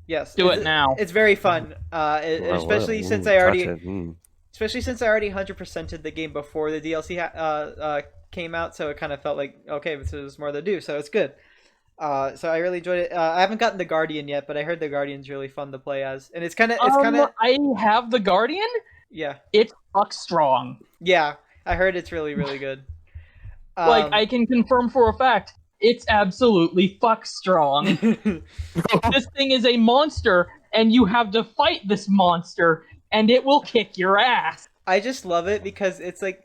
Yes, do it now. It's very fun, especially since I already 100%ed the game before the DLC came out, so it kind of felt like okay, this is more to do, so it's good. So I really enjoyed it. I haven't gotten the Guardian yet, but I heard the Guardian's really fun to play as, and it's kind of I have the Guardian. yeah, It's fuck strong. yeah. I heard it's really really good. Like I can confirm for a fact, it's absolutely fuck strong. This thing is a monster, and you have to fight this monster, and it will kick your ass. I just love it because it's like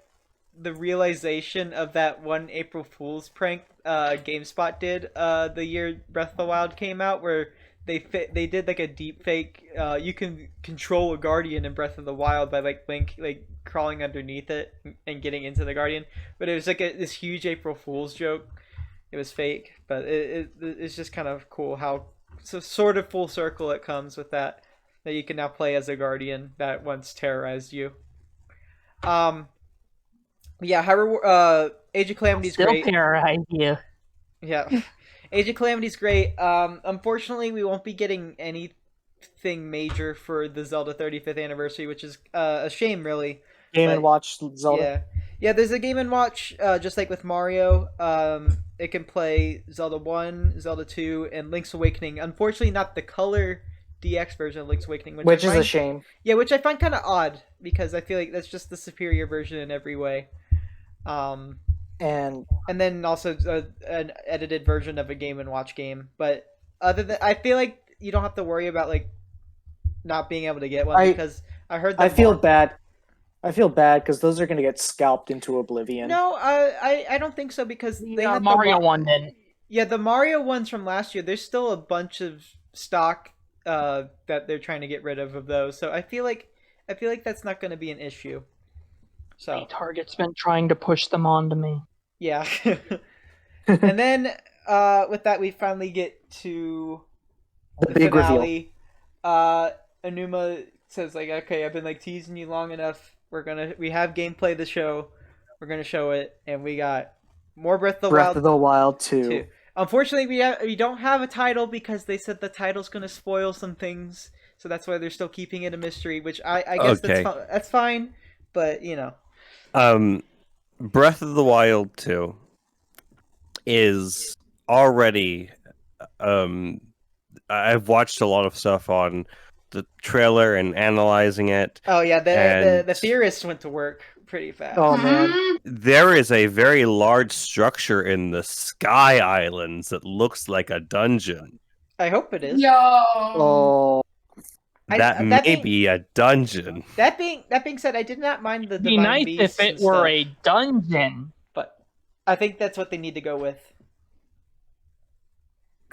the realization of that one April Fool's prank GameSpot did the year Breath of the Wild came out, where they did like a deep fake. You can control a Guardian in Breath of the Wild by Link crawling underneath it and getting into the Guardian, but it was like this huge April Fool's joke. It was fake, but it's just kind of cool how sort of full circle it comes with that you can now play as a Guardian that once terrorized you. Yeah, Age of Calamity's Still great. terrorize you. Yeah, Age of Calamity's great. Unfortunately, we won't be getting anything major for the Zelda 35th anniversary, which is a shame, really. Game & Watch Zelda. Yeah, yeah. There's a Game & Watch, just like with Mario. It can play Zelda 1, Zelda 2, and Link's Awakening. Unfortunately, not the color DX version of Link's Awakening, Which is a shame. Yeah, which I find kind of odd because I feel like that's just the superior version in every way. And then also an edited version of a Game & Watch game. But other than, I feel like you don't have to worry about not being able to get one because I heard that I feel bad. I feel bad because those are going to get scalped into oblivion. No, I don't think so because they had Mario one didn't. Yeah, the Mario ones from last year. There's still a bunch of stock that they're trying to get rid of those. So I feel like that's not going to be an issue. So Target's been trying to push them onto me. Yeah. And then with that we finally get to the big finale. Anuma says okay, I've been teasing you long enough. We have gameplay to show. We're gonna show it, and we got more Breath of the Wild 2. Unfortunately, we don't have a title because they said the title's gonna spoil some things, so that's why they're still keeping it a mystery. Which I guess that's fine, but Breath of the Wild 2 is already. I've watched a lot of stuff on the trailer and analyzing it. Oh yeah, the theorists went to work pretty fast. Oh man, there is a very large structure in the Sky Islands that looks like a dungeon. I hope it is. Yo. Oh, that may be a dungeon. That being said, I did not mind the It'd be divine nice beasts if it were a dungeon, but I think that's what they need to go with.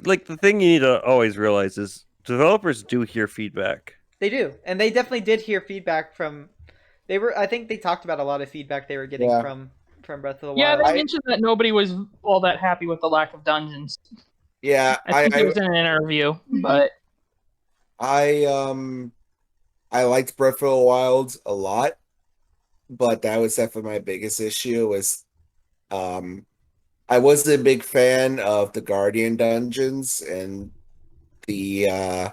The thing you need to always realize is developers do hear feedback. They do, and they definitely did hear feedback from. I think they talked about a lot of feedback they were getting from Breath of the Wild. Yeah, they mentioned that nobody was all that happy with the lack of dungeons. Yeah, I think it was in an interview, but I liked Breath of the Wild a lot, but that was definitely my biggest issue. Was I wasn't a big fan of the Guardian dungeons, and I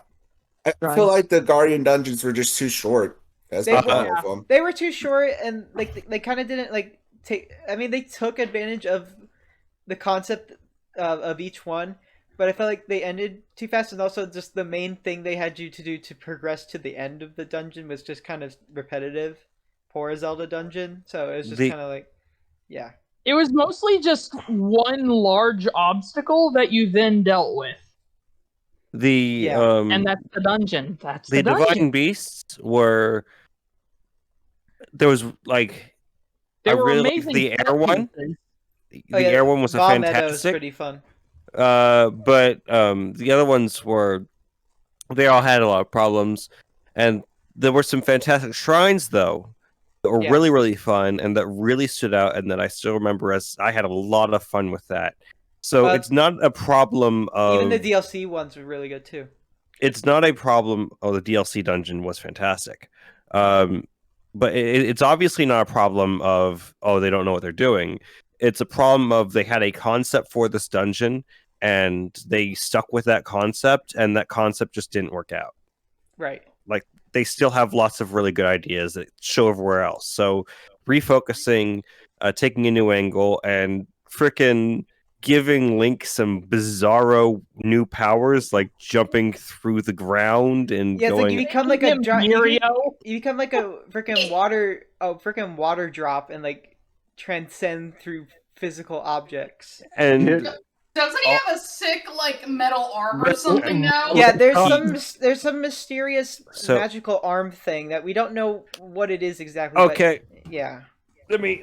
feel like the Guardian dungeons were just too short. That's the problem with them. They were too short, and they kind of didn't take. I mean, they took advantage of the concept of each one, but I felt like they ended too fast, and also just the main thing they had you to do to progress to the end of the dungeon was just kind of repetitive for a Zelda dungeon. So it was just kind of yeah. It was mostly just one large obstacle that you then dealt with. And that's the dungeon. That's the dungeon. Divine Beasts were. There was they were really amazing. The air one. The air one was fantastic. fantastic. Was pretty fun. But the other ones were. They all had a lot of problems, and there were some fantastic shrines though. That were really, really fun, and that really stood out, and that I still remember as I had a lot of fun with that. So it's not a problem of... Even the DLC ones were really good, too. It's not a problem... Oh, the DLC dungeon was fantastic. But it's obviously not a problem of, they don't know what they're doing. It's a problem of they had a concept for this dungeon, and they stuck with that concept, and that concept just didn't work out. Right. They still have lots of really good ideas that show everywhere else. So refocusing, taking a new angle, and frickin' giving Link some bizarro new powers, like jumping through the ground and Yeah, it's like going. you become like a Mirio. you become like a freaking water drop and like transcend through physical objects. And Doesn't he have a sick like metal arm or Metal- something now? Yeah, there's some mysterious So- magical arm thing that we don't know what it is exactly. okay, But yeah. let me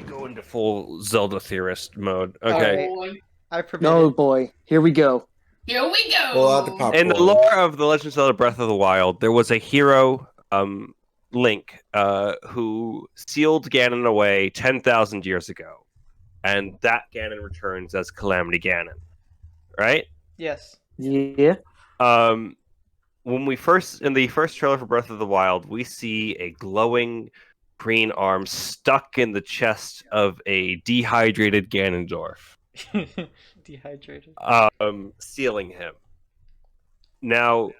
go into full Zelda theorist mode. Okay. Alright. Boy. I permit No, it. boy. Here we go. Here we go. Pull out the popcorn. In the lore of The Legend of Zelda Breath of the Wild, there was a hero, Link, who sealed Ganon away 10,000 years ago. And that Ganon returns as Calamity Ganon. Right? Yes. Yeah. When we in the first trailer for Breath of the Wild, we see a glowing green arm stuck in the chest of a dehydrated Ganondorf, Dehydrated. sealing him. Now,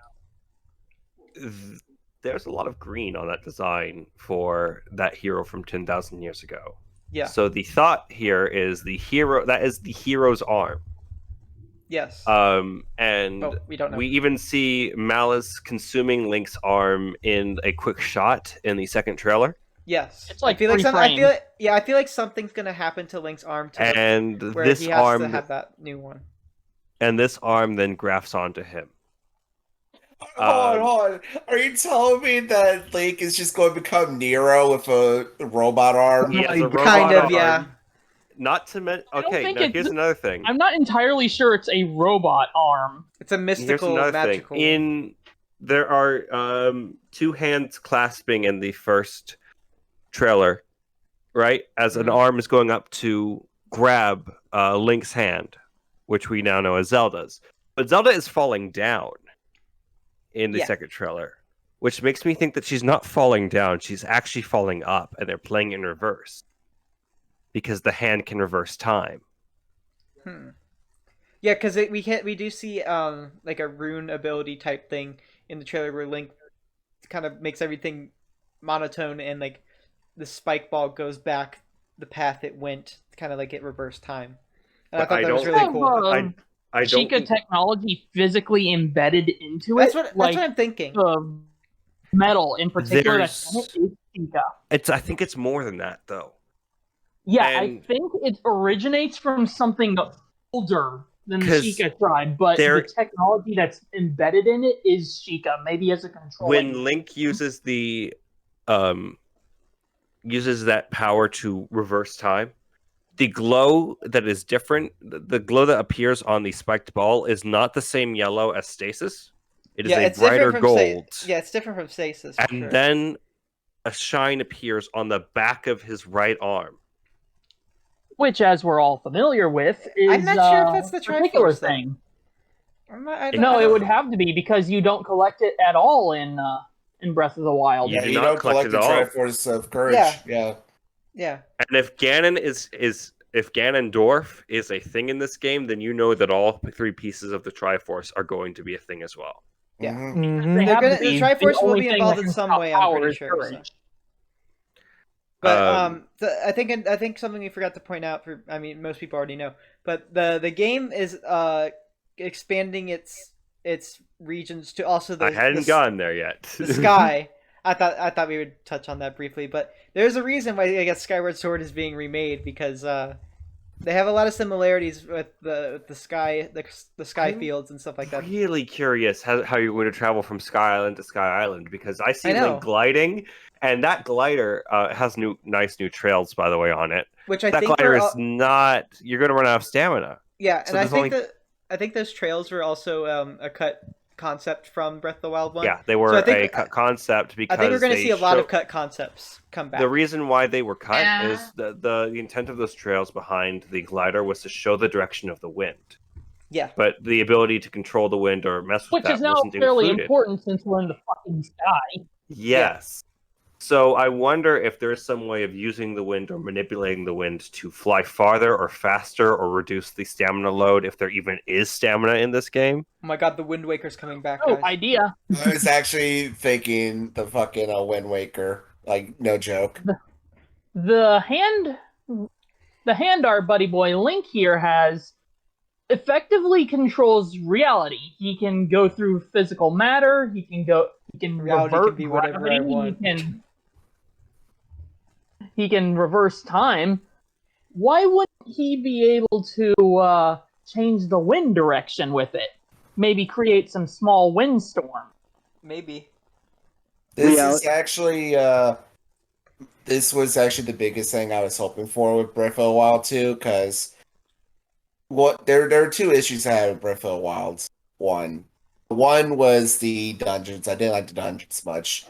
there's a lot of green on that design for that hero from 10,000 years ago. Yeah. So the thought here is the hero's arm. Yes. And But we don't know. we even see Malice consuming Link's arm in a quick shot in the second trailer. Yes. It's like I feel like free I feel like something's gonna happen to Link's arm too, And where this he has arm to have that new one. and this arm then grafts onto him. Hold on. Are you telling me that Link is just going to become Nero with a robot arm? He has a robot Kind of, arm. yeah. Not to mention. don't Okay, think now it's- here's another thing. I'm not entirely sure it's a robot arm. It's a Here's mystical, another magical. thing. There are two hands clasping in the first trailer, right? As an Mhm. arm is going up to grab Link's hand, which we now know as Zelda's. But Zelda is falling down in the Yeah. second trailer, which makes me think that she's not falling down; she's actually falling up, and they're playing in reverse because the hand can reverse time. Yeah, because we do see like a rune ability type thing in the trailer where Link kind of makes everything monotone and like the spike ball goes back the path it went, kind of like it reversed time. And I But thought I that was don't- really Have, cool. I don't. Chica technology physically embedded into That's it. what like I'm thinking. the metal in particular There's- that's in it is Chica. I think it's more than that, though. Yeah, And- I think it originates from something older than the 'Cause Chica tribe, but there- the technology that's embedded in it is Chica, maybe as a control. When Link uses uses that power to reverse time, the glow that is different, the glow that appears on the spiked ball is not the same yellow as stasis. It is Yeah, a it's different brighter from gold. Yeah, it's different from stasis. For And sure. then a shine appears on the back of his right arm. which, as we're all familiar with, is I'm not sure if that's the a particular Triforce, though. thing. I don't No, know. it would have to be because you don't collect it at all in Breath of the Wild. You Yeah, do you not don't collect collect the it all. Triforce of Courage. Yeah. Yeah. Yeah. And if Ganon if Ganondorf is a thing in this game, then you know that all three pieces of the Triforce are going to be a thing as well. Yeah. Mhm. Mhm. They They're have gonna- to the be. Triforce will only be thing involved that in can some stop way, I'm power pretty is sure, courage. But I think something we forgot to point out most people already know, but the game is expanding its regions to also I hadn't gotten there yet. the sky. I thought we would touch on that briefly, but there's a reason why I guess Skyward Sword is being remade because they have a lot of similarities with the sky the sky I'm fields and stuff like that. Really curious how you're going to travel from Sky Island to Sky Island because I see I know. Link gliding, and that glider has nice new trails, by the way, on it. Which I That think glider were is not. You're going to run out of stamina. yeah, so and I there's think only- I think those trails were also a cut concept from Breath of the Wild one. Yeah, they were So I think- a cut concept because I think we're going to they see a lot of show- cut concepts come back. The reason why they were cut Yeah. is the intent of those trails behind the glider was to show the direction of the wind. Yeah. But the ability to control the wind or mess with Which that is now wasn't fairly included. important since we're in the fucking sky. Yes. So I wonder if there's some way of using the wind or manipulating the wind to fly farther or faster or reduce the stamina load if there even is stamina in this game. Oh my god, the Wind Waker's coming back, Oh, guys. idea. I was actually thinking the fucking Wind Waker. Like, no joke. The hand the hand our buddy boy Link here has effectively controls reality. He can go through physical matter. He can Reality revert can be whatever gravity. I want. He can reverse time. Why wouldn't he be able to change the wind direction with it? Maybe create some small windstorm. Maybe. This is actually this was actually the biggest thing I was hoping for with Breath of the Wild 2, because there are two issues I had with Breath of the Wild. One was the dungeons. I didn't like the dungeons much.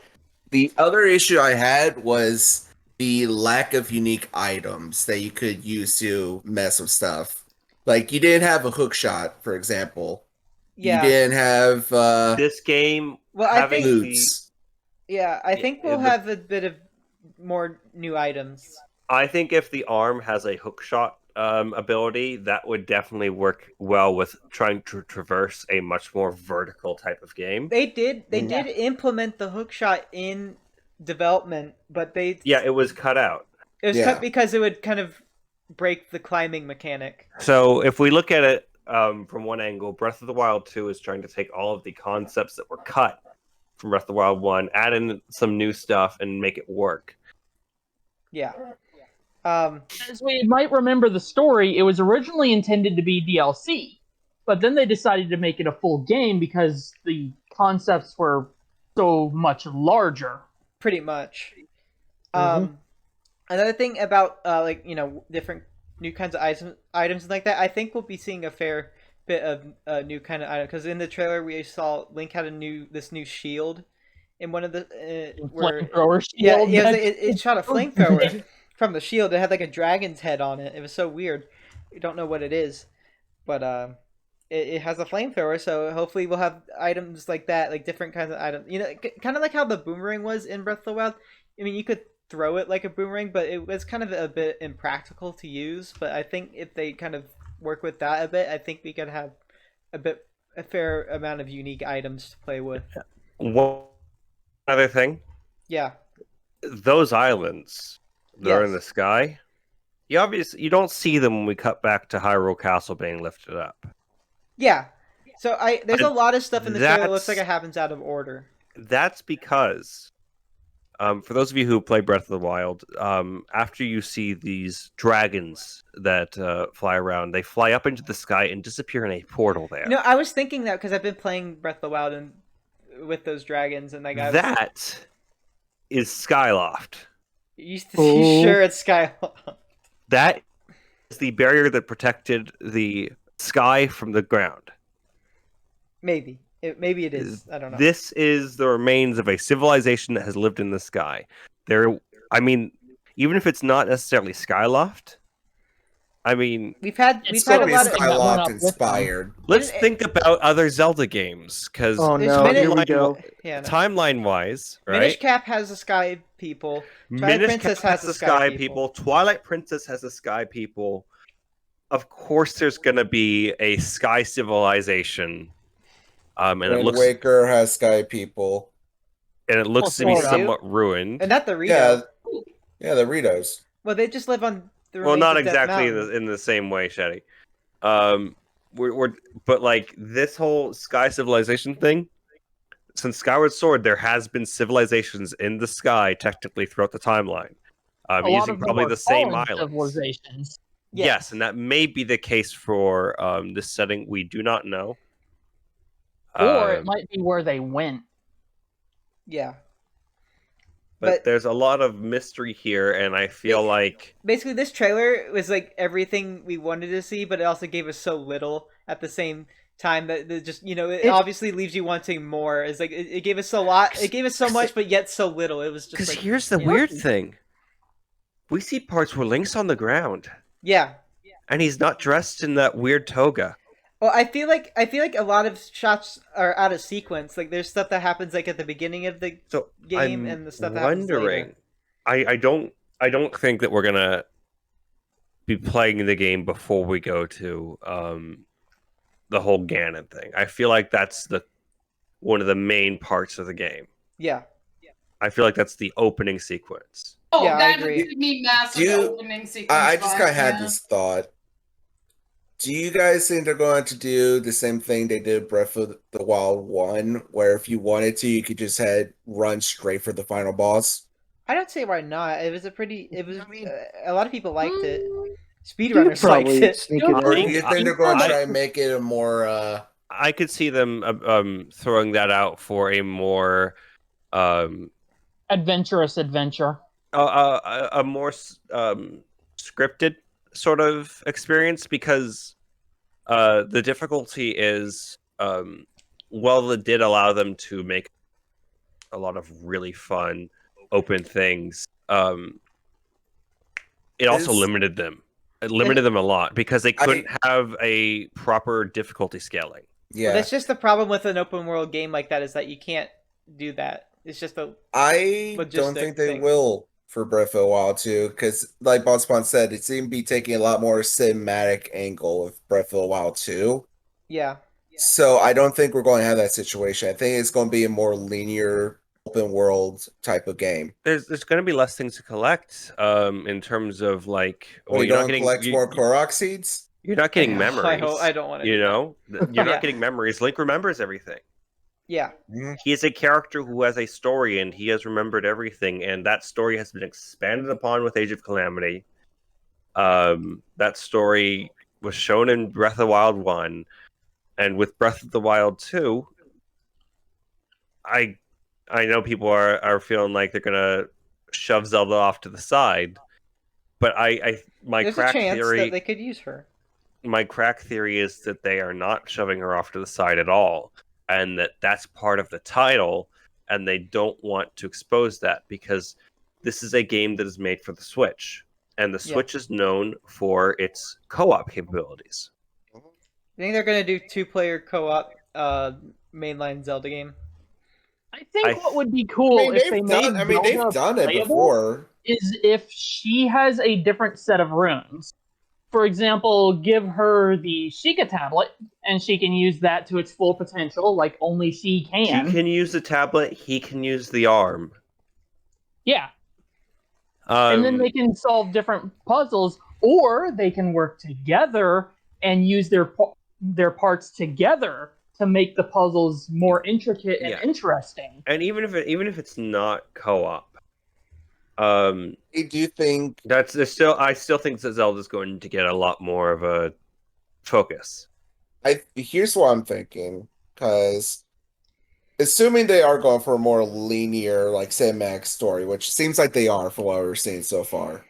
The other issue I had was the lack of unique items that you could use to mess with stuff. Like, you didn't have a hook shot, for example. Yeah. You didn't have This game Well, I having think- loots. Yeah, I think we'll have a bit of more new items. I think if the arm has a hook shot ability, that would definitely work well with trying to traverse a much more vertical type of game. They did implement the hook shot in development, but it was cut out. it was cut because it would kind of break the climbing mechanic. So if we look at it from one angle, Breath of the Wild 2 is trying to take all of the concepts that were cut from Breath of the Wild 1, add in some new stuff, and make it work. Yeah. As we might remember the story, it was originally intended to be DLC, but then they decided to make it a full game because the concepts were so much larger. Pretty much. Another thing about different new kinds of items like that, I think we'll be seeing a fair bit of new kind of item, because in the trailer we saw Link had this new shield in one of the flamethrower shield. Yeah, it shot a flamethrower from the shield. It had like a dragon's head on it. It was so weird. We don't know what it is, but it has a flamethrower. So hopefully we'll have items like that, like different kinds of items. You know, kind of like how the boomerang was in Breath of the Wild. I mean, you could throw it like a boomerang, but it was kind of a bit impractical to use. But I think if they kind of work with that a bit, I think we could have a fair amount of unique items to play with. One other thing, those islands that are in the sky, you don't see them when we cut back to Hyrule Castle being lifted up. Yeah, so there's a lot of stuff in the trailer that looks like it happens out of order. That's because for those of you who play Breath of the Wild, after you see these dragons that fly around, they fly up into the sky and disappear in a portal there. No, I was thinking that because I've been playing Breath of the Wild and with those dragons, and that is Skyloft. You sure it's Skyloft? That is the barrier that protected the sky from the ground. Maybe it is. I don't know. This is the remains of a civilization that has lived in the sky. Even if it's not necessarily Skyloft, we've had a lot of Skyloft inspired. Let's think about other Zelda games, because here we go. timeline-wise, right? Minish Cap has the Sky People. Twilight Princess has the Sky People. Twilight Princess has the Sky People. Of course, there's going to be a Sky Civilization. Wind Waker has Sky People. And it looks to be somewhat ruined. And not the Rito. Yeah, the Ritos. Well, they just live on the Well, not of Death exactly Mountain. in the same way, Sheddy. But like this whole Sky Civilization thing, since Skyward Sword, there has been civilizations in the sky technically throughout the timeline, using probably the same islands. Civilizations. Yes, and that may be the case for this setting. We do not know. Or it might be where they went. Yeah. But there's a lot of mystery here, and I feel like basically this trailer was like everything we wanted to see, but it also gave us so little at the same time that it just it obviously leaves you wanting more. It's like it gave us a lot, it gave us so much, but yet so little. It was just because here's the weird thing: we see parts where Link's on the ground. Yeah. And he's not dressed in that weird toga. Well, I feel like a lot of shots are out of sequence. Like there's stuff that happens like at the beginning of the game, and the stuff that happens later. I don't think that we're gonna be playing the game before we go to the whole Ganon thing. I feel like that's one of the main parts of the game. Yeah. I feel like that's the opening sequence. Oh, Yeah, I that agree. would be massive Do you- opening sequence. I just kind of had yeah. this thought. Do you guys think they're going to do the same thing they did Breath of the Wild 1, where if you wanted to, you could just run straight for the final boss? I don't see why not. It was a pretty. It was. I mean- A lot of people liked it. You could Speedrunners liked probably it. sneak Or it Or in. do you think they're going to I- try and make it a more I could see them throwing that out for a more Adventurous adventure. a more scripted sort of experience, because the difficulty is while it did allow them to make a lot of really fun open things, it also Is- limited them. It limited them a lot because they couldn't have a proper difficulty scaling. yeah. Well, that's just the problem with an open world game like that, is that you can't do that. It's just a. I don't logistic think they thing. will for Breath of the Wild 2, because like Bosspon said, it seemed to be taking a lot more cinematic angle with Breath of the Wild 2. Yeah. So I don't think we're going to have that situation. I think it's going to be a more linear open world type of game. There's going to be less things to collect in terms of like, Well, you you're not don't getting collect more Korok seeds? you're not getting memories. I don't want to. You know, you're Yeah. not getting memories. Link remembers everything. Yeah. He is a character who has a story, and he has remembered everything, and that story has been expanded upon with Age of Calamity. That story was shown in Breath of the Wild 1, and with Breath of the Wild 2, I know people are feeling like they're gonna shove Zelda off to the side, but my There's a crack chance theory that they could use her. my crack theory is that they are not shoving her off to the side at all, and that's part of the title, and they don't want to expose that because this is a game that is made for the Switch, and the Yeah. Switch is known for its co-op capabilities. You think they're gonna do 2-player co-op mainline Zelda game? I think I- what would be cool if they made they've Zelda done it playable before. is if she has a different set of runes. For example, give her the Sheikah tablet, and she can use that to its full potential, like only she can. She can use the tablet, he can use the arm. Yeah, and then Um, they can solve different puzzles, or they can work together and use their parts together to make the puzzles more intricate and Yeah. interesting. and even if it's not co-op, I do think I still think that Zelda's going to get a lot more of a focus. here's what I'm thinking, because assuming they are going for a more linear, like cinematic story, which seems like they are for what we're seeing so far,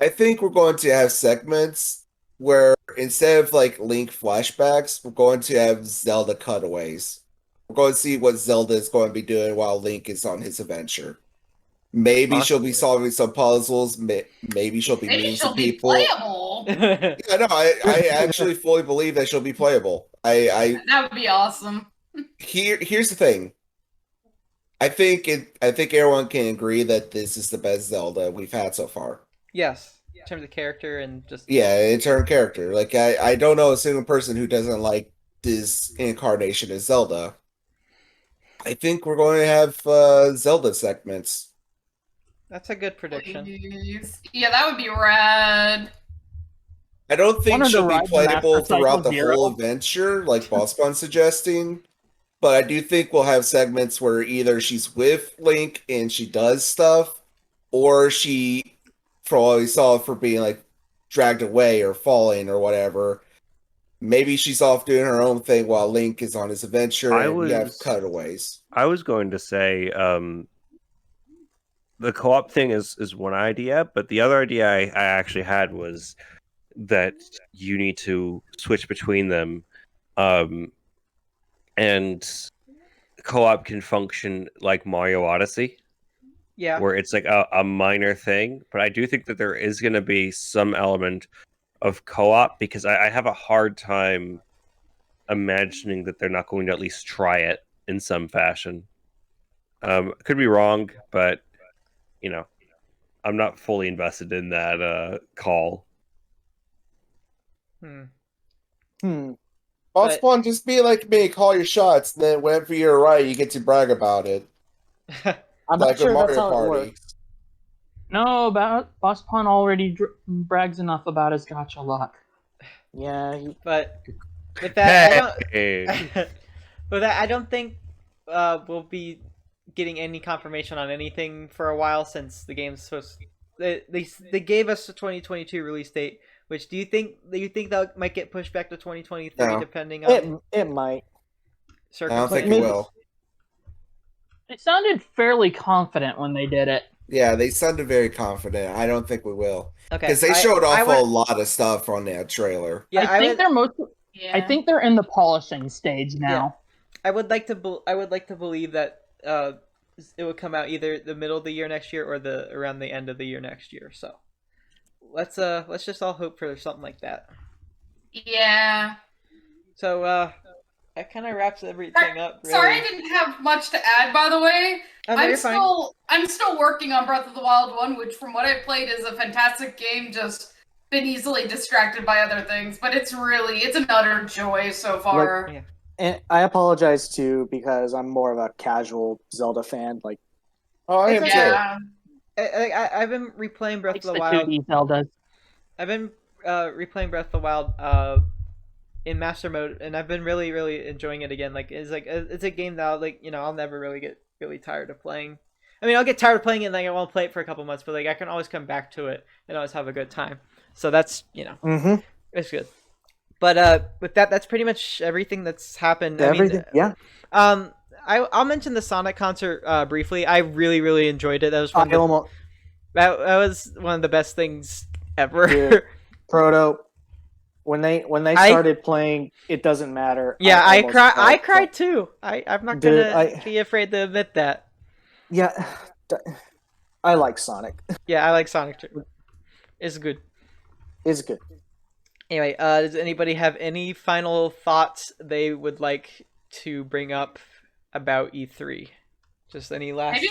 I think we're going to have segments where instead of like Link flashbacks, we're going to have Zelda cutaways. We're going to see what Zelda is going to be doing while Link is on his adventure. Maybe she'll be Possibly. solving some puzzles. Maybe she'll be Maybe meeting she'll some be people. playable. Yeah, no, I actually fully believe that she'll be playable. That would be awesome. Here's the thing. I think everyone can agree that this is the best Zelda we've had so far. Yes, in terms of character and just. Yeah, in terms of character. Like I don't know a single person who doesn't like this incarnation of Zelda. I think we're going to have Zelda segments. That's a good prediction. Please. Yeah, that would be rad. I don't think Wanted to she'll be ride the playable Master throughout the Cycle whole Zero. adventure, like Bosspon suggesting. But I do think we'll have segments where either she's with Link and she does stuff, or she, for all we saw, for being like dragged away or falling or whatever. Maybe she's off doing her own thing while Link is on his adventure, and we have cutaways. I was going to say the co-op thing is one idea, but the other idea I actually had was that you need to switch between them, and co-op can function like Mario Odyssey, Yeah. where it's like a minor thing. But I do think that there is going to be some element of co-op, because I have a hard time imagining that they're not going to at least try it in some fashion. Could be wrong, but you know, I'm not fully invested in that call. Bosspon, just be like me, call your shots, and then whenever you're right, you get to brag about it. I'm Like not a sure that's Mario how Party. it works. No, Bosspon already brags enough about his gacha luck. Yeah, But with that, Hey. with that, I don't think we'll be getting any confirmation on anything for a while since the game's supposed. They gave us a 2022 release date. Which do you think that might get pushed back to 2023 No. depending on it might. I don't think it Maybe- will. It sounded fairly confident when they did it. Yeah, they sounded very confident. I don't think we will. Okay, Because they I- showed I off would- a lot of stuff on that trailer. Yeah, I think would, they're most. Yeah. I think they're in the polishing stage now. I would like to believe that it would come out either the middle of the year next year or around the end of the year next year. So let's just all hope for something like that. Yeah. So that kind of wraps everything up. Really. Sorry, I didn't have much to add. By the way, Oh, no, you're fine. I'm still working on Breath of the Wild 1, which from what I played is a fantastic game. Just been easily distracted by other things, but it's an utter joy so far. Yeah. And I apologize too because I'm more of a casual Zelda fan. Like, Oh, I am It's too. Yeah. I've been replaying Breath of It's the the Wild. 2D Zeldas. I've been replaying Breath of the Wild in master mode, and I've been really, really enjoying it again. Like it's a game that I'll never really get really tired of playing. I mean, I'll get tired of playing it, and I won't play it for a couple months, but I can always come back to it and always have a good time. So that's mm-hmm. it's good. But with that, that's pretty much everything that's happened. Everything, yeah. I'll mention the Sonic concert briefly. I really, really enjoyed it. That was I almost that was one of the best things ever. Dude. Proto. When they started playing, it doesn't matter. Yeah, I almost cried too. I'm not Dude, gonna be afraid to admit that. Yeah, I like Sonic. Yeah, I like Sonic too. It's good. It's good. Anyway, does anybody have any final thoughts they would like to bring up about E3? Just any last?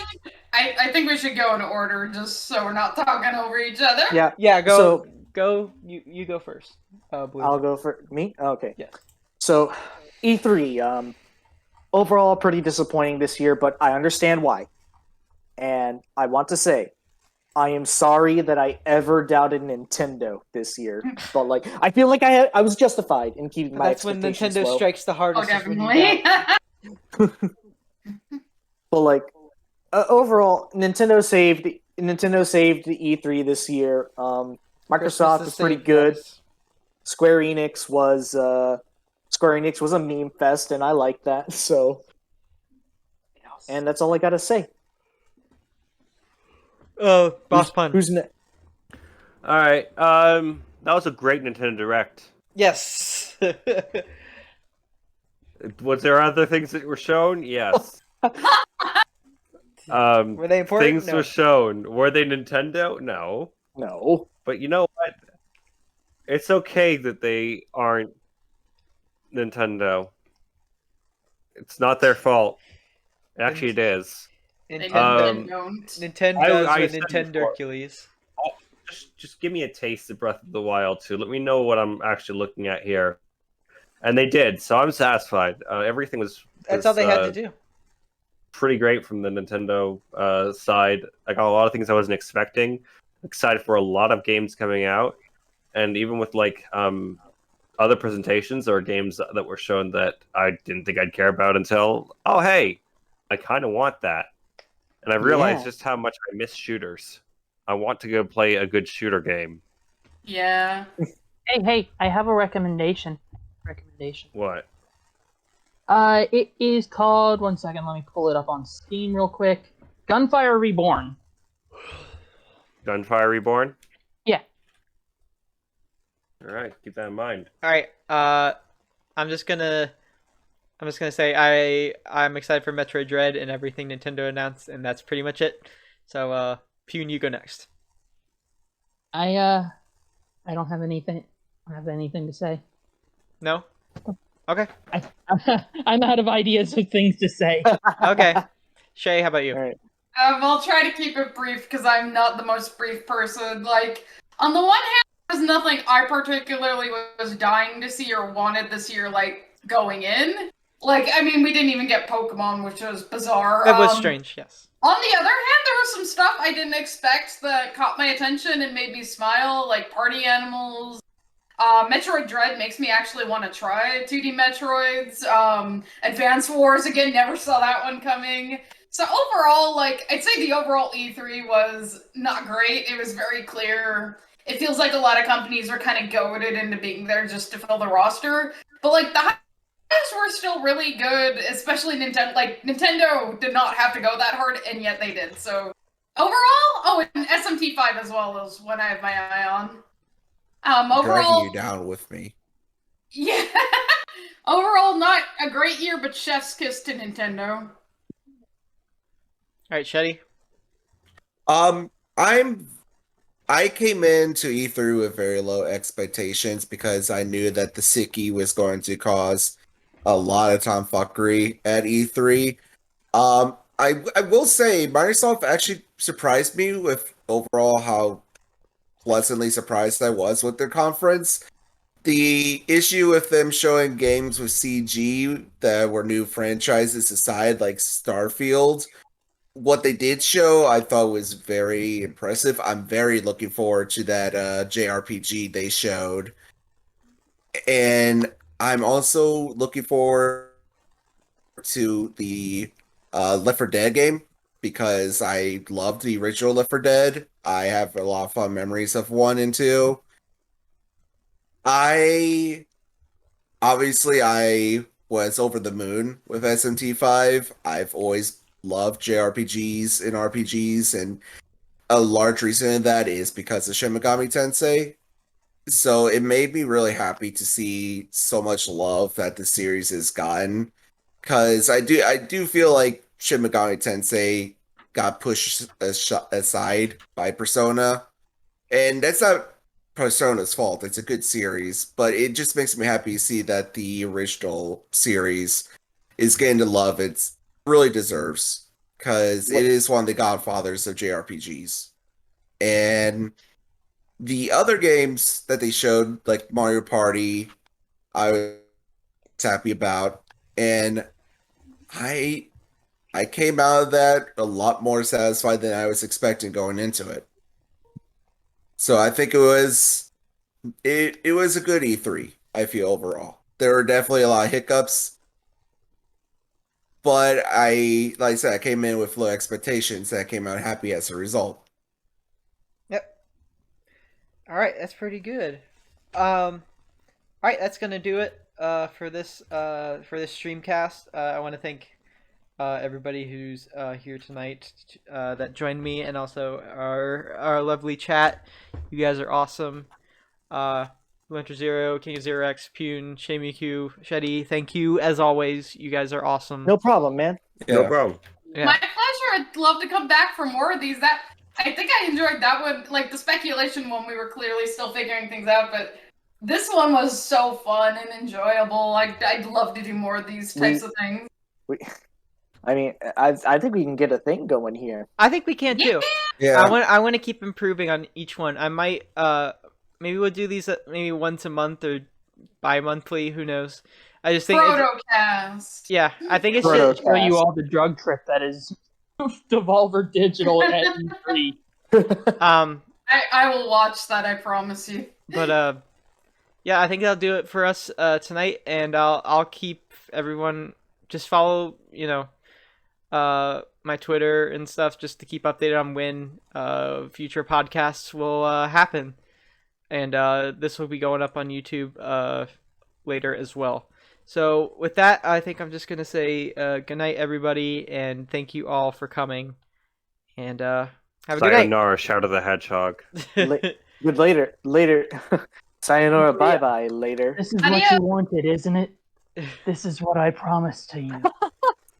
I think we should go in order just so we're not talking over each other. Yeah, Yeah, go. So- Go. You go first. Blue. I'll go for me. Okay. Yes. So, E3, overall pretty disappointing this year, but I understand why. And I want to say, I am sorry that I ever doubted Nintendo this year, but I feel like I was justified in keeping my That's when expectations Nintendo low. strikes the Oh, hardest. is when you definitely. But overall, Nintendo saved the E3 this year. Microsoft was pretty good. Square Enix was a meme fest, and I like that. So, and that's all I gotta say. Oh, Bosspon. Who's next? All right. That was a great Nintendo Direct. Yes. Was there other things that were shown? Yes. Were they important? Things No. were shown. Were they Nintendo? No. No. But you know what? It's okay that they aren't Nintendo. It's not their fault. Actually, it is. They Nintendo. don't. Nintendo I with said Nintendo before. Hercules. Just give me a taste of Breath of the Wild 2. Let me know what I'm actually looking at here. And they did, so I'm satisfied. Everything was That's all they had to do. pretty great from the Nintendo side. I got a lot of things I wasn't expecting. Excited for a lot of games coming out, and even with other presentations or games that were shown that I didn't think I'd care about until, oh hey, I kind of want that, and I realized Yeah. just how much I miss shooters. I want to go play a good shooter game. Yeah. Hey, I have a recommendation. What? It is called. One second, let me pull it up on Steam real quick. Gunfire Reborn. Gunfire Reborn? Yeah. All right, keep that in mind. All right. I'm just gonna say I'm excited for Metroid Dread and everything Nintendo announced, and that's pretty much it. So, Pyun, you go next. I don't have anything. To say. No. Okay. I'm out of ideas of things to say. Okay. Shay, how about you? All right. I'll try to keep it brief because I'm not the most brief person. On the one hand, there's nothing I particularly was dying to see or wanted this year, going in. We didn't even get Pokemon, which was bizarre. That was strange. Yes. On the other hand, there was some stuff I didn't expect that caught my attention and made me smile, like Party Animals. Metroid Dread makes me actually want to try 2D Metroids. Advance Wars, again, never saw that one coming. So overall, like, I'd say the overall E3 was not great. It was very clear. It feels like a lot of companies were kind of goaded into being there just to fill the roster. But, like, the highs were still really good, especially Nintendo. Like, Nintendo did not have to go that hard, and yet they did. So, overall, and SMT5 as well is what I have my eye on. Overall, Dragging you down with me. yeah. Overall, not a great year, but chef's kiss to Nintendo. All right, Sheddy. I came into E3 with very low expectations because I knew that the Siki was going to cause a lot of tomfuckery at E3. I will say Microsoft actually surprised me with overall how pleasantly surprised I was with their conference. The issue with them showing games with CG that were new franchises aside, like Starfield, what they did show I thought was very impressive. I'm very looking forward to that JRPG they showed. And I'm also looking forward to the Left 4 Dead game because I loved the original Left 4 Dead. I have a lot of fun memories of 1 and 2. I was over the moon with SMT5. I've always loved JRPGs and RPGs, and a large reason of that is because of Shin Megami Tensei. So it made me really happy to see so much love that the series has gotten, because I do feel like Shin Megami Tensei got pushed aside by Persona, and that's not Persona's fault. It's a good series, but it just makes me happy to see that the original series is getting the love it really deserves, because it is one of the godfathers of JRPGs. And the other games that they showed, like Mario Party, I was happy about, and I came out of that a lot more satisfied than I was expecting going into it. So I think it was a good E3, I feel, overall. There were definitely a lot of hiccups, but like I said, I came in with low expectations and I came out happy as a result. Yep. All right, that's pretty good. All right, that's gonna do it for this streamcast. I want to thank everybody who's here tonight that joined me, and also our lovely chat. You guys are awesome. BlueHunterZero, KingofZeroX, Pyun, Shaymikyu, Sheddy, thank you as always. You guys are awesome. No problem, man. Yeah. No problem. Yeah. My pleasure. I'd love to come back for more of these. I think I enjoyed that one. Like the speculation one, we were clearly still figuring things out, but this one was so fun and enjoyable. I'd love to do more of these types of things. I think we can get a thing going here. I think we can too. Yeah. I want to keep improving on each one. I might maybe we'll do these maybe once a month or bi-monthly, who knows. I just think Protocast. yeah, I think it's Proto- just, Show you all the drug trip that is Devolver Digital at E3. I will watch that, I promise you. but yeah, I think that'll do it for us tonight, and I'll keep everyone just follow, my Twitter and stuff just to keep updated on when future podcasts will happen. And this will be going up on YouTube later as well. So with that, I think I'm just going to say good night, everybody, and thank you all for coming. And have a good night. Sayonara, Shout of the Hedgehog. Good later. Sayonara, bye-bye, later. This is what you wanted, isn't it? This is what I promised to you.